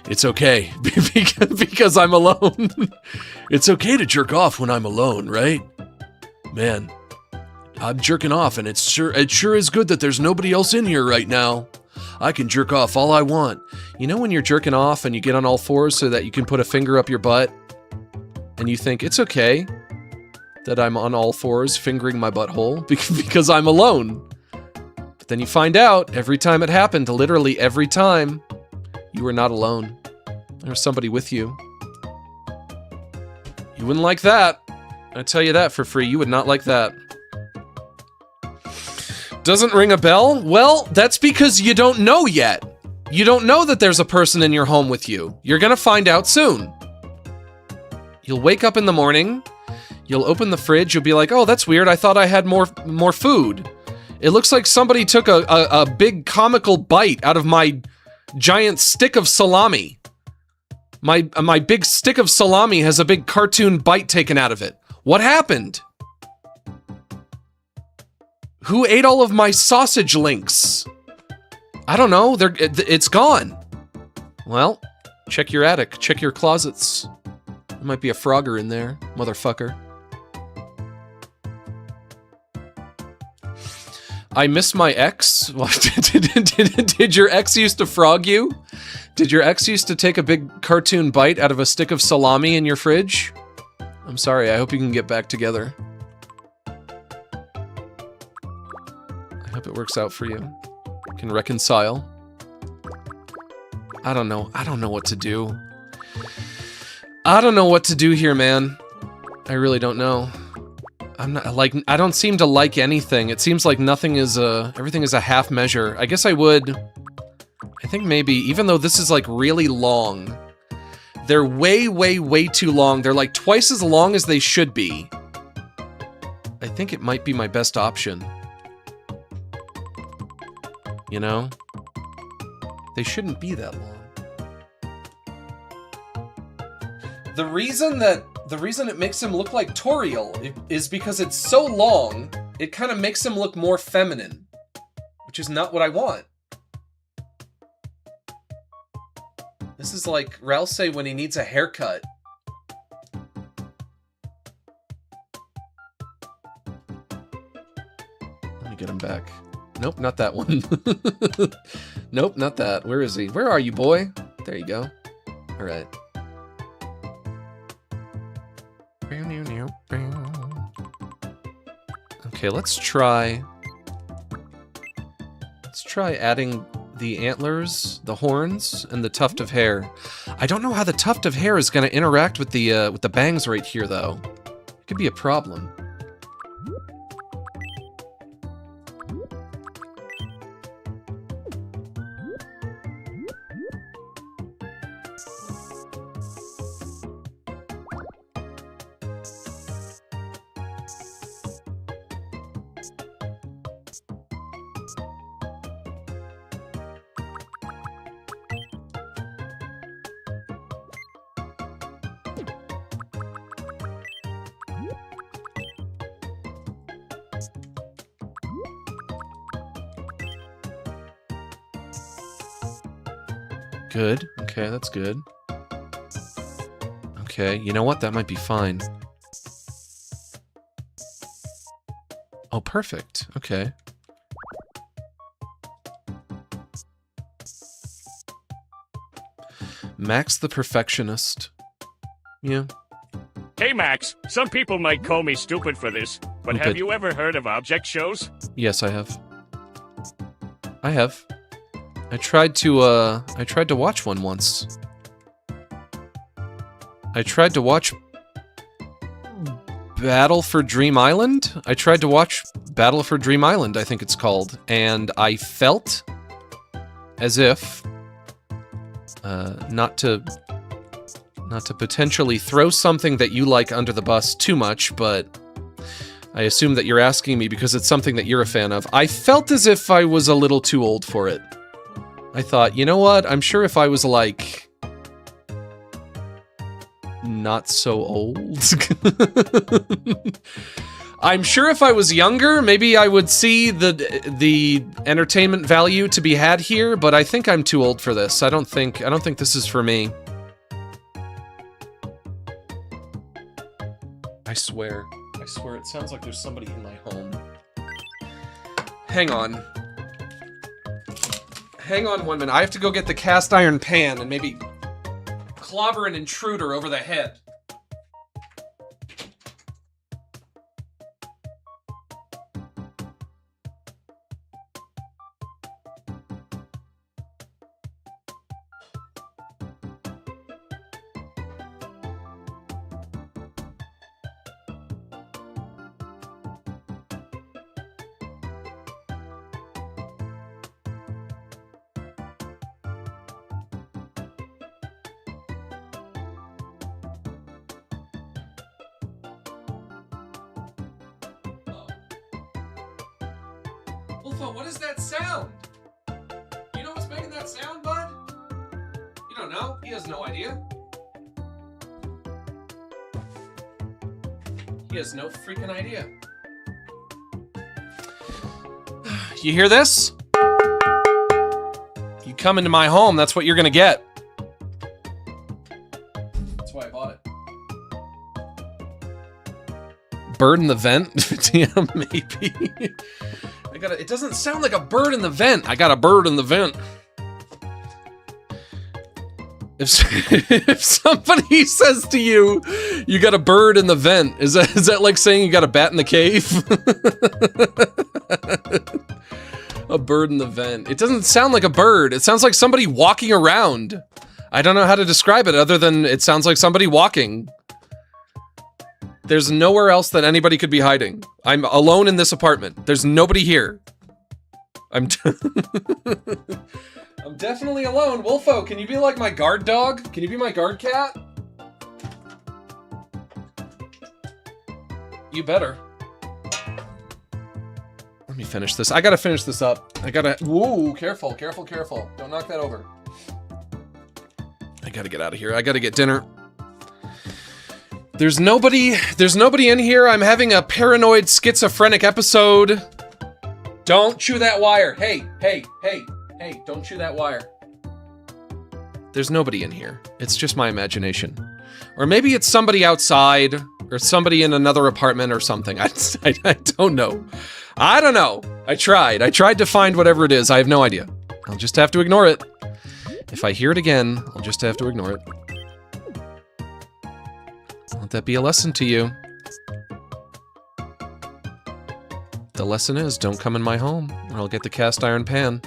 it's okay. Because I'm alone. It's okay to jerk off when I'm alone, right? Man, I'm jerking off and it sure is good that there's nobody else in here right now. I can jerk off all I want. You know when you're jerking off and you get on all fours so that you can put a finger up your butt? And you think, it's okay that I'm on all fours fingering my butthole because I'm alone. But then you find out, every time it happened, literally every time, you were not alone. There was somebody with you. You wouldn't like that. I tell you that for free, you would not like that. Doesn't ring a bell? Well, that's because you don't know yet. You don't know that there's a person in your home with you. You're gonna find out soon. You'll wake up in the morning, you'll open the fridge, you'll be like, oh, that's weird, I thought I had more food. It looks like somebody took a big comical bite out of my giant stick of salami. My big stick of salami has a big cartoon bite taken out of it. What happened? Who ate all of my sausage links? I don't know, it's gone. Well, check your attic, check your closets. There might be a Frogger in there, motherfucker. I miss my ex? Did your ex used to frog you? Did your ex used to take a big cartoon bite out of a stick of salami in your fridge? I'm sorry, I hope you can get back together. I hope it works out for you. You can reconcile. I don't know what to do. I don't know what to do here, man. I really don't know. I don't seem to like anything. It seems like everything is a half measure. I guess I think maybe, even though this is like really long, they're way, way, way too long. They're like twice as long as they should be. I think it might be my best option. You know? They shouldn't be that long. The reason it makes him look like Toriel is because it's so long, it kind of makes him look more feminine, which is not what I want. This is like Ralsei when he needs a haircut. Let me get him back. Nope, not that one. Nope, not that. Where is he? Where are you, boy? There you go. All right. Okay, let's try adding the antlers, the horns, and the tuft of hair. I don't know how the tuft of hair is going to interact with the bangs right here, though. It could be a problem. Good. Okay, that's good. Okay, you know what? That might be fine. Oh, perfect. Okay. Max the Perfectionist. Yeah. Hey Max, some people might call me stupid for this, but have Good. you ever heard of object shows? Yes, I have. I have. I tried to watch one once. I tried to watch Battle for Dream Island? I tried to watch Battle for Dream Island, I think it's called, and I felt as if, not to potentially throw something that you like under the bus too much, but I assume that you're asking me because it's something that you're a fan of. I felt as if I was a little too old for it. I thought, you know what? I'm sure if I was like not so old. I'm sure if I was younger, maybe I would see the entertainment value to be had here, but I think I'm too old for this. I don't think this is for me. I swear it sounds like there's somebody in my home. Hang on. Hang on 1 minute. I have to go get the cast iron pan and maybe clobber an intruder over the head. Wolfo, what is that sound? You know what's making that sound, bud? You don't know? He has no idea. He has no freaking idea. You hear this? You come into my home, that's what you're gonna get. That's why I bought it. Bird in the vent? Yeah, maybe. It doesn't sound like a bird in the vent. I got a bird in the vent. If somebody says to you, you got a bird in the vent, is that like saying you got a bat in the cave? A bird in the vent. It doesn't sound like a bird. It sounds like somebody walking around. I don't know how to describe it other than it sounds like somebody walking. There's nowhere else that anybody could be hiding. I'm alone in this apartment. There's nobody here. I'm definitely alone. Wolfo, can you be like my guard dog? Can you be my guard cat? You better. Let me finish this. I gotta finish this up. Whoa, careful, careful, careful. Don't knock that over. I gotta get out of here. I gotta get dinner. There's nobody in here. I'm having a paranoid schizophrenic episode. Don't chew that wire. Hey, don't chew that wire. There's nobody in here. It's just my imagination. Or maybe it's somebody outside, or somebody in another apartment or something. I don't know. I don't know. I tried to find whatever it is. I have no idea. I'll just have to ignore it. If I hear it again, I'll just have to ignore it. Let that be a lesson to you. The lesson is, don't come in my home, or I'll get the cast iron pan.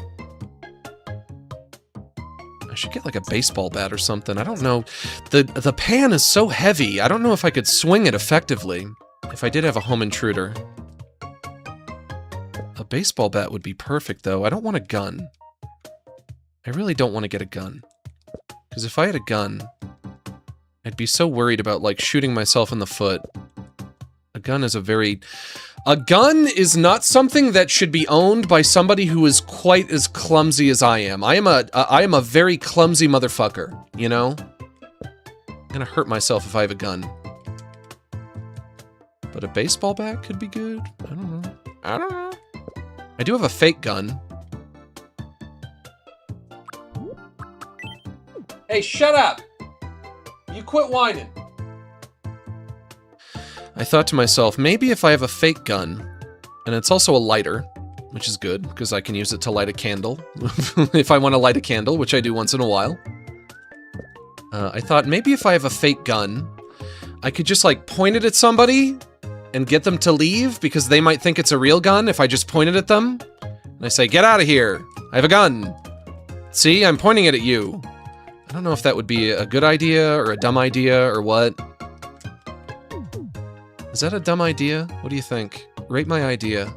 I should get like a baseball bat or something. I don't know. The pan is so heavy, I don't know if I could swing it effectively if I did have a home intruder. A baseball bat would be perfect, though. I don't want a gun. I really don't want to get a gun. Because if I had a gun, I'd be so worried about, like, shooting myself in the foot. A gun is not something that should be owned by somebody who is quite as clumsy as I am. I am a very clumsy motherfucker, you know? I'm gonna hurt myself if I have a gun. But a baseball bat could be good. I don't know. I do have a fake gun. Hey, shut up! You quit whining. I thought to myself, maybe if I have a fake gun, and it's also a lighter, which is good, because I can use it to light a candle, if I want to light a candle, which I do once in a while. I thought, maybe if I have a fake gun, I could just like point it at somebody and get them to leave because they might think it's a real gun if I just point it at them. And I say, get out of here. I have a gun. See, I'm pointing it at you. I don't know if that would be a good idea or a dumb idea or what. Is that a dumb idea? What do you think? Rate my idea.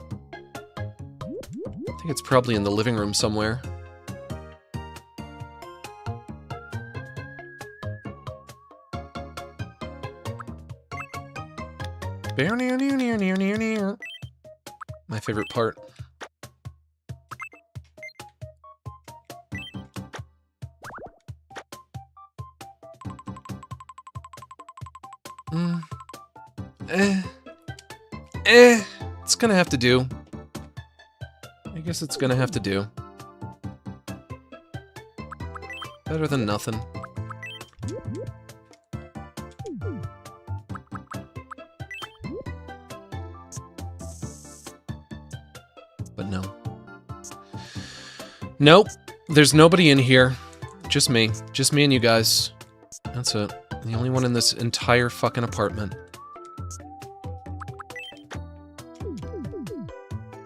I think it's probably in the living room somewhere. My favorite part. It's gonna have to do. I guess it's gonna have to do. Better than nothing. But no. Nope. There's nobody in here. Just me. Just me and you guys. That's it. The only one in this entire fucking apartment.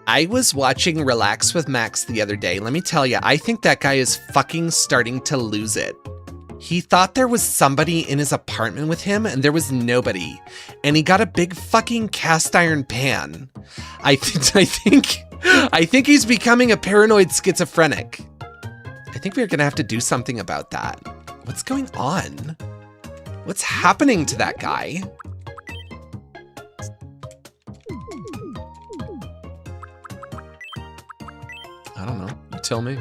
I was watching Relax with Max the other day. Let me tell you, I think that guy is fucking starting to lose it. He thought there was somebody in his apartment with him, and there was nobody. And he got a big fucking cast iron pan. I think he's becoming a paranoid schizophrenic. I think we're gonna have to do something about that. What's going on? What's happening to that guy? I don't know. You tell me.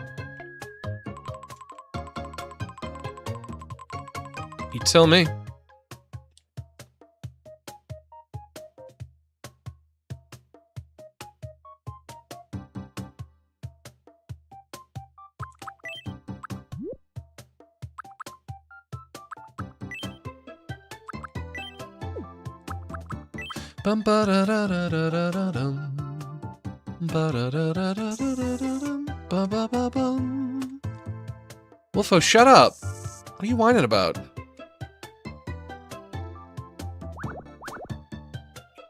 You tell me. Bum ba da da da da da da dum. Ba da da da da da da dum. Ba ba ba bum. Wolfo, shut up! What are you whining about?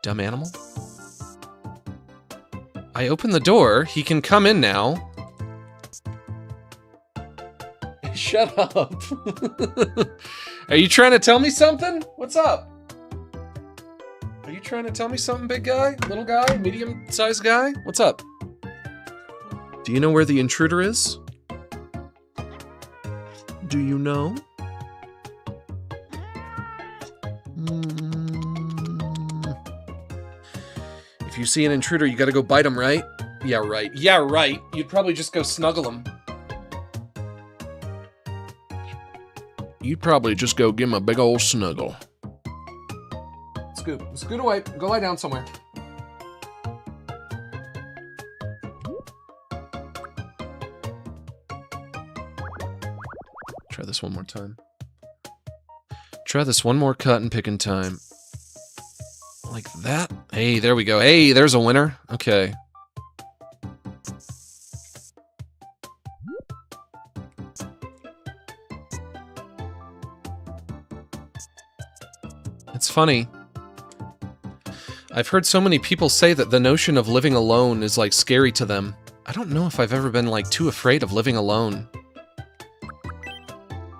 Dumb animal. I opened the door. He can come in now. Shut up. Are you trying to tell me something? What's up? Are you trying to tell me something, big guy? Little guy? Medium-sized guy? What's up? Do you know where the intruder is? Do you know? If you see an intruder, you gotta go bite him, right? Yeah, right. Yeah, right. You'd probably just go snuggle him. You'd probably just go give him a big old snuggle. Scoot. Scoot away. Go lie down somewhere. Try this one more time. Try this one more cotton picking time. Like that? Hey, there we go. Hey, there's a winner. Okay. It's funny. I've heard so many people say that the notion of living alone is like scary to them. I don't know if I've ever been like too afraid of living alone.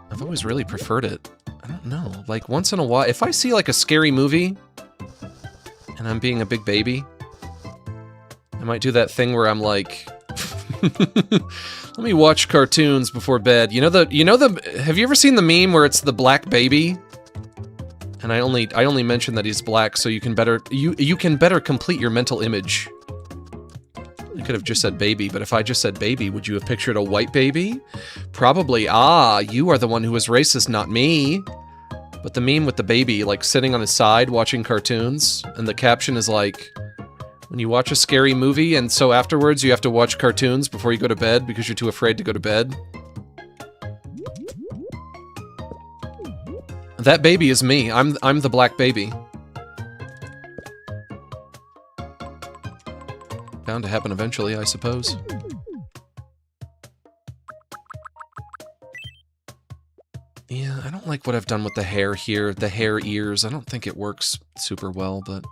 I've always really preferred it. I don't know. Like once in a while, if I see like a scary movie and I'm being a big baby, I might do that thing where I'm like, let me watch cartoons before bed. Have you ever seen the meme where it's the black baby? And I only mention that he's black so you can better complete your mental image. I could have just said baby, but if I just said baby, would you have pictured a white baby? Probably. Ah, you are the one who was racist, not me. But the meme with the baby, like, sitting on his side watching cartoons, and the caption is like, when you watch a scary movie, and so afterwards you have to watch cartoons before you go to bed because you're too afraid to go to bed. That baby is me. I'm the black baby. Bound to happen eventually, I suppose. Yeah, I don't like what I've done with the hair here, the hair ears. I don't think it works super well, but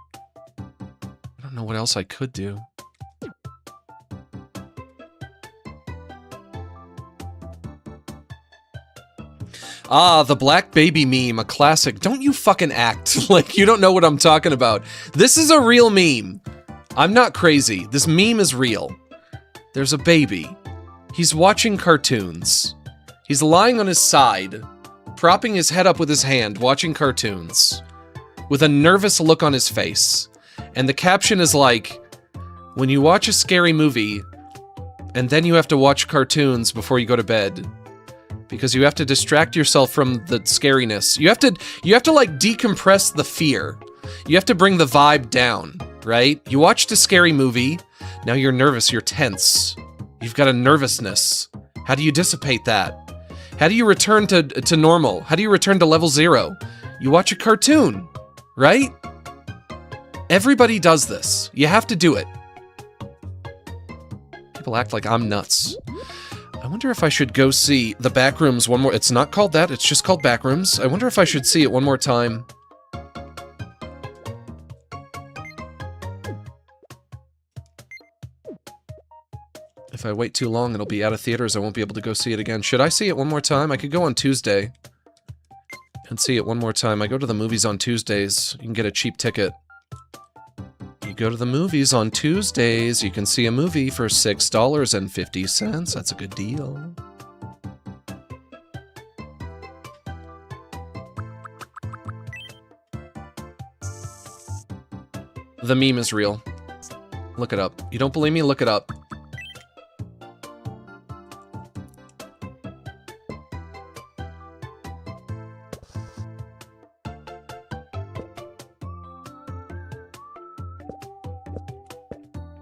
I don't know what else I could do. Ah, the black baby meme, a classic. Don't you fucking act like you don't know what I'm talking about. This is a real meme. I'm not crazy. This meme is real. There's a baby. He's watching cartoons. He's lying on his side, propping his head up with his hand, watching cartoons, with a nervous look on his face. And the caption is like, when you watch a scary movie, and then you have to watch cartoons before you go to bed, because you have to distract yourself from the scariness. You have to like decompress the fear. You have to bring the vibe down, right? You watched a scary movie, now you're nervous, you're tense. You've got a nervousness. How do you dissipate that? How do you return to normal? How do you return to level 0? You watch a cartoon, right? Everybody does this. You have to do it. People act like I'm nuts. I wonder if I should go see the Backrooms one more. It's not called that, it's just called Backrooms. I wonder if I should see it one more time. If I wait too long, it'll be out of theaters. I won't be able to go see it again. Should I see it one more time? I could go on Tuesday and see it one more time. I go to the movies on Tuesdays. You can get a cheap ticket. You go to the movies on Tuesdays, you can see a movie for $6.50. That's a good deal. The meme is real. Look it up. You don't believe me? Look it up.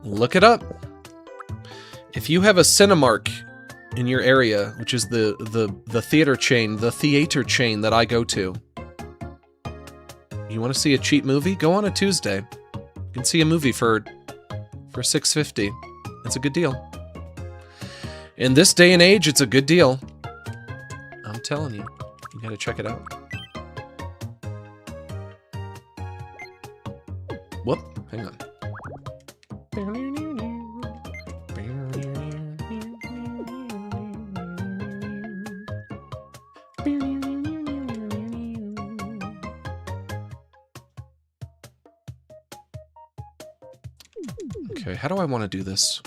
Look it up. If you have a Cinemark in your area, which is the theater chain that I go to, you want to see a cheap movie? Go on a Tuesday. You can see a movie for $6.50. It's a good deal. In this day and age, it's a good deal. I'm telling you. You gotta check it out. Whoop, hang on. Okay, how do I want to do this?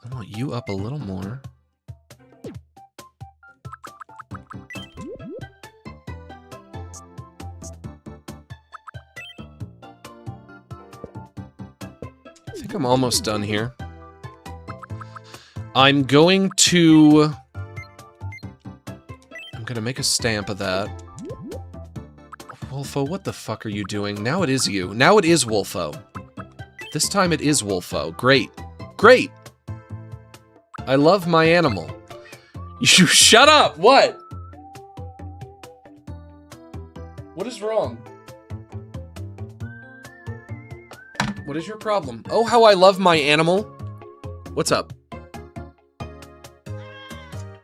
I want you up a little more. I think I'm almost done here. I'm gonna make a stamp of that. Wolfo, what the fuck are you doing? Now it is you. Now it is Wolfo. This time it is Wolfo. Great. Great! I love my animal. You shut up! What? What is wrong? What is your problem? Oh, how I love my animal. What's up?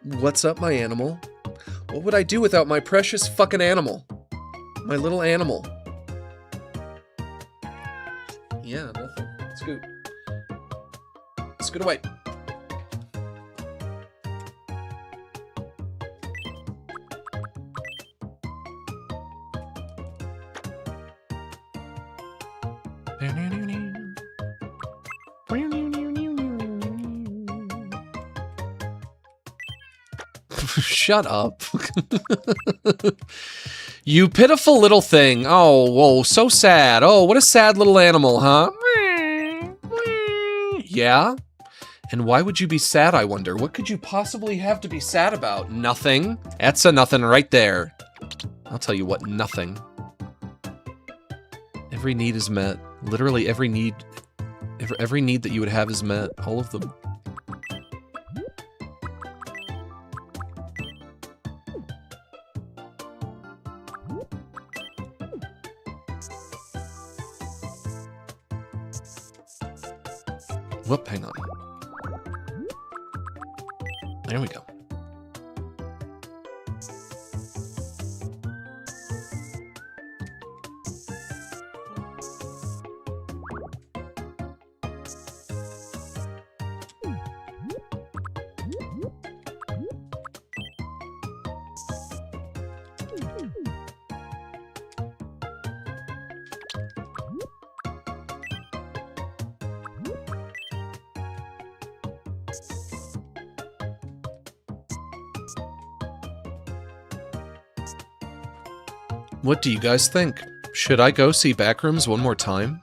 What's up, my animal? What would I do without my precious fucking animal? My little animal. Yeah, nothing. Scoot. Scoot away. Shut up. You pitiful little thing. Oh, whoa, so sad. Oh, what a sad little animal, huh? Yeah? And why would you be sad, I wonder? What could you possibly have to be sad about? Nothing. That's a nothing right there. I'll tell you what, nothing. Every need is met. Literally every need that you would have is met. All of them. Whoop, hang on. There we go. What do you guys think? Should I go see Backrooms one more time?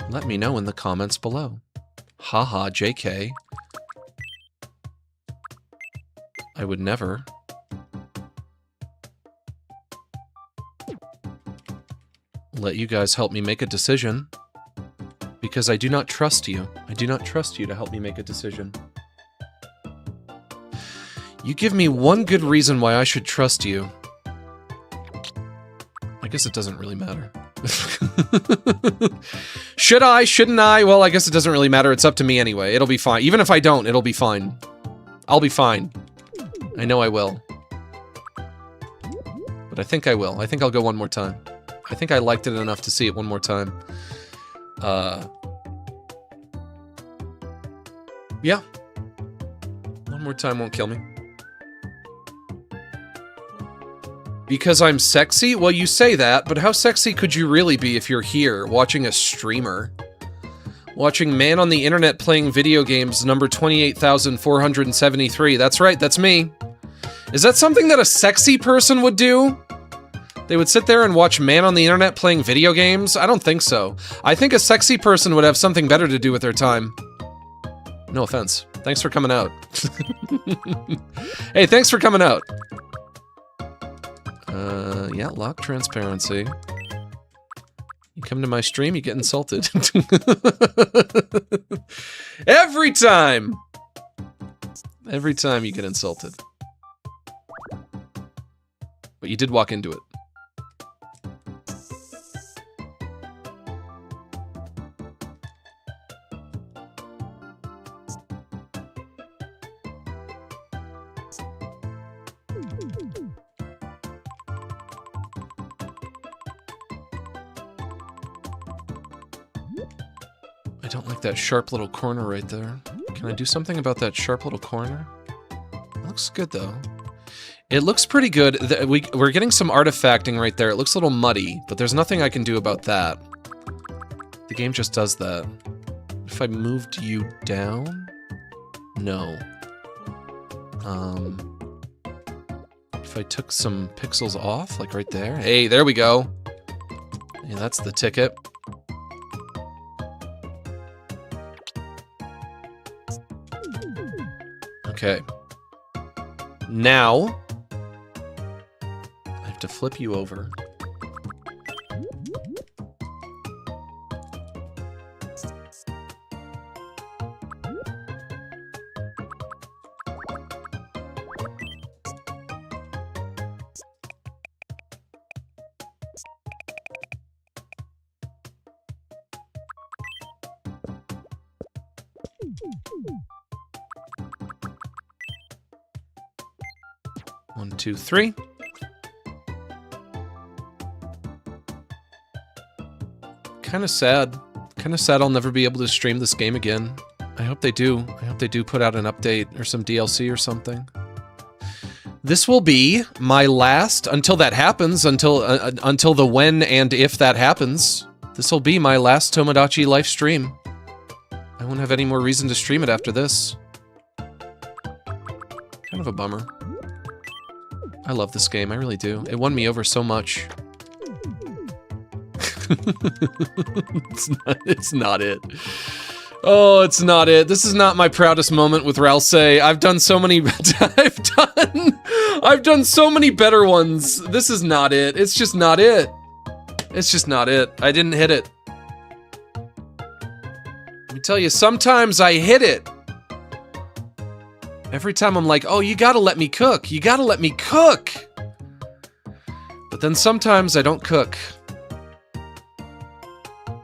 Let me know in the comments below. Haha, JK. I would never. Let you guys help me make a decision. Because I do not trust you. I do not trust you to help me make a decision. You give me one good reason why I should trust you. I guess it doesn't really matter. Should I? Shouldn't I? Well, I guess it doesn't really matter. It's up to me anyway. It'll be fine. Even if I don't, it'll be fine. I'll be fine. I know I will. But I think I will. I think I'll go one more time. I think I liked it enough to see it one more time. Yeah. One more time won't kill me. Because I'm sexy? Well, you say that, but how sexy could you really be if you're here, watching a streamer? Watching man on the internet playing video games, number 28,473. That's right, that's me. Is that something that a sexy person would do? They would sit there and watch man on the internet playing video games? I don't think so. I think a sexy person would have something better to do with their time. No offense. Thanks for coming out. Hey, thanks for coming out. Yeah, lock transparency. You come to my stream, you get insulted. Every time! Every time you get insulted. But you did walk into it. I don't like that sharp little corner right there. Can I do something about that sharp little corner? It looks good, though. It looks pretty good. We're getting some artifacting right there. It looks a little muddy, but there's nothing I can do about that. The game just does that. If I moved you down? No. If I took some pixels off, like right there? Hey, there we go. Yeah, that's the ticket. Okay. Now, I have to flip you over. One, two, three. Kinda sad. Kinda sad I'll never be able to stream this game again. I hope they do. I hope they do put out an update or some DLC or something. This will be my last, until that happens, until the when and if that happens. This will be my last Tomodachi live stream. I won't have any more reason to stream it after this. Kind of a bummer. I love this game, I really do. It won me over so much. It's not it. Oh, it's not it. This is not my proudest moment with Ralsei. I've done so many I've done so many better ones. This is not it. It's just not it. It's just not it. I didn't hit it. Let me tell you, sometimes I hit it. Every time I'm like, oh, you gotta let me cook. You gotta let me cook. But then sometimes I don't cook.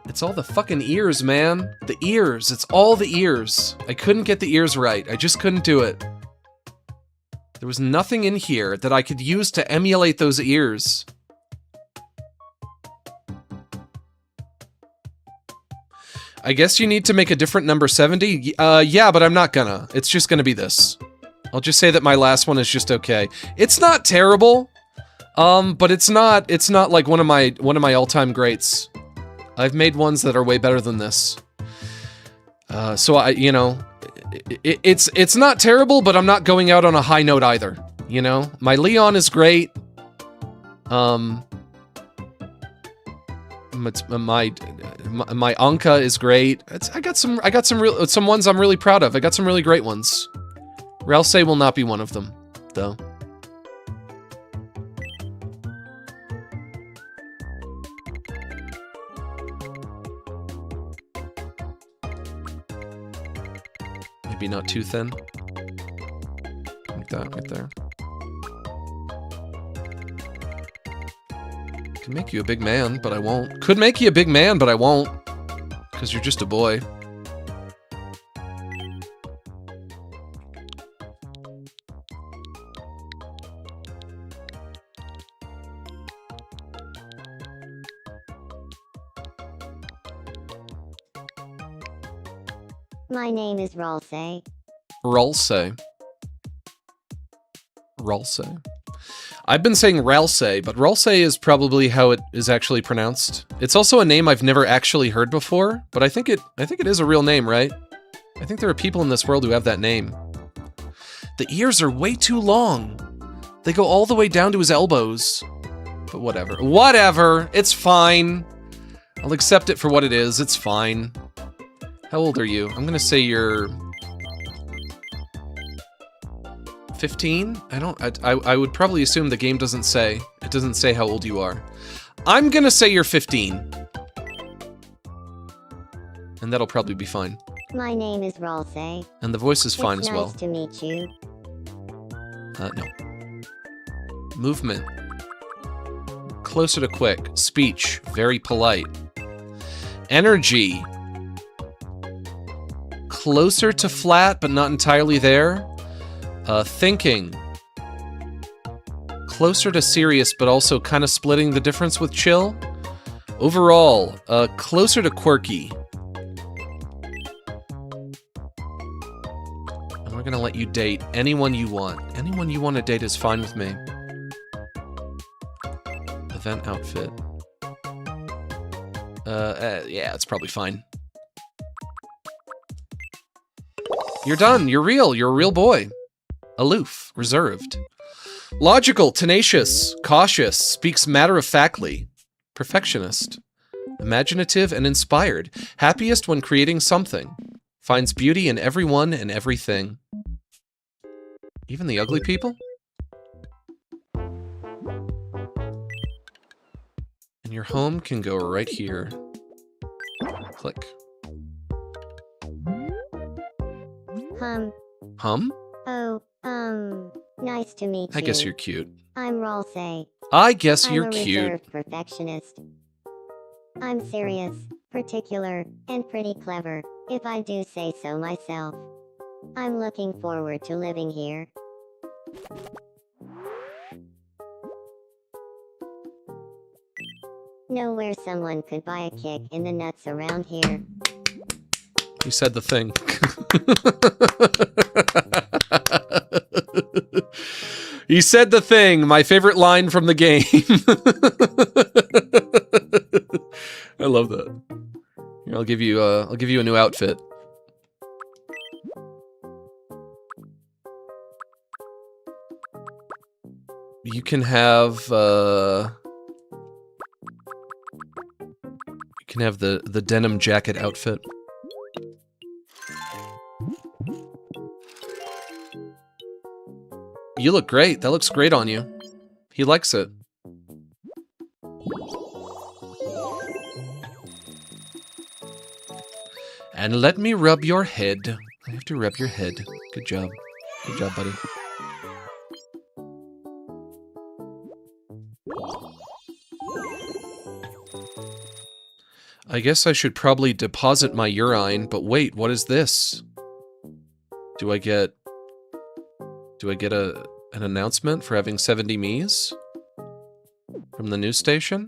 It's all the fucking ears, man. The ears. It's all the ears. I couldn't get the ears right. I just couldn't do it. There was nothing in here that I could use to emulate those ears. I guess you need to make a different number 70? Yeah, but I'm not gonna. It's just gonna be this. I'll just say that my last one is just okay. It's not terrible, but it's not like one of my all-time greats. I've made ones that are way better than this. So I, you know, it's not terrible, but I'm not going out on a high note either. You know, my Leon is great. My Anka is great. I got some ones I'm really proud of. I got some really great ones. Ralsei will not be one of them, though. Maybe not too thin. Like that right there. Can make you a big man, but I won't. Could make you a big man, but I won't. Because you're just a boy. My name is Ralsei. Ralsei. Ralsei. I've been saying Ralsei, but Ralsei is probably how it is actually pronounced. It's also a name I've never actually heard before, but I think it is a real name, right? I think there are people in this world who have that name. The ears are way too long. They go all the way down to his elbows. But whatever. Whatever! It's fine. I'll accept it for what it is. It's fine. How old are you? I'm gonna say you're 15? I would probably assume the game doesn't say. It doesn't say how old you are. I'm gonna say you're 15. And that'll probably be fine. My name is Ralsei. And the voice is fine as well. Nice to meet you. No. Movement. Closer to quick. Speech. Very polite. Energy. Closer to flat, but not entirely there. Thinking. Closer to serious, but also kind of splitting the difference with chill. Overall, closer to quirky. And we're gonna let you date anyone you want. Anyone you want to date is fine with me. Event outfit. Yeah, it's probably fine. You're done. You're real. You're a real boy. Aloof. Reserved. Logical. Tenacious. Cautious. Speaks matter-of-factly. Perfectionist. Imaginative and inspired. Happiest when creating something. Finds beauty in everyone and everything. Even the ugly people? And your home can go right here. Click. Hum? Oh, nice to meet you. I guess you're cute. I'm Ralsei. I guess you're I'm a cute. reserved perfectionist. I'm serious, particular, and pretty clever, if I do say so myself. I'm looking forward to living here. Know where someone could buy a kick in the nuts around here. You said the thing. He said the thing, my favorite line from the game. I love that. Here, I'll give you a new outfit. You can have the denim jacket outfit. You look great. That looks great on you. He likes it. And let me rub your head. I have to rub your head. Good job. Good job, buddy. I guess I should probably deposit my urine, but wait, what is this? Do I get an announcement for having 70 Miis? From the news station?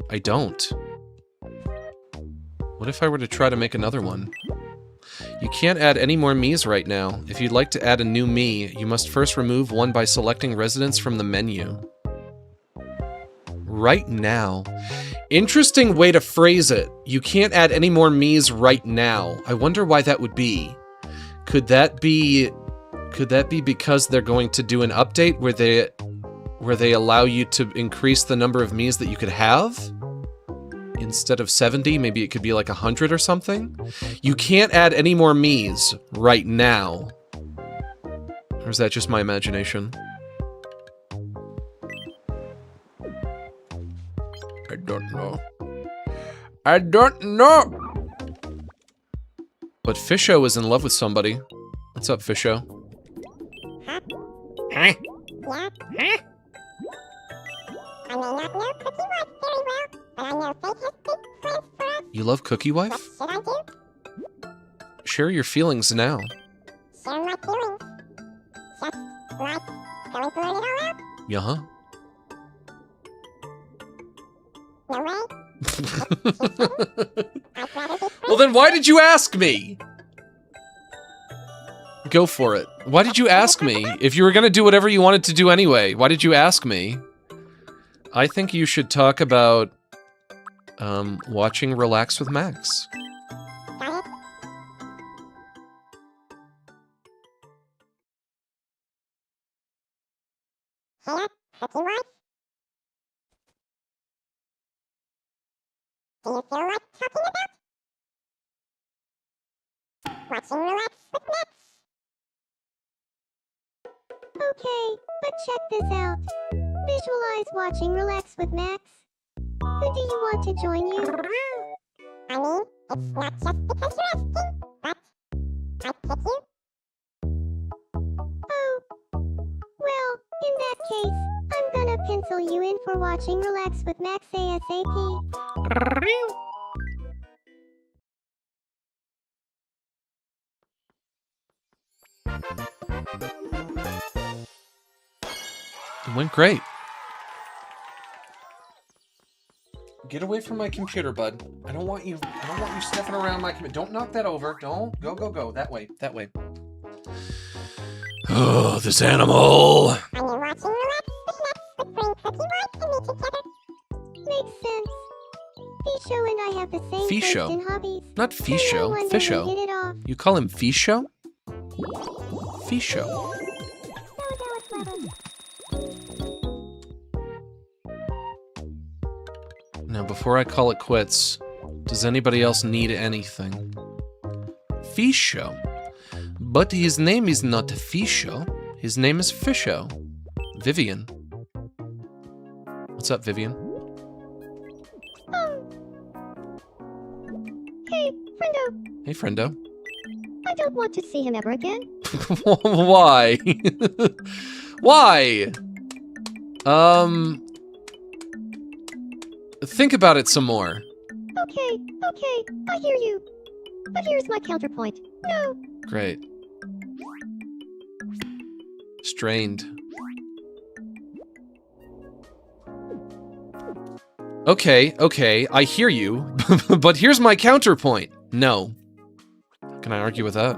I don't. What if I were to try to make another one? You can't add any more Miis right now. If you'd like to add a new Mii, you must first remove one by selecting residence from the menu. Right now. Interesting way to phrase it. You can't add any more Miis right now. I wonder why that would be. Could that be because they're going to do an update where they allow you to increase the number of Miis that you could have? Instead of 70, maybe it could be like 100 or something? You can't add any more Miis right now. Or is that just my imagination? I don't know. I don't know! But Fisho is in love with somebody. What's up, Fisho? Huh? Yeah. Huh? I may not know Cookie Wife very well, but I know Fate has big plans for us. You love Cookie Wife? What should I do? Share your feelings now. Share my feelings. Just like going to learn it all out? Yeah-huh. No way. I'd rather be Well then why did you ask me? Go for it. Why did you ask me? If you were gonna do whatever you wanted to do anyway, why did you ask me? I think you should talk about watching Relax with Max. Got it? Hey, Cookie Wife? Do you feel like talking about watching Relax with Max? Okay, but check this out. Visualize watching Relax with Max. Who do you want to join you? I mean, it's not just because you're asking, but I'd pick you. Oh. Well, in that case, I'm gonna pencil you in for watching Relax with Max ASAP. It went great. Get away from my computer, bud. I don't want you sniffing around my computer. Don't knock that over. Don't. Go. That way. Oh, this animal. Are you watching Relax with Max would bring Cookie Wife and me together? Makes sense. Fisho and I have the same Fisho? taste in hobbies. Not Fisho. One day we Fisho. hit it off. You call him Fisho? Fisho. Now, before I call it quits, does anybody else need anything? Fisho. But his name is not Fisho. His name is Fisho. Vivian. What's up, Vivian? Hey, friendo. Hey, friendo. I don't want to see him ever again. Why? Why? Think about it some more. Okay, I hear you. But here's my counterpoint. No. Great. Strained. Okay, I hear you, but here's my counterpoint. No. How can I argue with that?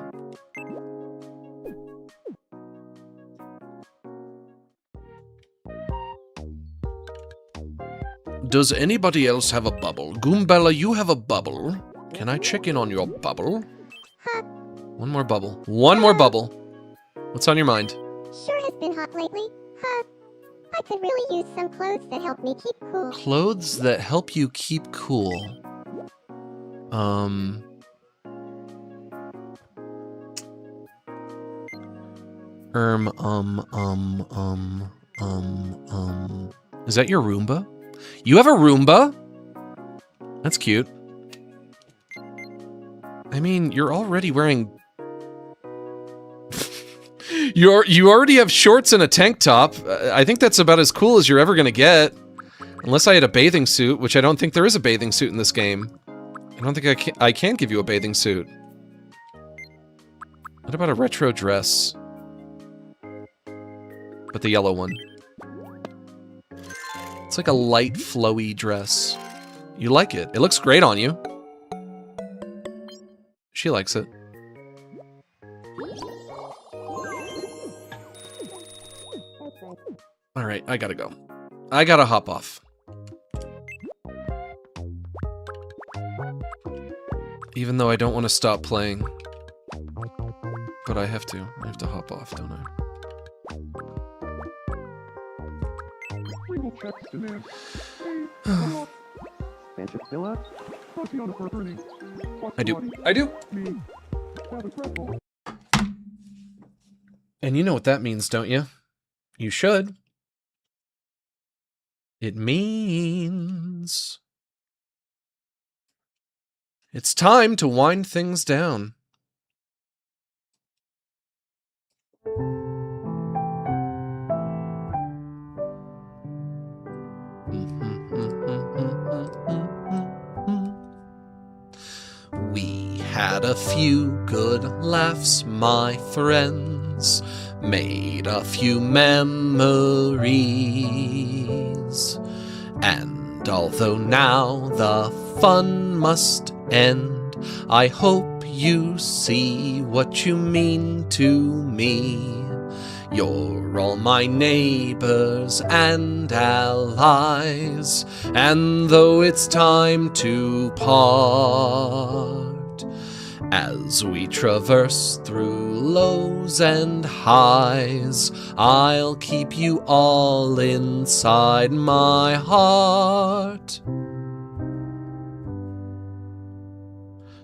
Does anybody else have a bubble? Goombella, you have a bubble. Can I check in on your bubble? Huh. One more bubble. One more bubble. What's on your mind? Sure has been hot lately. Huh. I could really use some clothes that help me keep cool. Clothes that help you keep cool. Is that your Roomba? You have a Roomba? That's cute. I mean, you're already wearing... You already have shorts and a tank top. I think that's about as cool as you're ever gonna get. Unless I had a bathing suit, which I don't think there is a bathing suit in this game. I don't think I can give you a bathing suit. What about a retro dress? But the yellow one. It's like a light, flowy dress. You like it. It looks great on you. She likes it. Alright, I gotta go. I gotta hop off. Even though I don't want to stop playing. But I have to. I have to hop off, don't I? We will check demand. Hey, Bench still up? Tatiana for burning. I do. I do. Me. Rather dreadful. And you know what that means, don't you? You should. It means it's time to wind things down. We had a few good laughs, my friends, made a few memories. And although now the fun must end, I hope you see what you mean to me. You're all my neighbors and allies, and though it's time to part, as we traverse through lows and highs, I'll keep you all inside my heart.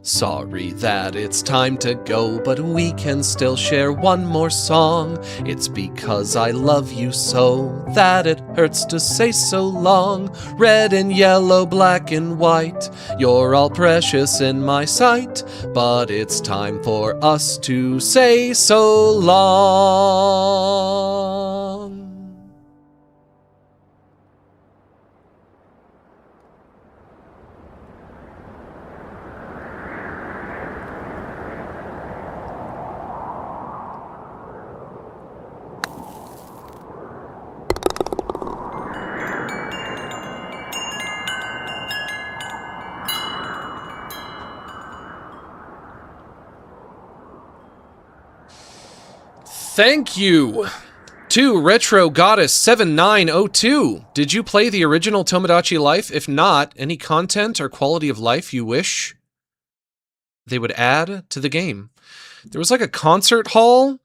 Sorry that it's time to go, but we can still share one more song. It's because I love you so that it hurts to say so long. Red and yellow, black and white, you're all precious in my sight, but it's time for us to say so long. Thank you to Retro Goddess 7902. Did you play the original Tomodachi Life? If not, any content or quality of life you wish they would add to the game? There was like a concert hall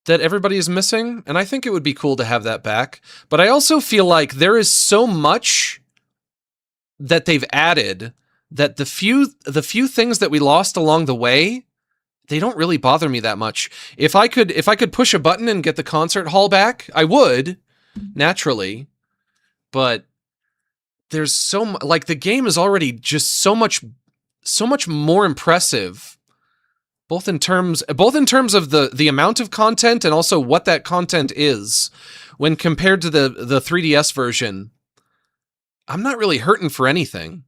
that everybody is missing, and I think it would be cool to have that back. But I also feel like there is so much that they've added that the few things that we lost along the way, they don't really bother me that much. If I could push a button and get the concert hall back, I would, naturally. But there's like the game is already just so much more impressive, both in terms of the amount of content and also what that content is when compared to the 3DS version. I'm not really hurting for anything.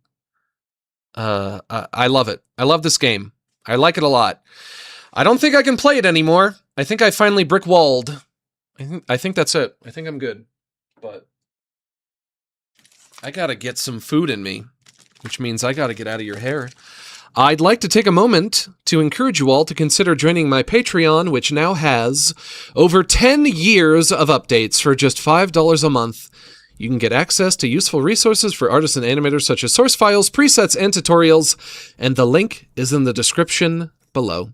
I love it. I love this game. I like it a lot. I don't think I can play it anymore. I think I finally brick-walled. I think that's it. I think I'm good. But I gotta get some food in me, which means I gotta get out of your hair. I'd like to take a moment to encourage you all to consider joining my Patreon, which now has over 10 years of updates for just $5 a month. You can get access to useful resources for artists and animators such as source files, presets, and tutorials, and the link is in the description below.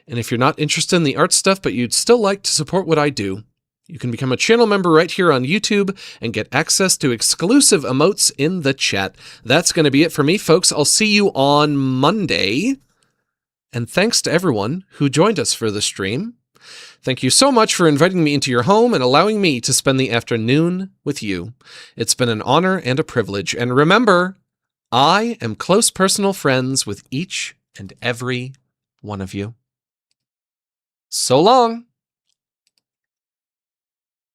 And if you're not interested in the art stuff, but you'd still like to support what I do, you can become a channel member right here on YouTube and get access to exclusive emotes in the chat. That's going to be it for me, folks. I'll see you on Monday. And thanks to everyone who joined us for the stream. Thank you so much for inviting me into your home and allowing me to spend the afternoon with you. It's been an honor and a privilege. And remember, I am close personal friends with each and every one of you. So long.